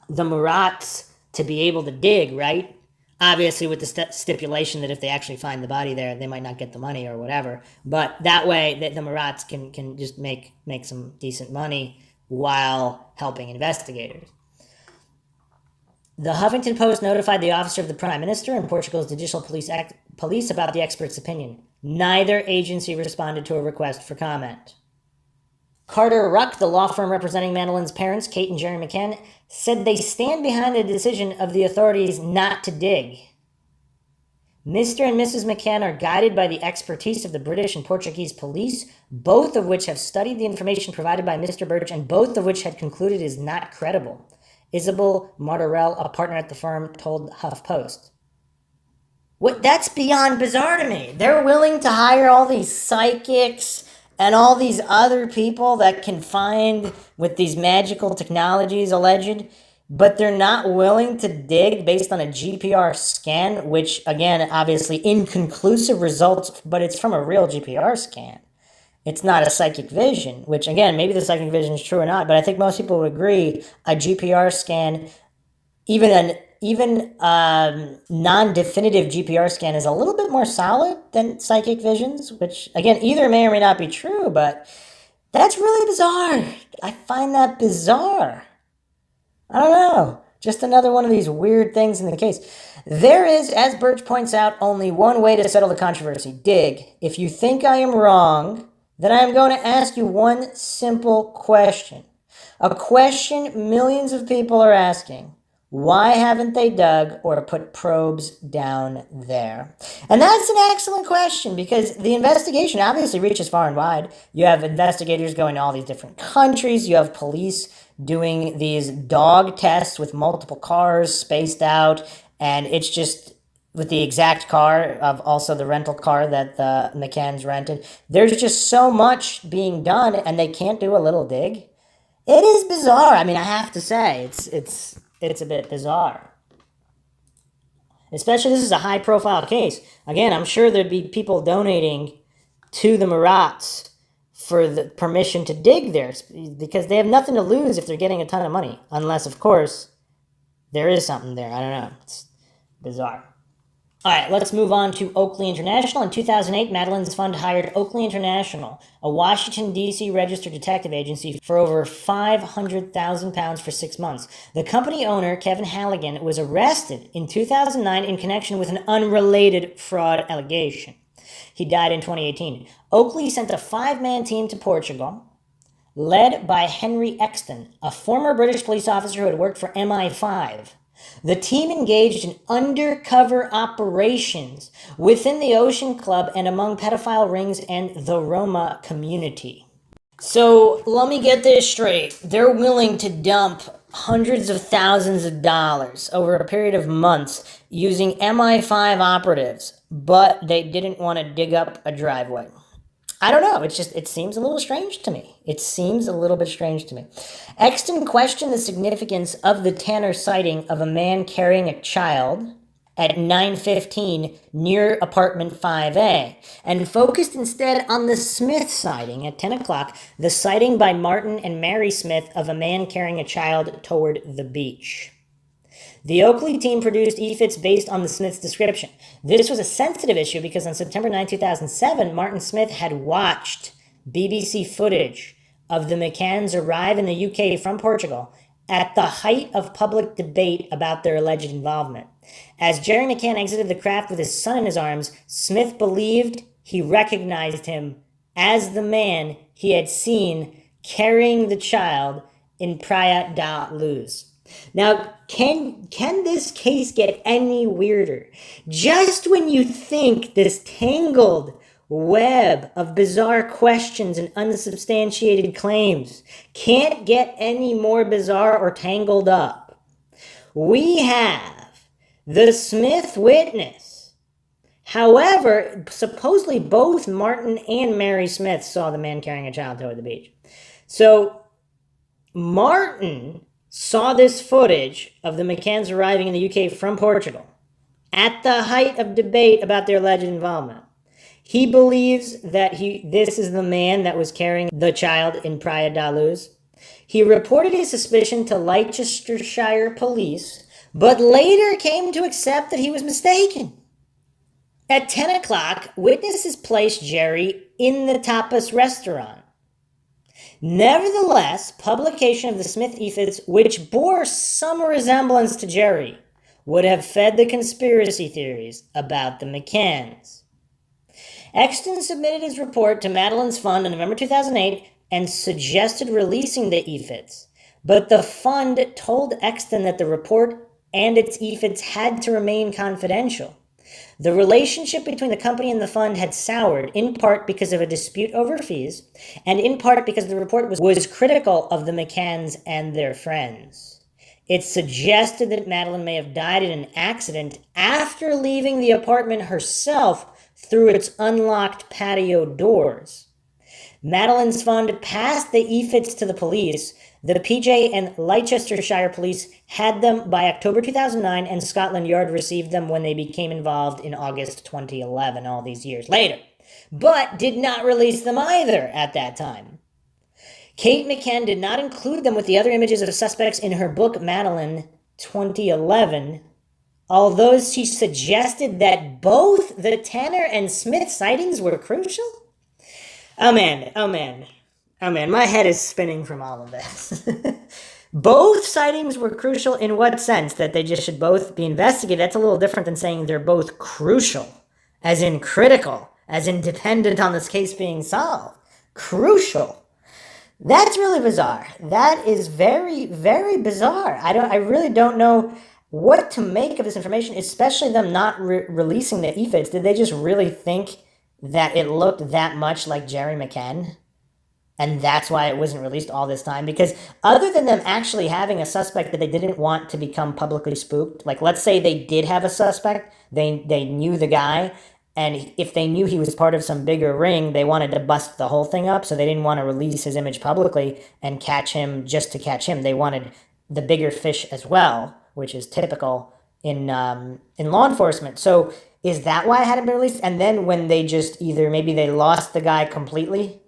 the Murats to be able to dig, right? Obviously, with the stipulation that if they actually find the body there, they might not get the money or whatever. But that way, the Murats can just make some decent money while helping investigators. The Huffington Post notified the officer of the Prime Minister and Portugal's judicial police about the expert's opinion. Neither agency responded to a request for comment. Carter Ruck, the law firm representing Madeleine's parents, Kate and Jerry McCann, said they stand behind the decision of the authorities not to dig. Mr. and Mrs. McCann are guided by the expertise of the British and Portuguese police, both of which have studied the information provided by Mr. Birch and both of which had concluded is not credible. Isabel Martorell, a partner at the firm, told HuffPost. That's beyond bizarre to me. They're willing to hire all these psychics and all these other people that can find with these magical technologies alleged, but they're not willing to dig based on a GPR scan, which, again, obviously inconclusive results, but it's from a real GPR scan. It's not a psychic vision, which, again, maybe the psychic vision is true or not, but I think most people would agree a GPR scan, even non-definitive GPR scan, is a little bit more solid than psychic visions, which, again, either may or may not be true, but that's really bizarre. I find that bizarre. I don't know. Just another one of these weird things in the case. There is, as Birch points out, only one way to settle the controversy. Dig. If you think I am wrong, then I am going to ask you one simple question. A question millions of people are asking. Why haven't they dug or put probes down there? And that's an excellent question because the investigation obviously reaches far and wide. You have investigators going to all these different countries. You have police doing these dog tests with multiple cars spaced out. And it's just with the exact car of also the rental car that the McCanns rented. There's just so much being done and they can't do a little dig. It is bizarre. I mean, I have to say, it's a bit bizarre. Especially this is a high-profile case. Again, I'm sure there'd be people donating to the Murats for the permission to dig there because they have nothing to lose if they're getting a ton of money. Unless, of course, there is something there. I don't know. It's bizarre. All right, let's move on to Oakley International. In 2008, Madeleine's fund hired Oakley International, a Washington, D.C. registered detective agency, for over £500,000 for 6 months. The company owner, Kevin Halligan, was arrested in 2009 in connection with an unrelated fraud allegation. He died in 2018. Oakley sent a 5-man team to Portugal, led by Henry Exton, a former British police officer who had worked for MI5. The team engaged in undercover operations within the Ocean Club and among pedophile rings and the Roma community. So let me get this straight. They're willing to dump hundreds of thousands of dollars over a period of months using MI5 operatives, but they didn't want to dig up a driveway. I don't know. It seems a little strange to me. Exton questioned the significance of the Tanner sighting of a man carrying a child at 9:15 near apartment 5A and focused instead on the Smith sighting at 10 o'clock, the sighting by Martin and Mary Smith of a man carrying a child toward the beach. The Oakley team produced EFITs based on the Smith's description. This was a sensitive issue because on September 9, 2007, Martin Smith had watched BBC footage of the McCanns arrive in the UK from Portugal at the height of public debate about their alleged involvement. As Jerry McCann exited the craft with his son in his arms, Smith believed he recognized him as the man he had seen carrying the child in Praia da Luz. Now, can this case get any weirder? Just when you think this tangled web of bizarre questions and unsubstantiated claims can't get any more bizarre or tangled up, we have the Smith witness. However, supposedly both Martin and Mary Smith saw the man carrying a child toward the beach. So, Martin saw this footage of the McCanns arriving in the UK from Portugal at the height of debate about their alleged involvement. He believes that this is the man that was carrying the child in Praia da Luz. He reported his suspicion to Leicestershire police, but later came to accept that he was mistaken. At 10 o'clock, witnesses placed Jerry in the tapas restaurant. Nevertheless, publication of the Smith epithets, which bore some resemblance to Jerry, would have fed the conspiracy theories about the McCanns. Exton submitted his report to Madeleine's fund in November 2008 and suggested releasing the epithets, but the fund told Exton that the report and its epithets had to remain confidential. The relationship between the company and the fund had soured, in part because of a dispute over fees, and in part because the report was critical of the McCanns and their friends. It suggested that Madeleine may have died in an accident after leaving the apartment herself through its unlocked patio doors. Madeleine's fund passed the epithets to the police. The PJ and Leicestershire police had them by October 2009, and Scotland Yard received them when they became involved in August 2011, all these years later, but did not release them either at that time. Kate McCann did not include them with the other images of suspects in her book Madeleine 2011, although she suggested that both the Tanner and Smith sightings were crucial. Oh man, my head is spinning from all of this. Both sightings were crucial in what sense? That they just should both be investigated? That's a little different than saying they're both crucial, as in critical, as in dependent on this case being solved. Crucial. That's really bizarre. That is very, very bizarre. I really don't know what to make of this information, especially them not releasing the epithets. Did they just really think that it looked that much like Jerry McCann? And that's why it wasn't released all this time? Because other than them actually having a suspect that they didn't want to become publicly spooked, like let's say they did have a suspect, they knew the guy, and if they knew he was part of some bigger ring, they wanted to bust the whole thing up, so they didn't want to release his image publicly and catch him just to catch him. They wanted the bigger fish as well, which is typical in law enforcement. So is that why it hadn't been released? And then when they just either maybe they lost the guy completely,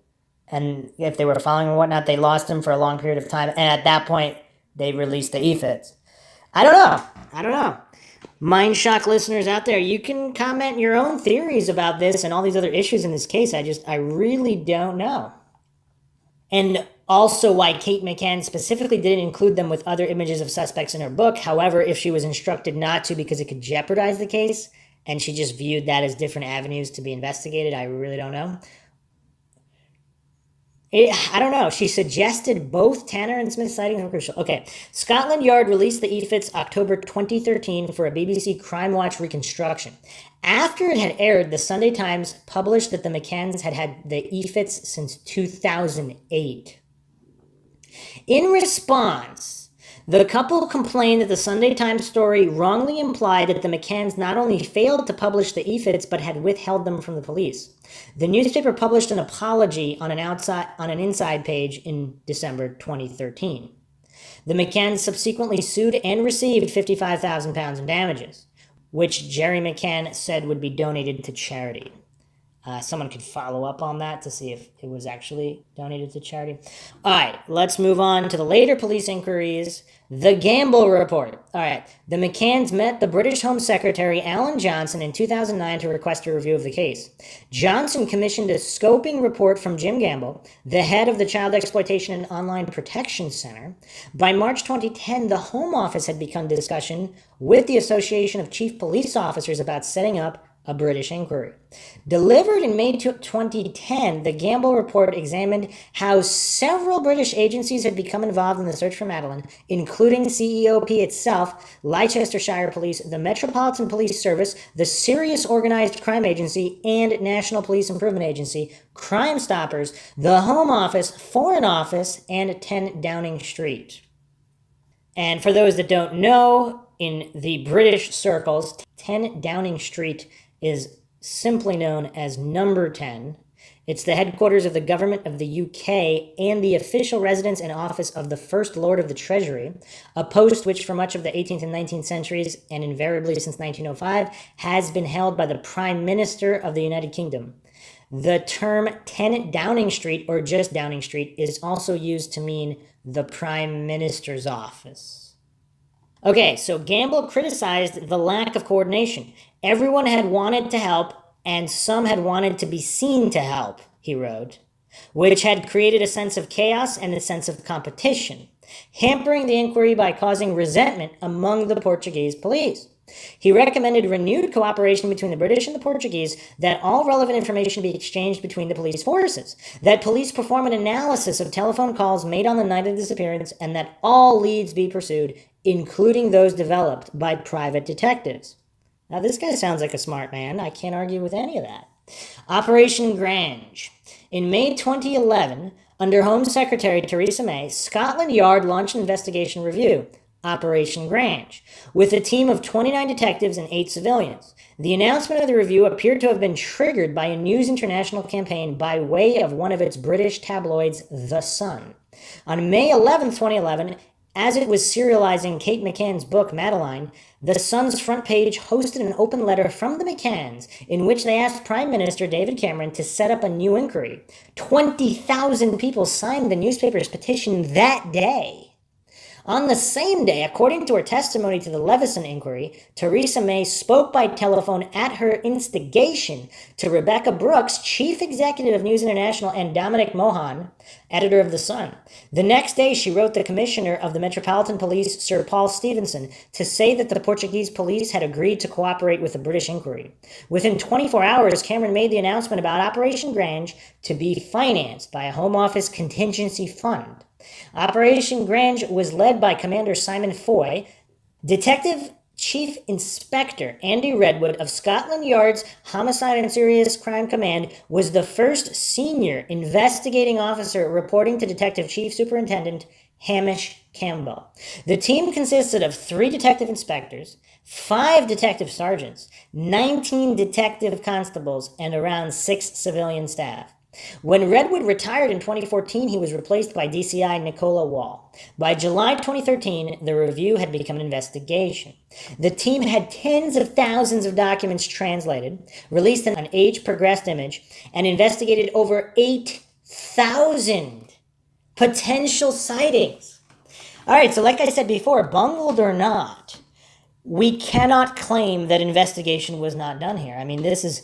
and if they were following or whatnot, they lost him for a long period of time, and at that point they released the epithets. I don't know. MindShock listeners out there, you can comment your own theories about this and all these other issues in this case. I really don't know. And also why Kate McCann specifically didn't include them with other images of suspects in her book. However, if she was instructed not to because it could jeopardize the case, and she just viewed that as different avenues to be investigated, I really don't know. I don't know. She suggested both Tanner and Smith sightings were crucial. Okay. Scotland Yard released the epithets October 2013 for a BBC Crime Watch reconstruction. After it had aired, the Sunday Times published that the McCanns had had the epithets since 2008. In response, the couple complained that the Sunday Times story wrongly implied that the McCanns not only failed to publish the epithets but had withheld them from the police. The newspaper published an apology on an inside page in December 2013. The McCanns subsequently sued and received £55,000 in damages, which Jerry McCann said would be donated to charity. Someone could follow up on that to see if it was actually donated to charity. All right, let's move on to the later police inquiries. The Gamble Report. All right, the McCanns met the British Home Secretary Alan Johnson in 2009 to request a review of the case. Johnson commissioned a scoping report from Jim Gamble, the head of the Child Exploitation and Online Protection Center. By March 2010, the Home Office had begun discussion with the Association of Chief Police Officers about setting up a British inquiry. Delivered in May 2010, the Gamble Report examined how several British agencies had become involved in the search for Madeleine, including CEOP itself, Leicestershire Police, the Metropolitan Police Service, the Serious Organised Crime Agency, and National Police Improvement Agency, Crime Stoppers, the Home Office, Foreign Office, and 10 Downing Street. And for those that don't know, in the British circles, 10 Downing Street is simply known as Number 10. It's the headquarters of the government of the UK and the official residence and office of the First Lord of the Treasury, a post which for much of the 18th and 19th centuries, and invariably since 1905, has been held by the Prime Minister of the United Kingdom. The term 10 Downing Street, or just Downing Street, is also used to mean the Prime Minister's office. Okay, so Gamble criticized the lack of coordination. Everyone had wanted to help, and some had wanted to be seen to help, he wrote, which had created a sense of chaos and a sense of competition, hampering the inquiry by causing resentment among the Portuguese police. He recommended renewed cooperation between the British and the Portuguese, that all relevant information be exchanged between the police forces, that police perform an analysis of telephone calls made on the night of the disappearance, and that all leads be pursued, including those developed by private detectives. Now, this guy sounds like a smart man. I can't argue with any of that. Operation Grange. In May 2011, under Home Secretary Theresa May, Scotland Yard launched an investigation review, Operation Grange, with a team of 29 detectives and 8 civilians. The announcement of the review appeared to have been triggered by a News International campaign by way of one of its British tabloids, The Sun. On May 11, 2011, as it was serializing Kate McCann's book, Madeleine, The Sun's front page hosted an open letter from the McCanns in which they asked Prime Minister David Cameron to set up a new inquiry. 20,000 people signed the newspaper's petition that day. On the same day, according to her testimony to the Leveson inquiry, Theresa May spoke by telephone at her instigation to Rebecca Brooks, chief executive of News International, and Dominic Mohan, editor of The Sun. The next day, she wrote the commissioner of the Metropolitan Police, Sir Paul Stevenson, to say that the Portuguese police had agreed to cooperate with the British inquiry. Within 24 hours, Cameron made the announcement about Operation Grange to be financed by a Home Office contingency fund. Operation Grange was led by Commander Simon Foy. Detective Chief Inspector Andy Redwood of Scotland Yard's Homicide and Serious Crime Command was the first senior investigating officer, reporting to Detective Chief Superintendent Hamish Campbell. The team consisted of 3 detective inspectors, 5 detective sergeants, 19 detective constables, and around 6 civilian staff. When Redwood retired in 2014, he was replaced by DCI Nicola Wall. By July 2013, the review had become an investigation. The team had tens of thousands of documents translated, released an age-progressed image, and investigated over 8,000 potential sightings. All right, so like I said before, bungled or not, we cannot claim that investigation was not done here. I mean, this is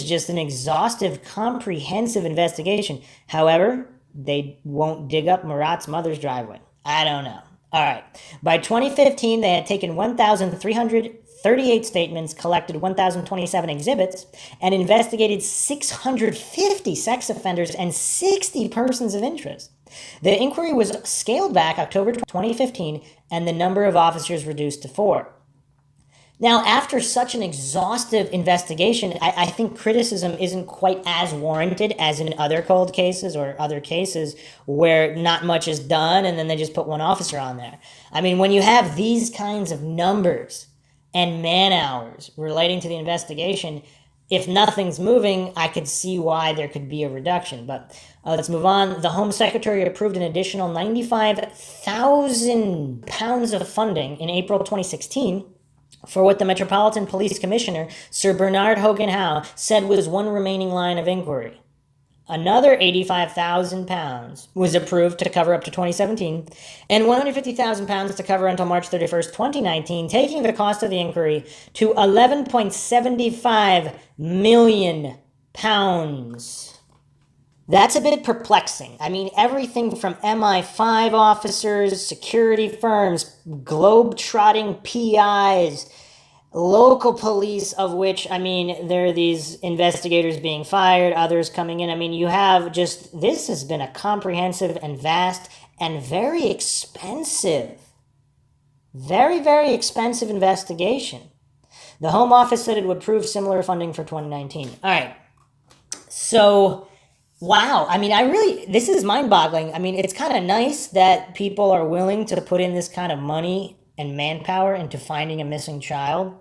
just an exhaustive, comprehensive investigation. However, they won't dig up Marat's mother's driveway. I don't know. All right. By 2015, they had taken 1,338 statements, collected 1,027 exhibits, and investigated 650 sex offenders and 60 persons of interest. The inquiry was scaled back October 2015, and the number of officers reduced to 4. Now, after such an exhaustive investigation, I think criticism isn't quite as warranted as in other cold cases or other cases where not much is done and then they just put one officer on there. I mean, when you have these kinds of numbers and man hours relating to the investigation, if nothing's moving, I could see why there could be a reduction. But let's move on. The Home Secretary approved an additional £95,000 of funding in April 2016 for what the Metropolitan Police Commissioner, Sir Bernard Hogan-Howe, said was one remaining line of inquiry. Another £85,000 was approved to cover up to 2017, and £150,000 to cover until March 31st, 2019, taking the cost of the inquiry to £11.75 million. That's a bit perplexing. I mean, everything from MI5 officers, security firms, globe-trotting PIs, local police, of which, I mean, there are these investigators being fired, others coming in. I mean, you have just, this has been a comprehensive and vast and very expensive, very, very expensive investigation. The Home Office said it would approve similar funding for 2019. All right. So, wow. I mean, this is mind-boggling. I mean, it's kind of nice that people are willing to put in this kind of money and manpower into finding a missing child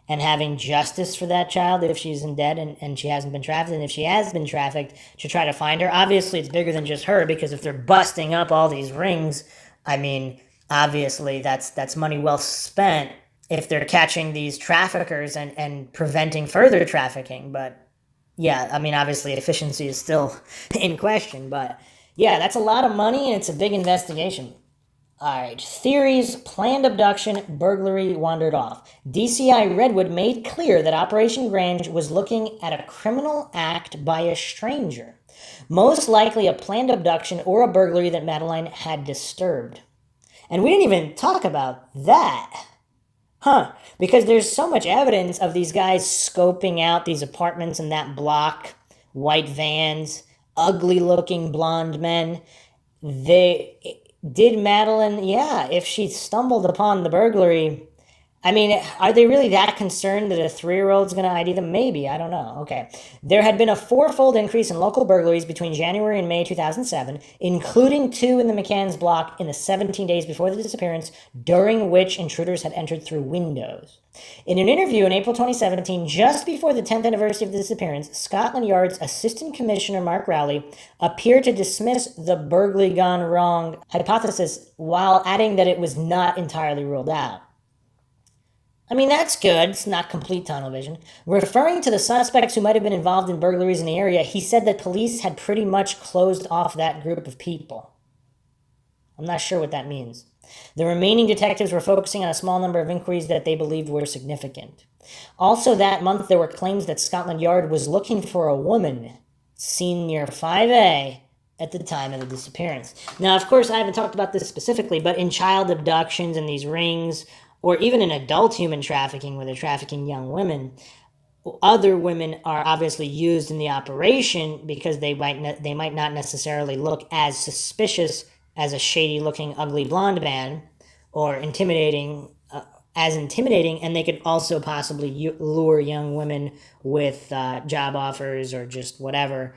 and having justice for that child if she's in debt and she hasn't been trafficked. And if she has been trafficked, to try to find her. Obviously, it's bigger than just her, because if they're busting up all these rings, I mean, obviously that's money well spent if they're catching these traffickers and preventing further trafficking. But Yeah, I mean, obviously efficiency is still in question, but yeah, that's a lot of money and it's a big investigation. All right, theories, planned abduction, burglary wandered off. DCI Redwood made clear that Operation Grange was looking at a criminal act by a stranger, most likely a planned abduction or a burglary that Madeleine had disturbed. And we didn't even talk about that. Huh, because there's so much evidence of these guys scoping out these apartments in that block, white vans, ugly looking blonde men. They did Madeline, yeah, if she stumbled upon the burglary, I mean, are they really that concerned that a 3-year-old's going to ID them? Maybe. I don't know. Okay. There had been a 4-fold increase in local burglaries between January and May 2007, including 2 in the McCann's block in the 17 days before the disappearance, during which intruders had entered through windows. In an interview in April 2017, just before the 10th anniversary of the disappearance, Scotland Yard's Assistant Commissioner Mark Rowley appeared to dismiss the burglary gone wrong hypothesis while adding that it was not entirely ruled out. I mean, that's good. It's not complete tunnel vision. Referring to the suspects who might have been involved in burglaries in the area, he said that police had pretty much closed off that group of people. I'm not sure what that means. The remaining detectives were focusing on a small number of inquiries that they believed were significant. Also that month, there were claims that Scotland Yard was looking for a woman seen near 5A at the time of the disappearance. Now, of course, I haven't talked about this specifically, but in child abductions and these rings, or even in adult human trafficking where they're trafficking young women, other women are obviously used in the operation because they might not necessarily look as suspicious as a shady-looking, ugly blonde man, or intimidating, and they could also possibly lure young women with job offers or just whatever.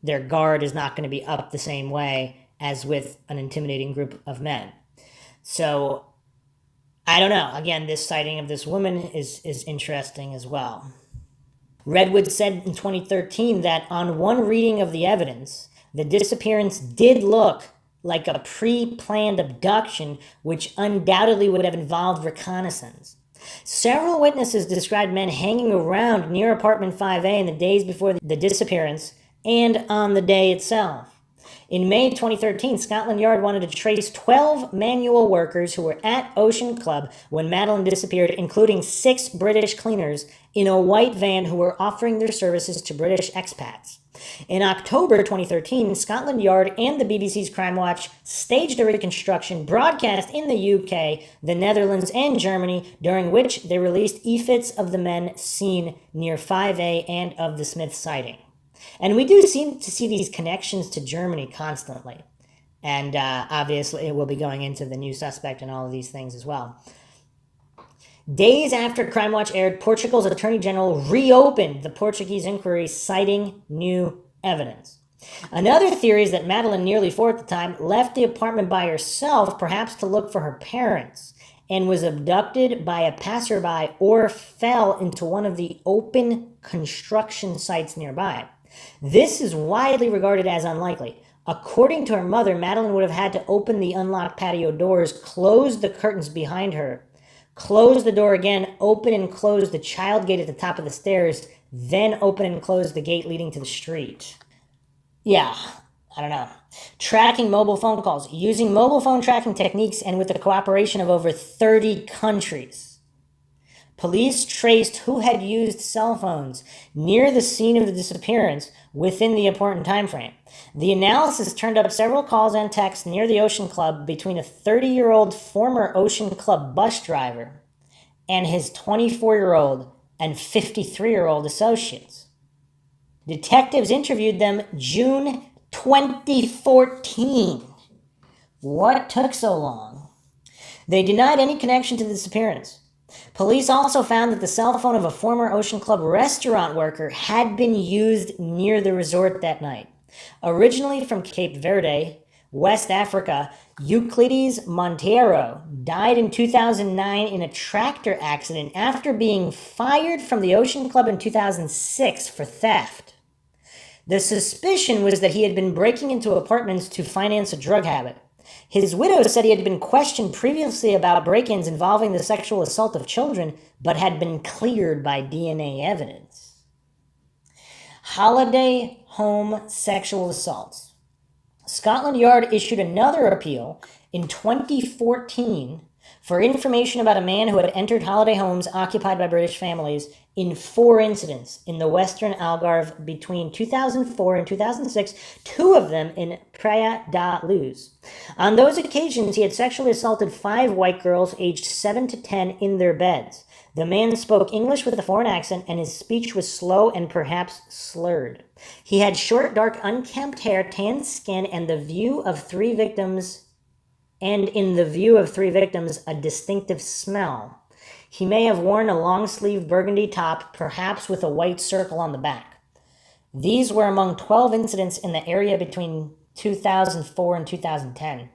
Their guard is not going to be up the same way as with an intimidating group of men. So I don't know. Again, this sighting of this woman is interesting as well. Redwood said in 2013 that on one reading of the evidence, the disappearance did look like a pre-planned abduction, which undoubtedly would have involved reconnaissance. Several witnesses described men hanging around near apartment 5A in the days before the disappearance and on the day itself. In May 2013, Scotland Yard wanted to trace 12 manual workers who were at Ocean Club when Madeleine disappeared, including 6 British cleaners in a white van who were offering their services to British expats. In October 2013, Scotland Yard and the BBC's Crime Watch staged a reconstruction broadcast in the UK, the Netherlands, and Germany, during which they released e-fits of the men seen near 5A and of the Smith sighting. And we do seem to see these connections to Germany constantly. And obviously it will be going into the new suspect and all of these things as well. Days after Crime Watch aired, Portugal's Attorney General reopened the Portuguese inquiry, citing new evidence. Another theory is that Madeleine, nearly 4 at the time, left the apartment by herself, perhaps to look for her parents, and was abducted by a passerby or fell into one of the open construction sites nearby. This is widely regarded as unlikely. According to her mother, Madeleine would have had to open the unlocked patio doors, close the curtains behind her, close the door again, open and close the child gate at the top of the stairs, then open and close the gate leading to the street. Yeah, I don't know. Tracking mobile phone calls. Using mobile phone tracking techniques and with the cooperation of over 30 countries, police traced who had used cell phones near the scene of the disappearance within the important time frame. The analysis turned up several calls and texts near the Ocean Club between a 30-year-old former Ocean Club bus driver and his 24-year-old and 53-year-old associates. Detectives interviewed them June 2014. What took so long? They denied any connection to the disappearance. Police also found that the cell phone of a former Ocean Club restaurant worker had been used near the resort that night. Originally from Cape Verde, West Africa, Euclides Monteiro died in 2009 in a tractor accident after being fired from the Ocean Club in 2006 for theft. The suspicion was that he had been breaking into apartments to finance a drug habit. His widow said he had been questioned previously about break-ins involving the sexual assault of children, but had been cleared by DNA evidence. Holiday home sexual assaults. Scotland Yard issued another appeal in 2014 for information about a man who had entered holiday homes occupied by British families in 4 incidents in the Western Algarve between 2004 and 2006, 2 of them in Praia da Luz. On those occasions, he had sexually assaulted 5 white girls aged 7 to 10 in their beds. The man spoke English with a foreign accent, and his speech was slow and perhaps slurred. He had short, dark, unkempt hair, tanned skin, and in the view of 3 victims, a distinctive smell. He may have worn a long-sleeved burgundy top, perhaps with a white circle on the back. These were among 12 incidents in the area between 2004 and 2010.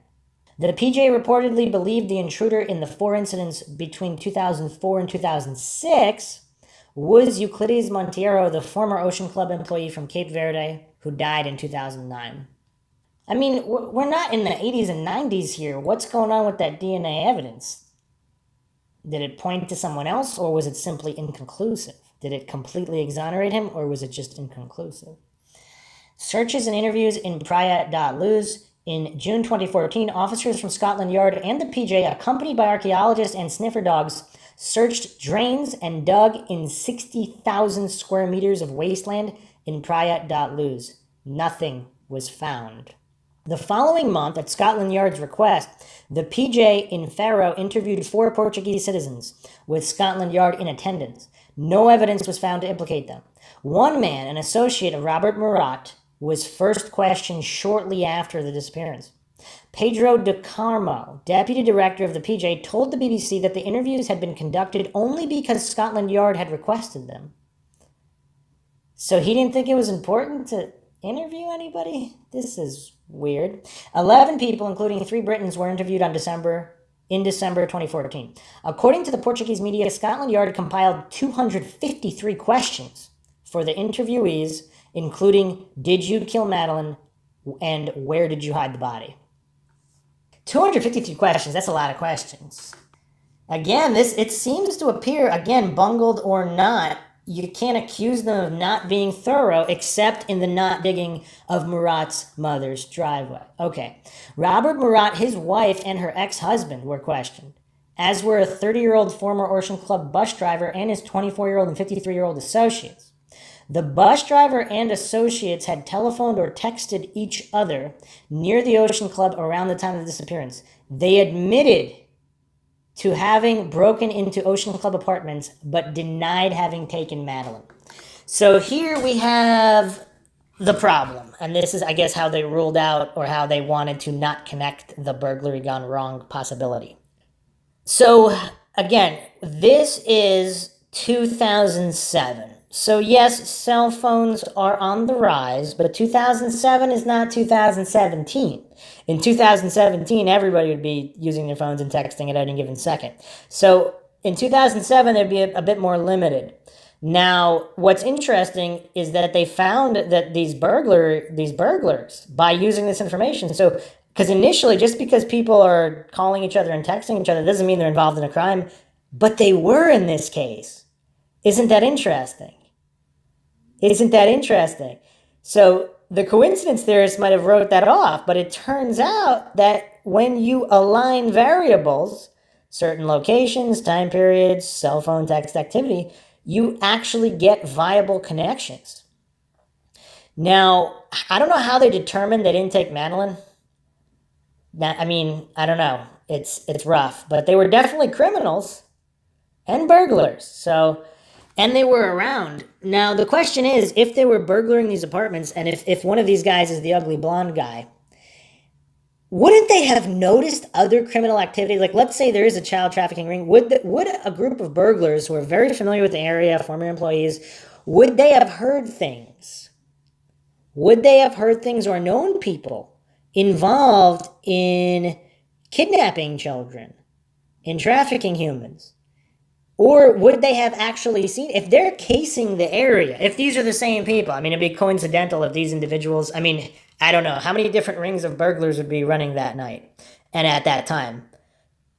The PJ reportedly believed the intruder in the 4 incidents between 2004 and 2006 was Euclides Monteiro, the former Ocean Club employee from Cape Verde, who died in 2009. I mean, we're not in the 80s and 90s here. What's going on with that DNA evidence? Did it point to someone else, or was it simply inconclusive? Did it completely exonerate him, or was it just inconclusive? Searches and interviews in Praia da Luz. In June 2014, officers from Scotland Yard and the PJ, accompanied by archaeologists and sniffer dogs, searched drains and dug in 60,000 square meters of wasteland in Praia da Luz. Nothing was found. The following month, at Scotland Yard's request, the PJ in Faro interviewed 4 Portuguese citizens, with Scotland Yard in attendance. No evidence was found to implicate them. One man, an associate of Robert Murat, was first questioned shortly after the disappearance. Pedro de Carmo, deputy director of the PJ, told the BBC that the interviews had been conducted only because Scotland Yard had requested them. So he didn't think it was important to interview anybody? This is weird. 11 people, including 3 Britons, were interviewed in December 2014. According to the Portuguese media, Scotland Yard compiled 253 questions for the interviewees, including, did you kill Madeleine, and where did you hide the body? 253 questions, that's a lot of questions. Again, it seems to appear, again, bungled or not, you can't accuse them of not being thorough, except in the not digging of Murat's mother's driveway. Okay, Robert Murat, his wife, and her ex-husband were questioned, as were a 30-year-old former Ocean Club bus driver and his 24-year-old and 53-year-old associates. The bus driver and associates had telephoned or texted each other near the Ocean Club around the time of the disappearance. They admitted to having broken into Ocean Club apartments, but denied having taken Madeleine. So here we have the problem. And this is, I guess, how they ruled out, or how they wanted to not connect the burglary gone wrong possibility. So, again, this is 2007. So yes, cell phones are on the rise, but 2007 is not 2017. In 2017, everybody would be using their phones and texting at any given second. So in 2007, they'd be a bit more limited. Now, what's interesting is that they found that these burglars, by using this information, so, because initially, just because people are calling each other and texting each other doesn't mean they're involved in a crime, but they were in this case. Isn't that interesting? Isn't that interesting? So the coincidence theorists might have wrote that off, but it turns out that when you align variables, certain locations, time periods, cell phone text activity, you actually get viable connections. Now, I don't know how they determined they didn't take Madeleine. I mean, I don't know. It's rough, but they were definitely criminals and burglars. So, and they were around. Now, the question is, if they were burglaring these apartments, and if one of these guys is the ugly blonde guy, wouldn't they have noticed other criminal activity? Like, let's say there is a child trafficking ring. Would a group of burglars who are very familiar with the area, former employees, would they have heard things? Would they have heard things or known people involved in kidnapping children, in trafficking humans? Or would they have actually seen, if they're casing the area, if these are the same people? I mean, it'd be coincidental if these individuals, I mean, I don't know, how many different rings of burglars would be running that night and at that time?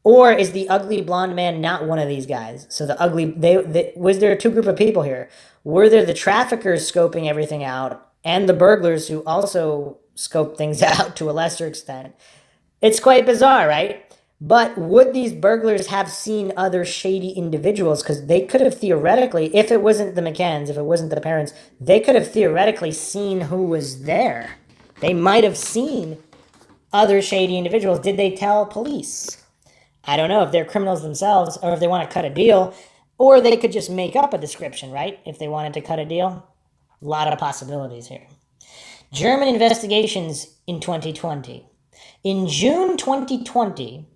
Or is the ugly blonde man not one of these guys? So the ugly, was there two group of people here? Were there the traffickers scoping everything out and the burglars who also scoped things out to a lesser extent? It's quite bizarre, right? But would these burglars have seen other shady individuals? Because they could have theoretically, if it wasn't the McCanns, if it wasn't the parents, they could have theoretically seen who was there. They might have seen other shady individuals. Did they tell police? I don't know if they're criminals themselves or if they want to cut a deal, or they could just make up a description, right? If they wanted to cut a deal. A lot of possibilities here. German investigations in 2020. In June 2020,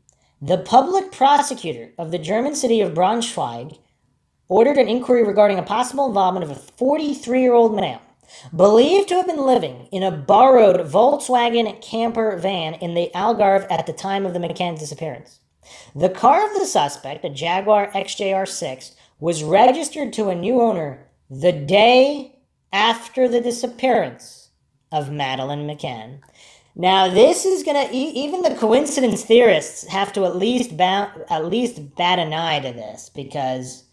the public prosecutor of the German city of Braunschweig ordered an inquiry regarding a possible involvement of a 43-year-old male, believed to have been living in a borrowed Volkswagen camper van in the Algarve at the time of the McCann's disappearance. The car of the suspect, a Jaguar XJR6, was registered to a new owner the day after the disappearance of Madeleine Mccann. Now, this is gonna, even the coincidence theorists have to at least bat an eye to this, because,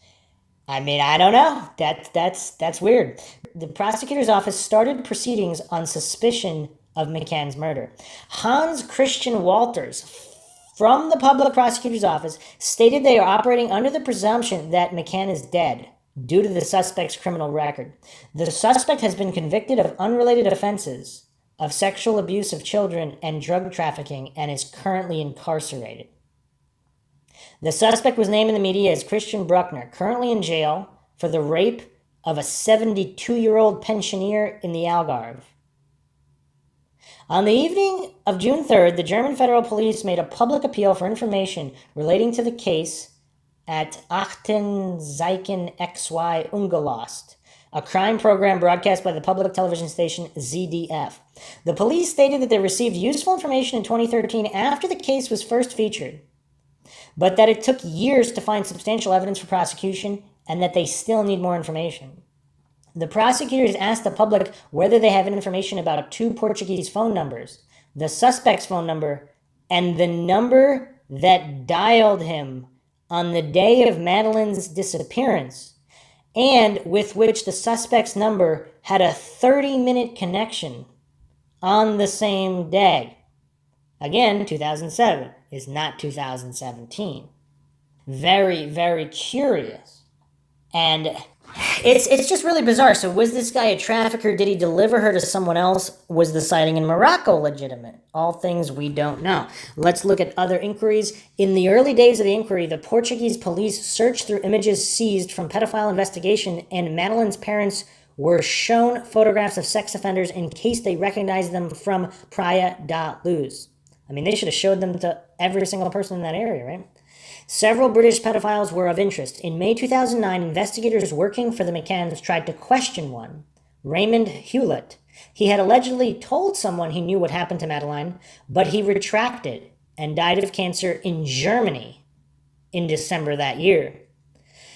I mean, I don't know. That's weird. The prosecutor's office started proceedings on suspicion of McCann's murder. Hans Christian Walters, from the public prosecutor's office, stated they are operating under the presumption that McCann is dead due to the suspect's criminal record. The suspect has been convicted of unrelated offenses of sexual abuse of children and drug trafficking and is currently incarcerated. The suspect was named in the media as Christian Bruckner, currently in jail for the rape of a 72-year-old pensioner in the Algarve. On the evening of June 3rd, the German federal police made a public appeal for information relating to the case at Achtenzeichen XY Ungelost, a crime program broadcast by the public television station ZDF. The police stated that they received useful information in 2013 after the case was first featured, but that it took years to find substantial evidence for prosecution and that they still need more information. The prosecutors asked the public whether they have information about two Portuguese phone numbers, the suspect's phone number and the number that dialed him on the day of Madeleine's disappearance, and with which the suspect's number had a 30-minute connection on the same day. Again, 2007 is not 2017. Very, very curious. And it's just really bizarre. So was this guy a trafficker? Did he deliver her to someone else? Was the sighting in Morocco legitimate? All things we don't know. Let's look at other inquiries. In the early days of the inquiry, the Portuguese police searched through images seized from pedophile investigation, and Madeleine's parents were shown photographs of sex offenders in case they recognized them from Praia da Luz. I mean, they should have showed them to every single person in that area, right? Several British pedophiles were of interest. In May 2009, investigators working for the McCanns tried to question one, Raymond Hewlett. He had allegedly told someone he knew what happened to Madeleine, but he retracted and died of cancer in Germany in December that year.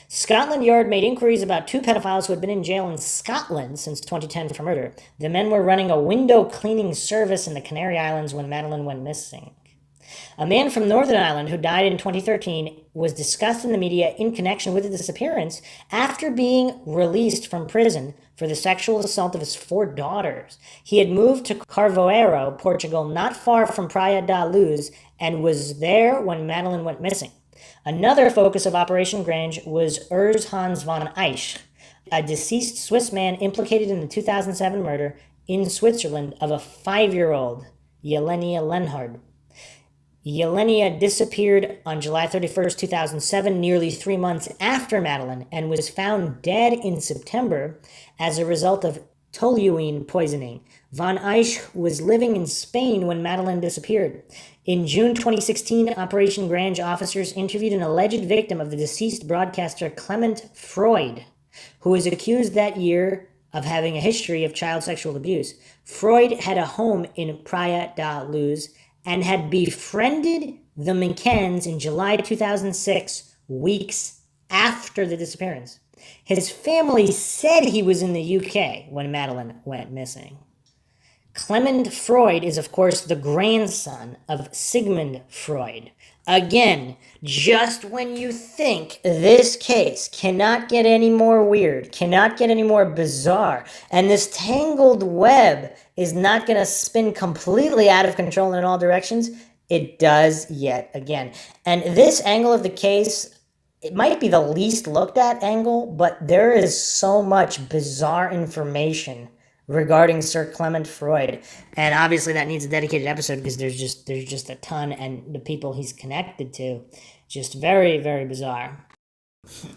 Scotland Yard made inquiries about two pedophiles who had been in jail in Scotland since 2010 for murder. The men were running a window cleaning service in the Canary Islands when Madeleine went missing. A man from Northern Ireland who died in 2013 was discussed in the media in connection with the disappearance after being released from prison for the sexual assault of his 4 daughters. He had moved to Carvoeiro, Portugal, not far from Praia da Luz, and was there when Madeleine went missing. Another focus of Operation Grange was Urs Hans von Eisch, a deceased Swiss man implicated in the 2007 murder in Switzerland of a 5-year-old, Jelenia Lenhard. Jelenia disappeared on July 31st, 2007, nearly 3 months after Madeleine, and was found dead in September as a result of toluene poisoning. Von Eisch was living in Spain when Madeleine disappeared. In June 2016, Operation Grange officers interviewed an alleged victim of the deceased broadcaster Clement Freud, who was accused that year of having a history of child sexual abuse. Freud had a home in Praia da Luz and had befriended the McCanns in July 2006, weeks after the disappearance. His family said he was in the UK when Madeleine went missing. Clement Freud is, of course, the grandson of Sigmund Freud. Again, just when you think this case cannot get any more weird, cannot get any more bizarre, and this tangled web is not going to spin completely out of control in all directions, it does yet again. And this angle of the case, it might be the least looked at angle, but there is so much bizarre information regarding Sir Clement Freud, and obviously that needs a dedicated episode because there's just a ton, and the people he's connected to, just very, very bizarre.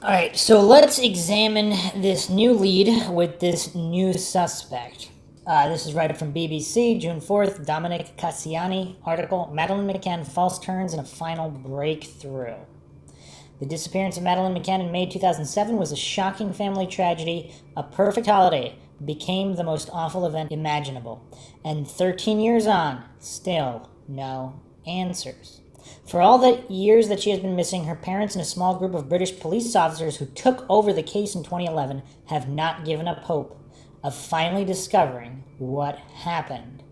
All right, so let's examine this new lead with this new suspect. This is right from BBC, June 4th, Dominic Cassiani article, Madeleine Mccann, false turns and a final breakthrough. The disappearance of Madeleine Mccann in May 2007 was a shocking family tragedy. A perfect holiday became the most awful event imaginable. And 13 years on, still no answers. For all the years that she has been missing, her parents and a small group of British police officers who took over the case in 2011 have not given up hope of finally discovering what happened.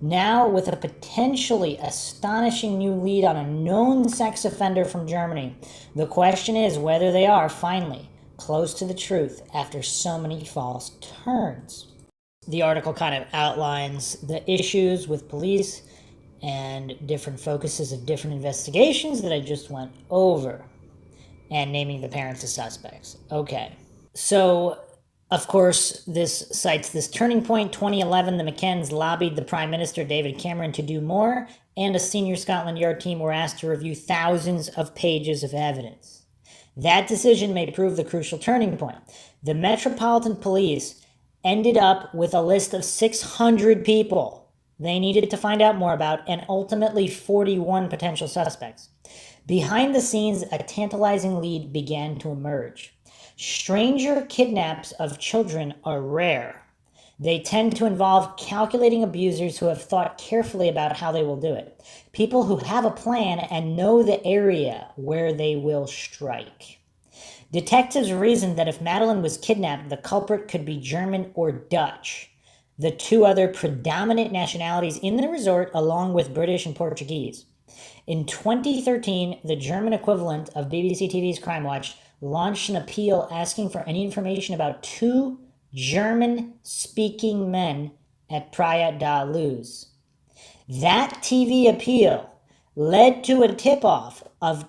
Now, with a potentially astonishing new lead on a known sex offender from Germany, the question is whether they are finally close to the truth after so many false turns. The article kind of outlines the issues with police and different focuses of different investigations that I just went over, and naming the parents as suspects. Okay, so of course, this cites this turning point, 2011, the McCanns lobbied the Prime Minister, David Cameron, to do more, and a senior Scotland Yard team were asked to review thousands of pages of evidence. That decision may prove the crucial turning point. The Metropolitan Police ended up with a list of 600 people they needed to find out more about, and ultimately 41 potential suspects. Behind the scenes, a tantalizing lead began to emerge. Stranger kidnaps of children are rare. They tend to involve calculating abusers who have thought carefully about how they will do it. People who have a plan and know the area where they will strike. Detectives reasoned that if Madeleine was kidnapped, the culprit could be German or Dutch, the two other predominant nationalities in the resort, along with British and Portuguese. In 2013, the German equivalent of BBC TV's Crime Watch launched an appeal asking for any information about two German-speaking men at Praia da Luz. That TV appeal led to a tip-off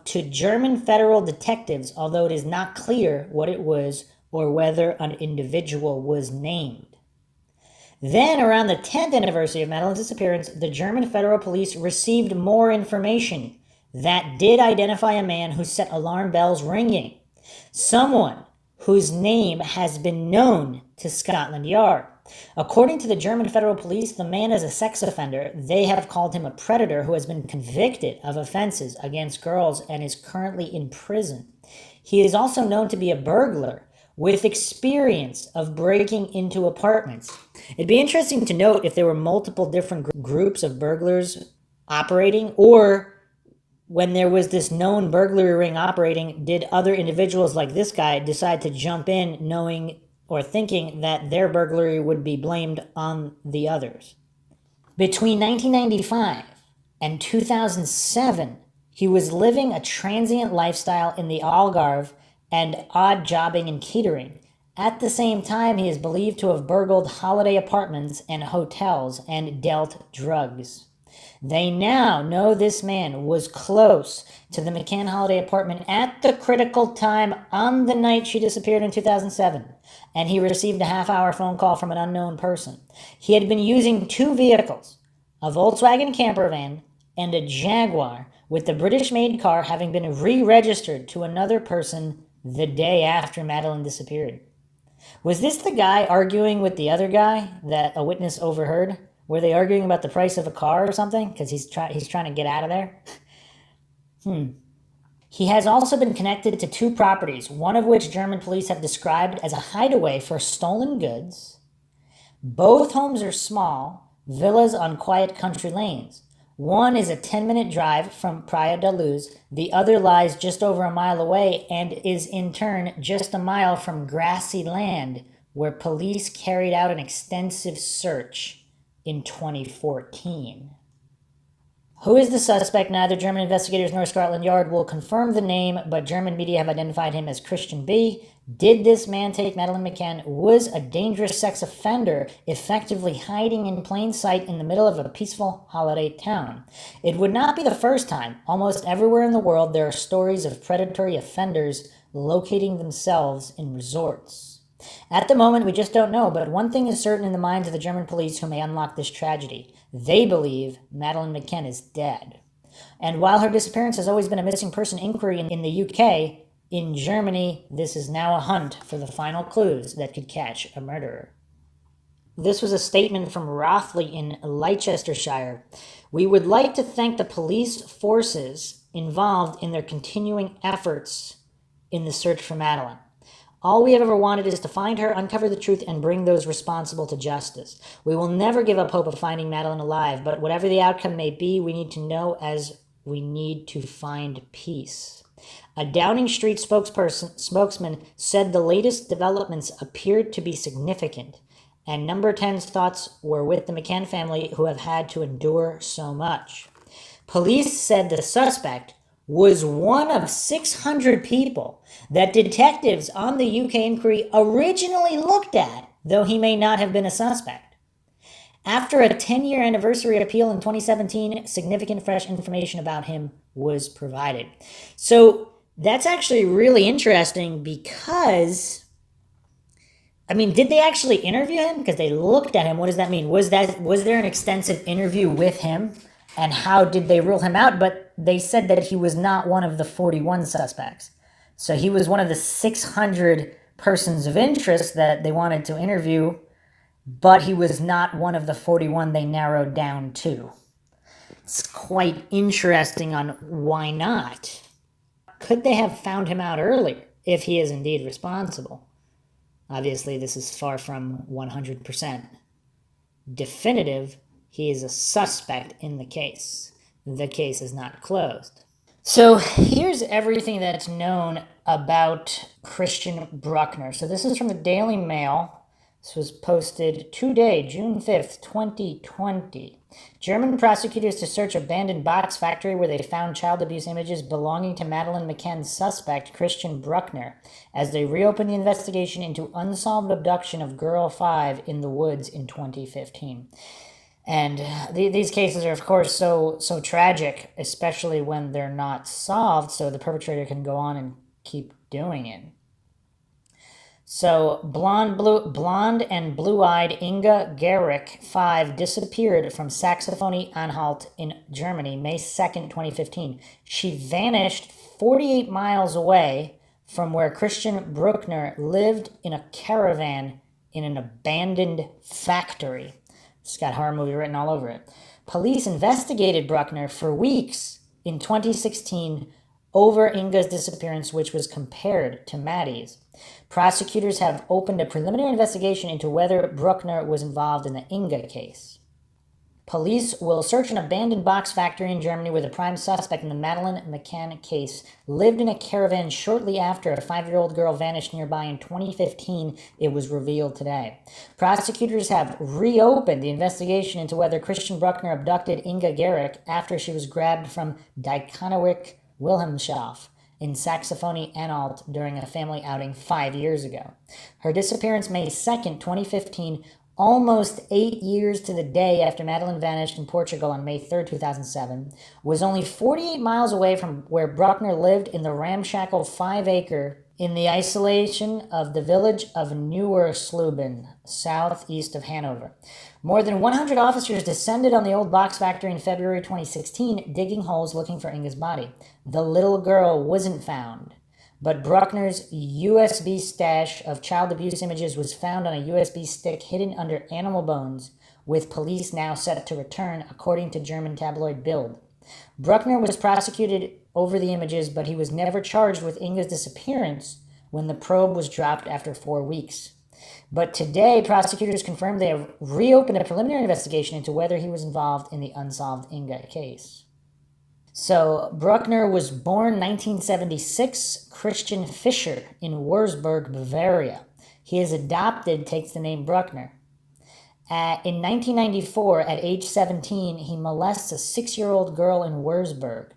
to German federal detectives, although it is not clear what it was or whether an individual was named. Then, around the 10th anniversary of Madeleine's disappearance, the German federal police received more information that did identify a man who set alarm bells ringing. Someone whose name has been known to Scotland Yard. According to the German federal police, the man is a sex offender. They have called him a predator who has been convicted of offenses against girls and is currently in prison. He is also known to be a burglar with experience of breaking into apartments. It'd be interesting to note if there were multiple different groups of burglars operating, or when there was this known burglary ring operating, did other individuals like this guy decide to jump in knowing or thinking that their burglary would be blamed on the others? Between 1995 and 2007, he was living a transient lifestyle in the Algarve and odd jobbing and catering. At the same time, he is believed to have burgled holiday apartments and hotels and dealt drugs. They now know this man was close to the McCann holiday apartment at the critical time on the night she disappeared in 2007, and he received a half-hour phone call from an unknown person. He had been using two vehicles, a Volkswagen camper van and a Jaguar, with the British-made car having been re-registered to another person the day after Madeleine disappeared. Was this the guy arguing with the other guy that a witness overheard? Were they arguing about the price of a car or something? Because he's trying to get out of there? He has also been connected to two properties, one of which German police have described as a hideaway for stolen goods. Both homes are small, villas on quiet country lanes. One is a 10-minute drive from Praia da Luz. The other lies just over a mile away and is in turn just a mile from grassy land where police carried out an extensive search in 2014. Who is the suspect? Neither German investigators nor Scotland Yard will confirm the name, but German media have identified him as Christian B. Did this man take Madeleine McCann? Was a dangerous sex offender effectively hiding in plain sight in the middle of a peaceful holiday town? It would not be the first time. Almost everywhere in the world there are stories of predatory offenders locating themselves in resorts. At the moment, we just don't know, but one thing is certain in the minds of the German police who may unlock this tragedy. They believe Madeleine McCann is dead. And while her disappearance has always been a missing person inquiry in the UK, in Germany, this is now a hunt for the final clues that could catch a murderer. This was a statement from Rothley in Leicestershire. We would like to thank the police forces involved in their continuing efforts in the search for Madeleine. All we have ever wanted is to find her, uncover the truth, and bring those responsible to justice. We will never give up hope of finding Madeleine alive, but whatever the outcome may be, we need to know as we need to find peace. A Downing Street spokesman said the latest developments appeared to be significant, and Number 10's thoughts were with the McCann family who have had to endure so much. Police said the suspect was one of 600 people that detectives on the UK inquiry originally looked at, though he may not have been a suspect. After a 10-year anniversary appeal in 2017, significant fresh information about him was provided. So that's actually really interesting because, did they actually interview him? Because they looked at him. What does that mean? Was there an extensive interview with him? And how did they rule him out? But they said that he was not one of the 41 suspects. So he was one of the 600 persons of interest that they wanted to interview, but he was not one of the 41 they narrowed down to. It's quite interesting on why not. Could they have found him out earlier if he is indeed responsible? Obviously, this is far from 100% definitive. He is a suspect in the case. The case is not closed. So here's everything that's known about Christian Bruckner. So this is from the Daily Mail. This was posted today, June 5th, 2020. German prosecutors to search abandoned box factory where they found child abuse images belonging to Madeleine McCann's suspect, Christian Bruckner, as they reopened the investigation into unsolved abduction of girl 5 in the woods in 2015. And these cases are, of course, so tragic, especially when they're not solved, so the perpetrator can go on and keep doing it. So, blonde and blue-eyed Inga Gerich, 5, disappeared from Saxony-Anhalt in Germany, May 2nd, 2015. She vanished 48 miles away from where Christian Bruckner lived in a caravan in an abandoned factory. It's got horror movie written all over it. Police investigated Bruckner for weeks in 2016 over Inga's disappearance, which was compared to Maddie's. Prosecutors have opened a preliminary investigation into whether Bruckner was involved in the Inga case. Police will search an abandoned box factory in Germany where the prime suspect in the Madeleine McCann case lived in a caravan shortly after a 5-year-old girl vanished nearby in 2015, it was revealed today. Prosecutors have reopened the investigation into whether Christian Bruckner abducted Inga Gerich after she was grabbed from Dieckanawick Wilhelmshaven in Saxony-Anhalt during a family outing 5 years ago. Her disappearance May 2nd, 2015, almost 8 years to the day after Madeleine vanished in Portugal on May 3rd, 2007, was only 48 miles away from where Bruckner lived in the ramshackle 5-acre in the isolation of the village of Neuersluben, southeast of Hanover. More than 100 officers descended on the old box factory in February 2016, digging holes looking for Inga's body. The little girl wasn't found, but Bruckner's USB stash of child abuse images was found on a USB stick hidden under animal bones, with police now set to return, according to German tabloid Bild. Bruckner was prosecuted over the images, but he was never charged with Inga's disappearance when the probe was dropped after 4 weeks. But today, prosecutors confirmed they have reopened a preliminary investigation into whether he was involved in the unsolved Inga case. So, Bruckner was born 1976, Christian Fischer in Wurzburg, Bavaria. He is adopted, takes the name Bruckner. In 1994, at age 17, he molests a 6-year-old girl in Wurzburg.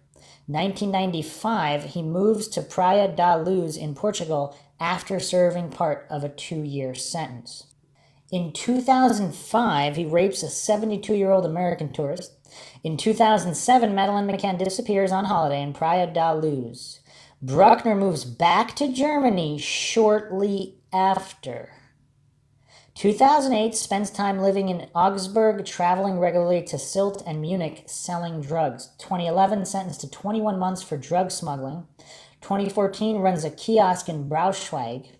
1995, he moves to Praia da Luz in Portugal after serving part of a 2-year sentence. In 2005, he rapes a 72-year-old American tourist. In 2007, Madeleine Mccann disappears on holiday in Praia da Luz. Bruckner moves back to Germany shortly after. 2008, spends time living in Augsburg, traveling regularly to Sylt and Munich, selling drugs. 2011, sentenced to 21 months for drug smuggling. 2014, runs a kiosk in Braunschweig.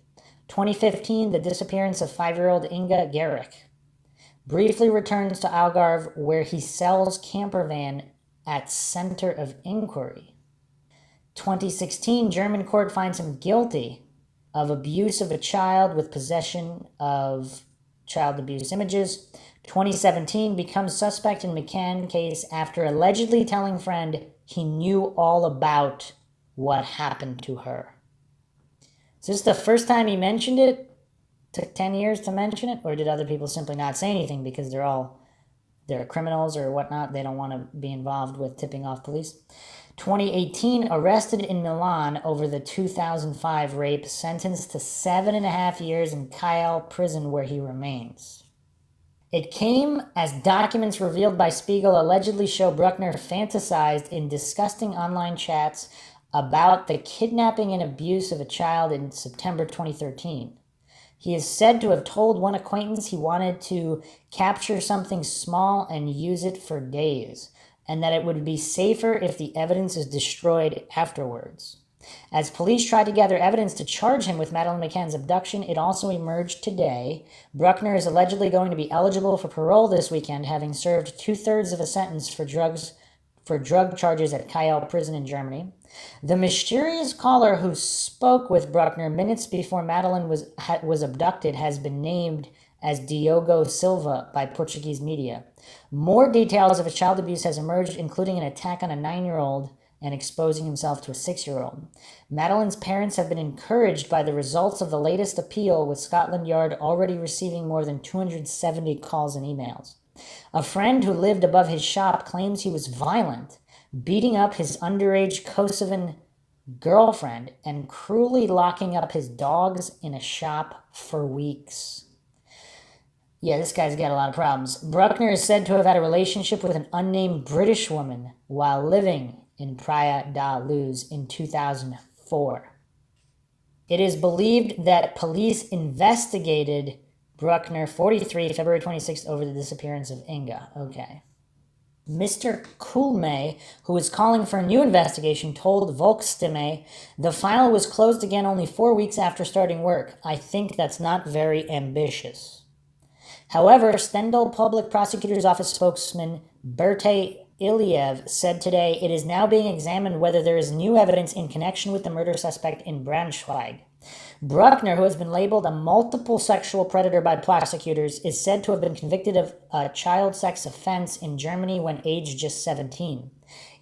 2015, the disappearance of 5-year-old Inga Gerich. Briefly returns to Algarve, where he sells campervan at Center of Inquiry. 2016, German court finds him guilty of abuse of a child with possession of child abuse images. 2017, becomes suspect in McCann case after allegedly telling friend he knew all about what happened to her. Is this the first time he mentioned it? Took 10 years to mention it? Or did other people simply not say anything because they're criminals or whatnot? They don't want to be involved with tipping off police. 2018, arrested in Milan over the 2005 rape, sentenced to 7.5 years in Kiel prison where he remains. It came as documents revealed by Spiegel allegedly show Bruckner fantasized in disgusting online chats about the kidnapping and abuse of a child in September 2013. He is said to have told one acquaintance he wanted to capture something small and use it for days, and that it would be safer if the evidence is destroyed afterwards. As police tried to gather evidence to charge him with Madeleine Mccann's abduction, it also emerged today. Bruckner is allegedly going to be eligible for parole this weekend, having served 2/3 of a sentence for drug charges at Kiel prison in Germany. The mysterious caller who spoke with Bruckner minutes before Madeleine was abducted has been named as Diogo Silva by Portuguese media. More details of his child abuse has emerged, including an attack on a 9-year-old and exposing himself to a 6-year-old. Madeleine's parents have been encouraged by the results of the latest appeal, with Scotland Yard already receiving more than 270 calls and emails. A friend who lived above his shop claims he was violent, beating up his underage Kosovan girlfriend and cruelly locking up his dogs in a shop for weeks. Yeah, this guy's got a lot of problems. Bruckner is said to have had a relationship with an unnamed British woman while living in Praia da Luz in 2004. It is believed that police investigated Bruckner, 43, February 26th, over the disappearance of Inga. Okay. Mr. Kulme, who was calling for a new investigation, told Volksstimme the file was closed again only 4 weeks after starting work. I think that's not very ambitious. However, Stendal Public Prosecutor's Office spokesman Berthe Iliev said today it is now being examined whether there is new evidence in connection with the murder suspect in Braunschweig. Bruckner, who has been labeled a multiple sexual predator by prosecutors, is said to have been convicted of a child sex offense in Germany when aged just 17.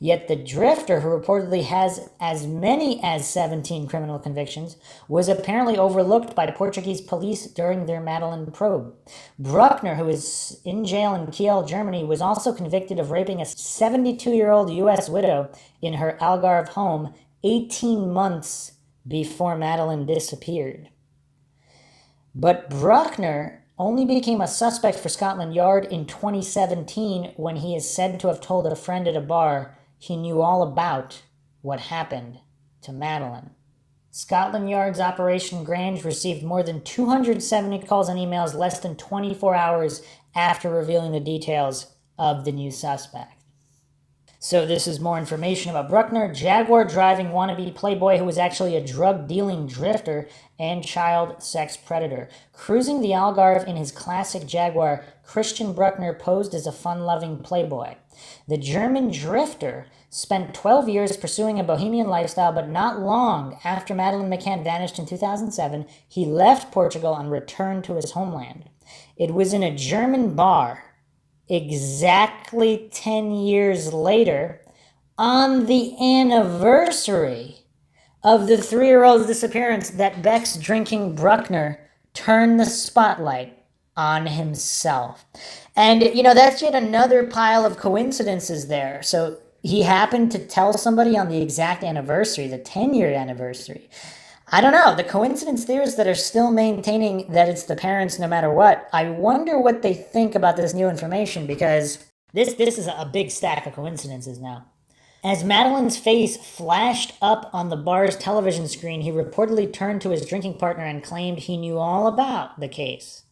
Yet the drifter, who reportedly has as many as 17 criminal convictions, was apparently overlooked by Portuguese police during their Madeleine probe. Bruckner, who is in jail in Kiel, Germany, was also convicted of raping a 72-year-old U.S. widow in her Algarve home 18 months before Madeleine disappeared. But Bruckner only became a suspect for Scotland Yard in 2017 when he is said to have told a friend at a bar he knew all about what happened to Madeleine. Scotland Yard's Operation Grange received more than 270 calls and emails less than 24 hours after revealing the details of the new suspect. So this is more information about Bruckner, Jaguar-driving wannabe playboy who was actually a drug-dealing drifter and child sex predator. Cruising the Algarve in his classic Jaguar, Christian Bruckner posed as a fun-loving playboy. The German drifter spent 12 years pursuing a bohemian lifestyle, but not long after Madeleine Mccann vanished in 2007, he left Portugal and returned to his homeland. It was in a German bar exactly 10 years later, on the anniversary of the 3-year-old's disappearance, that Beck's drinking Bruckner turned the spotlight on himself. And, that's yet another pile of coincidences there. So he happened to tell somebody on the exact anniversary, the 10-year anniversary. I don't know. The coincidence theorists that are still maintaining that it's the parents no matter what, I wonder what they think about this new information, because this is a big stack of coincidences now. As Madeleine's face flashed up on the bar's television screen, he reportedly turned to his drinking partner and claimed he knew all about the case.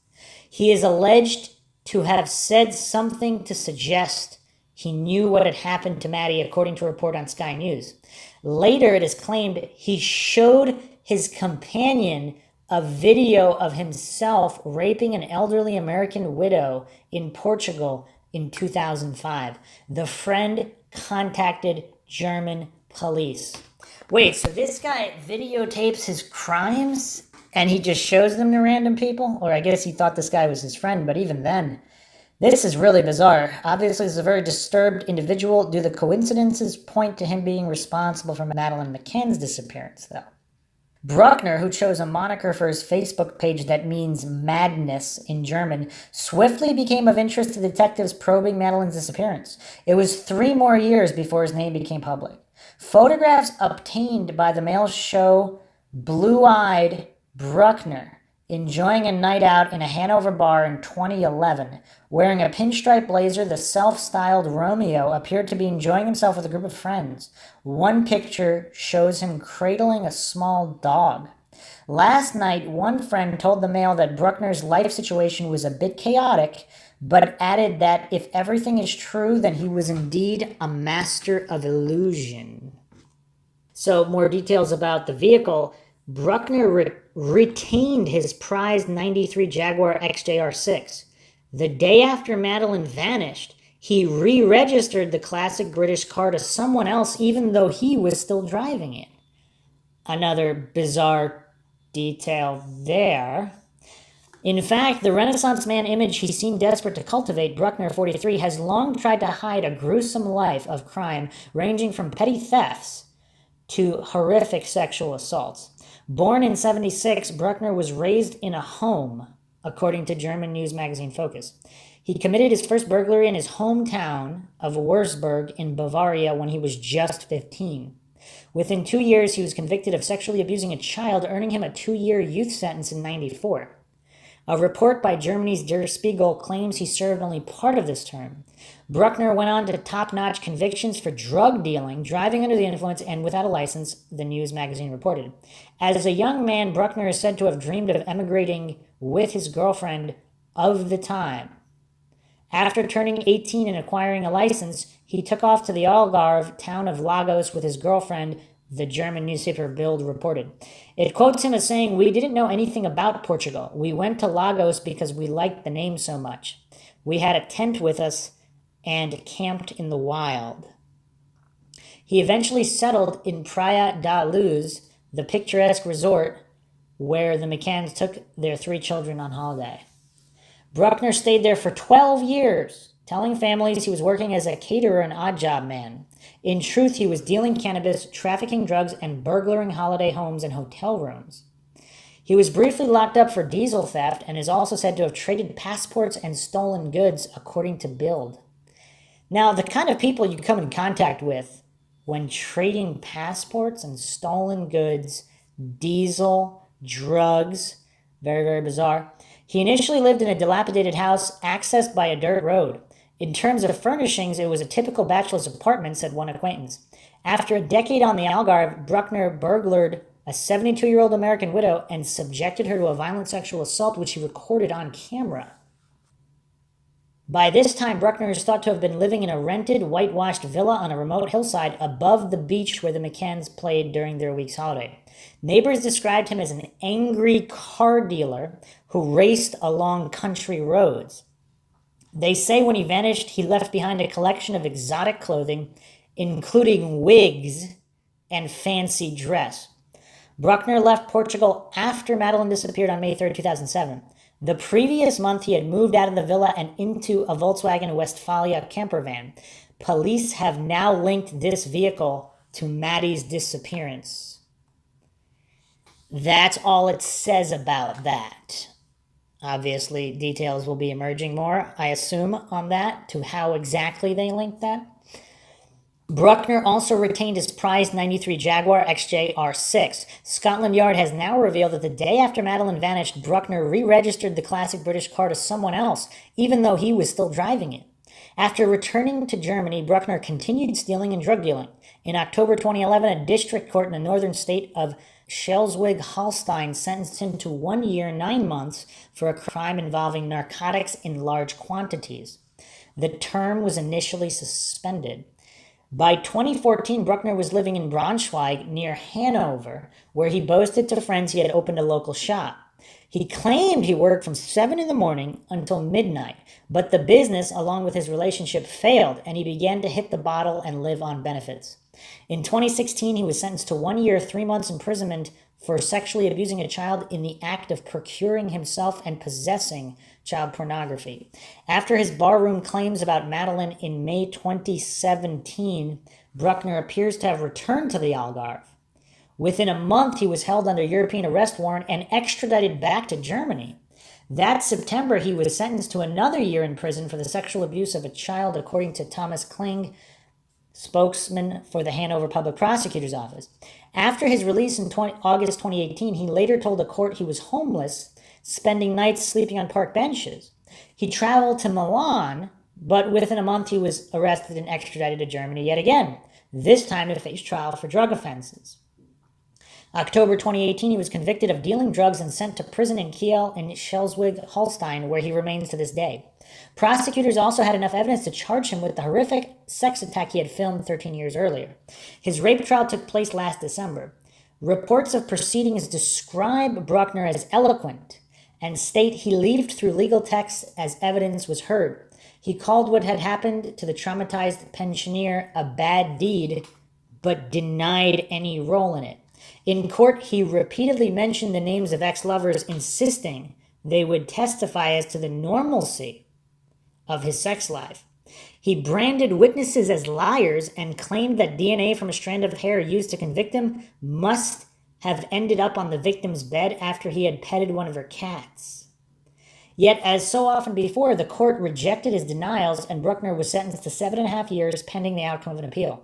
He is alleged to have said something to suggest he knew what had happened to Maddie, according to a report on Sky News. Later, it is claimed he showed his companion a video of himself raping an elderly American widow in Portugal in 2005. The friend contacted German police. Wait, so this guy videotapes his crimes and he just shows them to random people? Or I guess he thought this guy was his friend, but even then, this is really bizarre. Obviously, this is a very disturbed individual. Do the coincidences point to him being responsible for Madeleine McCann's disappearance, though? Bruckner, who chose a moniker for his Facebook page that means madness in German, swiftly became of interest to detectives probing Madeleine's disappearance. It was 3 more years before his name became public. Photographs obtained by the mail show blue-eyed Bruckner enjoying a night out in a Hanover bar in 2011. Wearing a pinstripe blazer, the self-styled Romeo appeared to be enjoying himself with a group of friends. One picture shows him cradling a small dog. Last night, one friend told the Mail that Bruckner's life situation was a bit chaotic, but added that if everything is true, then he was indeed a master of illusion. So, more details about the vehicle. Bruckner retained his prized 93 Jaguar XJR6. The day after Madeleine vanished, he re-registered the classic British car to someone else, even though he was still driving it. Another bizarre detail there. In fact, the Renaissance man image he seemed desperate to cultivate, Bruckner, 43, has long tried to hide a gruesome life of crime ranging from petty thefts to horrific sexual assaults. Born in 1976, Bruckner was raised in a home, according to German news magazine Focus. He committed his first burglary in his hometown of Wurzburg in Bavaria when he was just 15. Within 2 years, he was convicted of sexually abusing a child, earning him a 2-year youth sentence in 1994. A report by Germany's Der Spiegel claims he served only part of this term. Bruckner went on to top-notch convictions for drug dealing, driving under the influence, and without a license, the news magazine reported. As a young man, Bruckner is said to have dreamed of emigrating with his girlfriend of the time. After turning 18 and acquiring a license, he took off to the Algarve town of Lagos with his girlfriend, the German newspaper Bild reported. It quotes him as saying, "We didn't know anything about Portugal. We went to Lagos because we liked the name so much. We had a tent with us and camped in the wild." He eventually settled in Praia da Luz, the picturesque resort where the McCanns took their 3 children on holiday. Bruckner stayed there for 12 years, telling families he was working as a caterer and odd job man. In truth, he was dealing cannabis, trafficking drugs, and burglaring holiday homes and hotel rooms. He was briefly locked up for diesel theft and is also said to have traded passports and stolen goods, according to Bild. Now, the kind of people you come in contact with when trading passports and stolen goods, diesel, drugs, very, very bizarre. He initially lived in a dilapidated house accessed by a dirt road. In terms of furnishings, it was a typical bachelor's apartment, said one acquaintance. After a decade on the Algarve, Bruckner burglared a 72-year-old American widow and subjected her to a violent sexual assault, which he recorded on camera. By this time, Bruckner is thought to have been living in a rented, whitewashed villa on a remote hillside above the beach where the McCanns played during their week's holiday. Neighbors described him as an angry car dealer who raced along country roads. They say when he vanished, he left behind a collection of exotic clothing, including wigs and fancy dress. Bruckner left Portugal after Madeleine disappeared on May 3, 2007. The previous month, he had moved out of the villa and into a Volkswagen Westfalia camper van. Police have now linked this vehicle to Maddie's disappearance. That's all it says about that. Obviously, details will be emerging more, I assume, on that, to how exactly they linked that. Bruckner also retained his prized 93 Jaguar XJ-R6. Scotland Yard has now revealed that the day after Madeleine vanished, Bruckner re-registered the classic British car to someone else, even though he was still driving it. After returning to Germany, Bruckner continued stealing and drug dealing. In October 2011, a district court in the northern state of Schleswig-Holstein sentenced him to 1 year, 9 months for a crime involving narcotics in large quantities. The term was initially suspended. By 2014, Bruckner was living in Braunschweig near Hanover, where he boasted to friends he had opened a local shop. He claimed he worked from 7 in the morning until midnight, but the business, along with his relationship, failed, and he began to hit the bottle and live on benefits. In 2016, he was sentenced to 1 year, 3 months imprisonment for sexually abusing a child in the act of procuring himself and possessing child pornography. After his barroom claims about Madeleine in May 2017, Bruckner appears to have returned to the Algarve. Within a month, he was held under European arrest warrant and extradited back to Germany. That September, he was sentenced to another year in prison for the sexual abuse of a child, according to Thomas Kling, spokesman for the Hanover Public Prosecutor's Office. After his release in August 2018, he later told the court he was homeless, spending nights sleeping on park benches. He traveled to Milan, but within a month he was arrested and extradited to Germany yet again, this time to face trial for drug offenses. October 2018, he was convicted of dealing drugs and sent to prison in Kiel in Schleswig-Holstein, where he remains to this day. Prosecutors also had enough evidence to charge him with the horrific sex attack he had filmed 13 years earlier. His rape trial took place last December. Reports of proceedings describe Bruckner as eloquent and state he leafed through legal texts as evidence was heard. He called what had happened to the traumatized pensioner a bad deed, but denied any role in it. In court, he repeatedly mentioned the names of ex-lovers, insisting they would testify as to the normalcy of his sex life. He branded witnesses as liars and claimed that DNA from a strand of hair used to convict him must have ended up on the victim's bed after he had petted one of her cats. Yet, as so often before, the court rejected his denials and Bruckner was sentenced to 7.5 years pending the outcome of an appeal.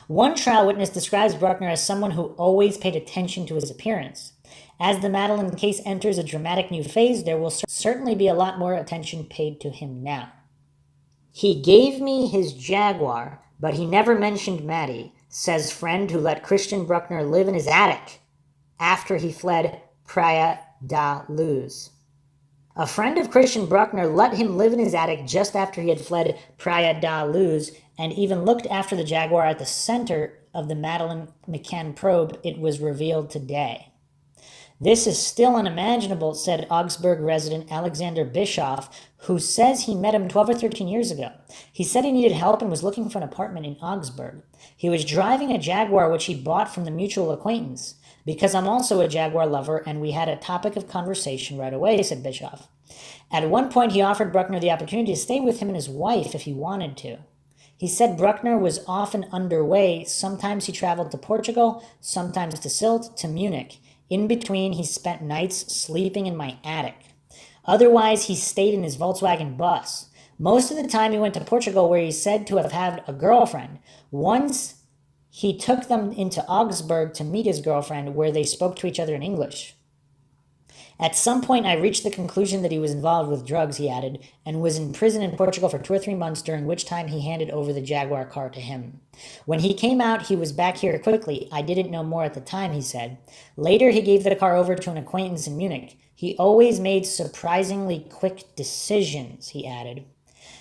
One trial witness describes Bruckner as someone who always paid attention to his appearance. As the Madeleine case enters a dramatic new phase, there will certainly be a lot more attention paid to him now. He gave me his Jaguar, but he never mentioned Maddie, says friend who let Christian Bruckner live in his attic after he fled Praia da Luz. A friend of Christian Bruckner let him live in his attic just after he had fled Praia da Luz and even looked after the Jaguar at the center of the Madeleine Mccann probe, it was revealed today. This is still unimaginable, said Augsburg resident Alexander Bischoff, who says he met him 12 or 13 years ago. He said he needed help and was looking for an apartment in Augsburg. He was driving a Jaguar which he bought from the mutual acquaintance. Because I'm also a Jaguar lover and we had a topic of conversation right away, said Bischoff. At one point he offered Bruckner the opportunity to stay with him and his wife if he wanted to. He said Bruckner was often underway. Sometimes he traveled to Portugal, sometimes to Sylt, to Munich. In between, he spent nights sleeping in my attic. Otherwise, he stayed in his Volkswagen bus. Most of the time, he went to Portugal, where he's said to have had a girlfriend. Once, he took them into Augsburg to meet his girlfriend, where they spoke to each other in English. At some point, I reached the conclusion that he was involved with drugs, he added, and was in prison in Portugal for 2 or 3 months, during which time he handed over the Jaguar car to him. When he came out, he was back here quickly. I didn't know more at the time, he said. Later, he gave the car over to an acquaintance in Munich. He always made surprisingly quick decisions, he added.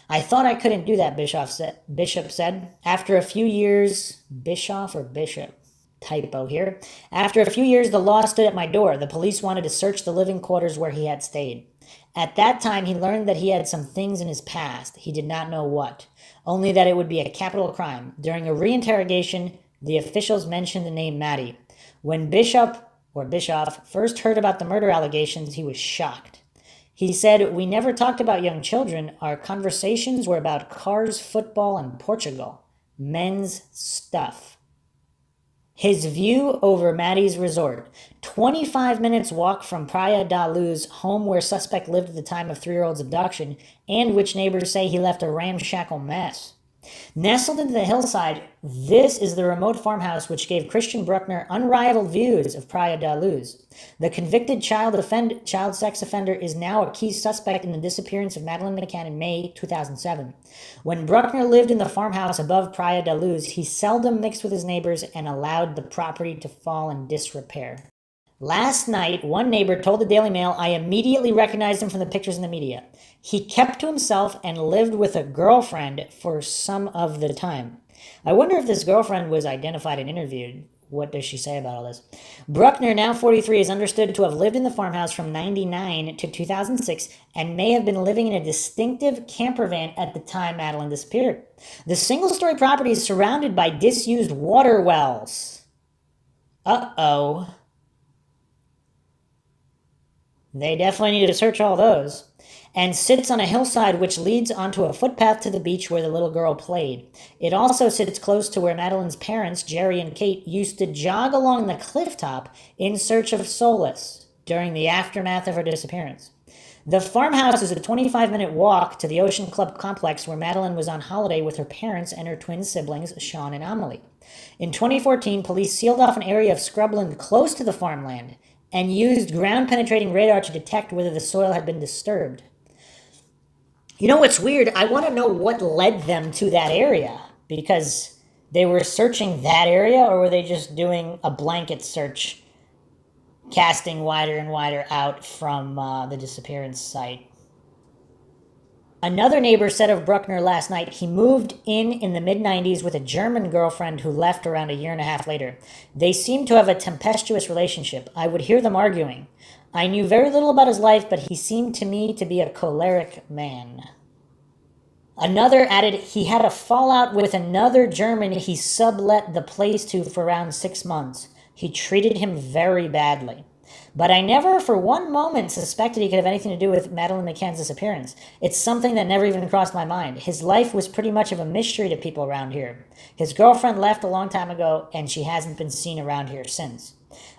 I thought I couldn't do that, Bishop said. After a few years, Bischoff or Bishop? Typo here. After a few years, the law stood at my door. The police wanted to search the living quarters where he had stayed. At that time, he learned that he had some things in his past. He did not know what. Only that it would be a capital crime. During a reinterrogation, the officials mentioned the name Maddie. When Bischoff first heard about the murder allegations, he was shocked. He said, "We never talked about young children. Our conversations were about cars, football, and Portugal. Men's stuff." His view over Maddie's resort. 25 minutes walk from Praia da Luz, home where suspect lived at the time of 3-year-old's abduction, and which neighbors say he left a ramshackle mess. Nestled into the hillside, this is the remote farmhouse which gave Christian Bruckner unrivaled views of Praia da Luz. The convicted child sex offender is now a key suspect in the disappearance of Madeleine Mccann in May 2007. When Bruckner lived in the farmhouse above Praia da Luz, he seldom mixed with his neighbors and allowed the property to fall in disrepair. Last night, one neighbor told the Daily Mail, "I immediately recognized him from the pictures in the media. He kept to himself and lived with a girlfriend for some of the time." I wonder if this girlfriend was identified and interviewed. What does she say about all this? Bruckner, now 43, is understood to have lived in the farmhouse from 1999 to 2006 and may have been living in a distinctive camper van at the time Madeleine disappeared. The single-story property is surrounded by disused water wells. Uh-oh. They definitely need to search all those. And sits on a hillside which leads onto a footpath to the beach where the little girl played. It also sits close to where Madeleine's parents, Jerry and Kate, used to jog along the cliff top in search of solace during the aftermath of her disappearance. The farmhouse is a 25-minute walk to the Ocean Club complex where Madeleine was on holiday with her parents and her twin siblings, Sean and Amelie. In 2014, police sealed off an area of scrubland close to the farmland and used ground-penetrating radar to detect whether the soil had been disturbed. You know what's weird? I want to know what led them to that area, because they were searching that area, or were they just doing a blanket search, casting wider and wider out from the disappearance site? Another neighbor said of Bruckner last night, he moved in the mid-90s with a German girlfriend who left around a year and a half later. They seemed to have a tempestuous relationship. I would hear them arguing. I knew very little about his life, but he seemed to me to be a choleric man. Another added, he had a fallout with another German he sublet the place to for around 6 months. He treated him very badly. But I never for one moment suspected he could have anything to do with Madeleine McCann's disappearance. It's something that never even crossed my mind. His life was pretty much of a mystery to people around here. His girlfriend left a long time ago, and she hasn't been seen around here since.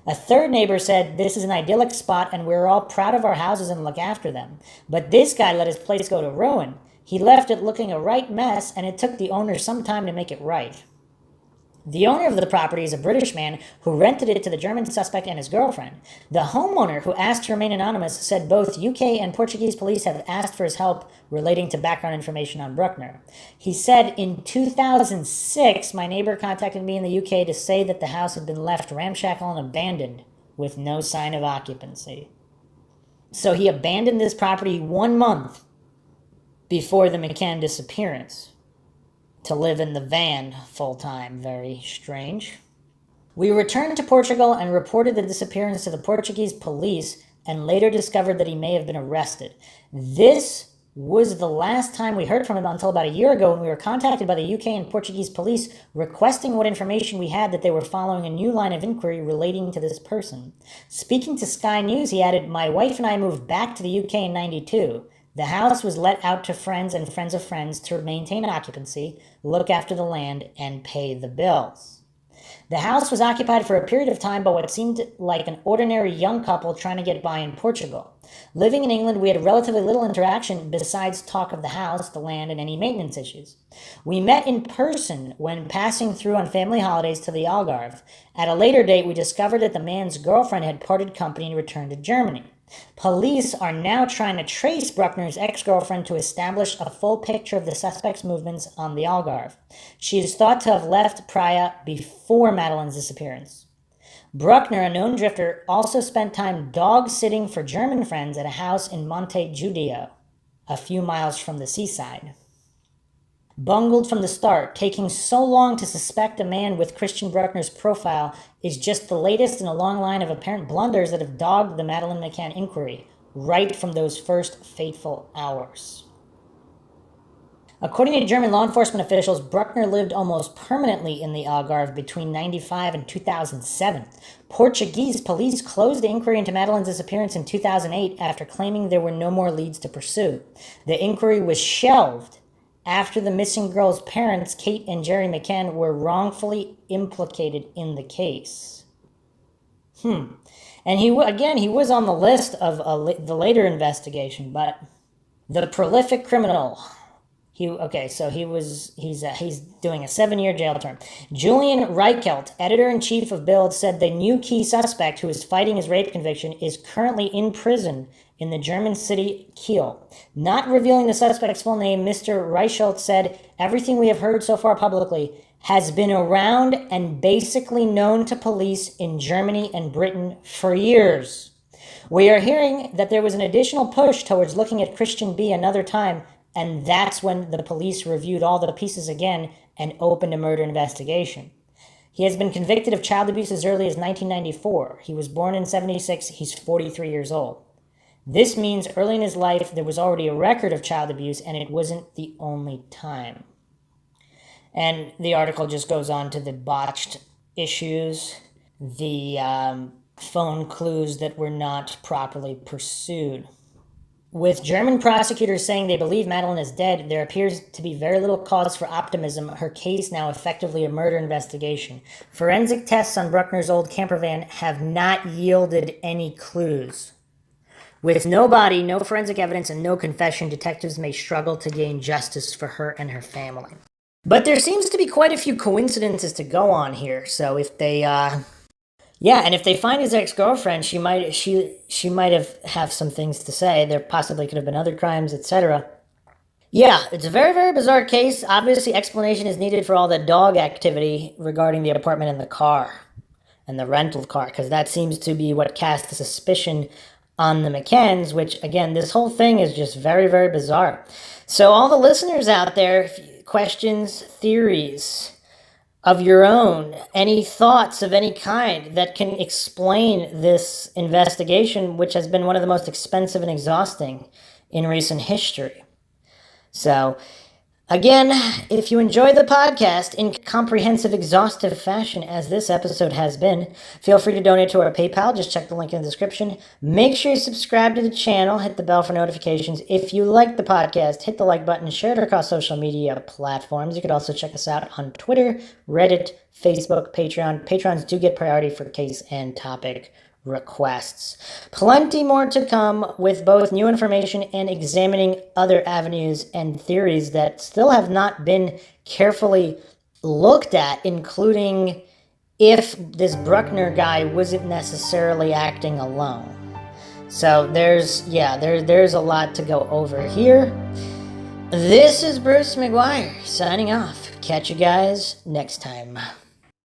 A third neighbor said, this is an idyllic spot, and we're all proud of our houses and look after them. But this guy let his place go to ruin. He left it looking a right mess, and it took the owner some time to make it right. The owner of the property is a British man who rented it to the German suspect and his girlfriend. The homeowner, who asked to remain anonymous, said both UK and Portuguese police have asked for his help relating to background information on Bruckner. He said, in 2006, my neighbor contacted me in the UK to say that the house had been left ramshackle and abandoned with no sign of occupancy. So he abandoned this property 1 month before the McCann disappearance to live in the van full-time. Very strange. We returned to Portugal and reported the disappearance to the Portuguese police and later discovered that he may have been arrested. This was the last time we heard from him until about a year ago when we were contacted by the UK and Portuguese police requesting what information we had that they were following a new line of inquiry relating to this person. Speaking to Sky News, he added, my wife and I moved back to the UK in '92. The house was let out to friends and friends of friends to maintain occupancy, look after the land, and pay the bills. The house was occupied for a period of time by what seemed like an ordinary young couple trying to get by in Portugal. Living in England, we had relatively little interaction besides talk of the house, the land, and any maintenance issues. We met in person when passing through on family holidays to the Algarve. At a later date, we discovered that the man's girlfriend had parted company and returned to Germany. Police are now trying to trace Bruckner's ex-girlfriend to establish a full picture of the suspect's movements on the Algarve. She is thought to have left Praia before Madeleine's disappearance. Bruckner, a known drifter, also spent time dog-sitting for German friends at a house in Monte Giudio, a few miles from the seaside. Bungled from the start, taking so long to suspect a man with Christian Bruckner's profile is just the latest in a long line of apparent blunders that have dogged the Madeleine McCann inquiry, right from those first fateful hours. According to German law enforcement officials, Bruckner lived almost permanently in the Algarve between 1995 and 2007. Portuguese police closed the inquiry into Madeleine's disappearance in 2008 after claiming there were no more leads to pursue. The inquiry was shelved after the missing girl's parents, Kate and Jerry McCann, were wrongfully implicated in the case. And he was on the list of the later investigation, but the prolific criminal. He's doing a 7-year jail term. Julian Reichelt, editor-in-chief of Bild, said the new key suspect who is fighting his rape conviction is currently in prison in the German city Kiel. Not revealing the suspect's full name, Mr. Reichelt said, "Everything we have heard so far publicly has been around and basically known to police in Germany and Britain for years. We are hearing that there was an additional push towards looking at Christian B another time, and that's when the police reviewed all the pieces again and opened a murder investigation." He has been convicted of child abuse as early as 1994. He was born in 76. He's 43 years old. This means early in his life there was already a record of child abuse, and it wasn't the only time. And the article just goes on to the botched issues, the phone clues that were not properly pursued. With German prosecutors saying they believe Madeleine is dead, there appears to be very little cause for optimism. Her case now effectively a murder investigation. Forensic tests on Bruckner's old camper van have not yielded any clues. With no body, no forensic evidence, and no confession, detectives may struggle to gain justice for her and her family. But there seems to be quite a few coincidences to go on here. So if they, and if they find his ex-girlfriend, she might have some things to say. There possibly could have been other crimes, etc. Yeah, it's a very, very bizarre case. Obviously, explanation is needed for all the dog activity regarding the apartment and the car, and the rental car, because that seems to be what cast the suspicion on the McCanns, which, again, this whole thing is just very, very bizarre. So all the listeners out there, questions, theories of your own, any thoughts of any kind that can explain this investigation, which has been one of the most expensive and exhausting in recent history. So, again, if you enjoy the podcast in comprehensive, exhaustive fashion, as this episode has been, feel free to donate to our PayPal. Just check the link in the description. Make sure you subscribe to the channel. Hit the bell for notifications. If you like the podcast, hit the like button. Share it across social media platforms. You could also check us out on Twitter, Reddit, Facebook, Patreon. Patrons do get priority for case and topic requests. Plenty more to come with both new information and examining other avenues and theories that still have not been carefully looked at, including if this Bruckner guy wasn't necessarily acting alone. So there's a lot to go over here. This is Bruce McGuire signing off. Catch you guys next time.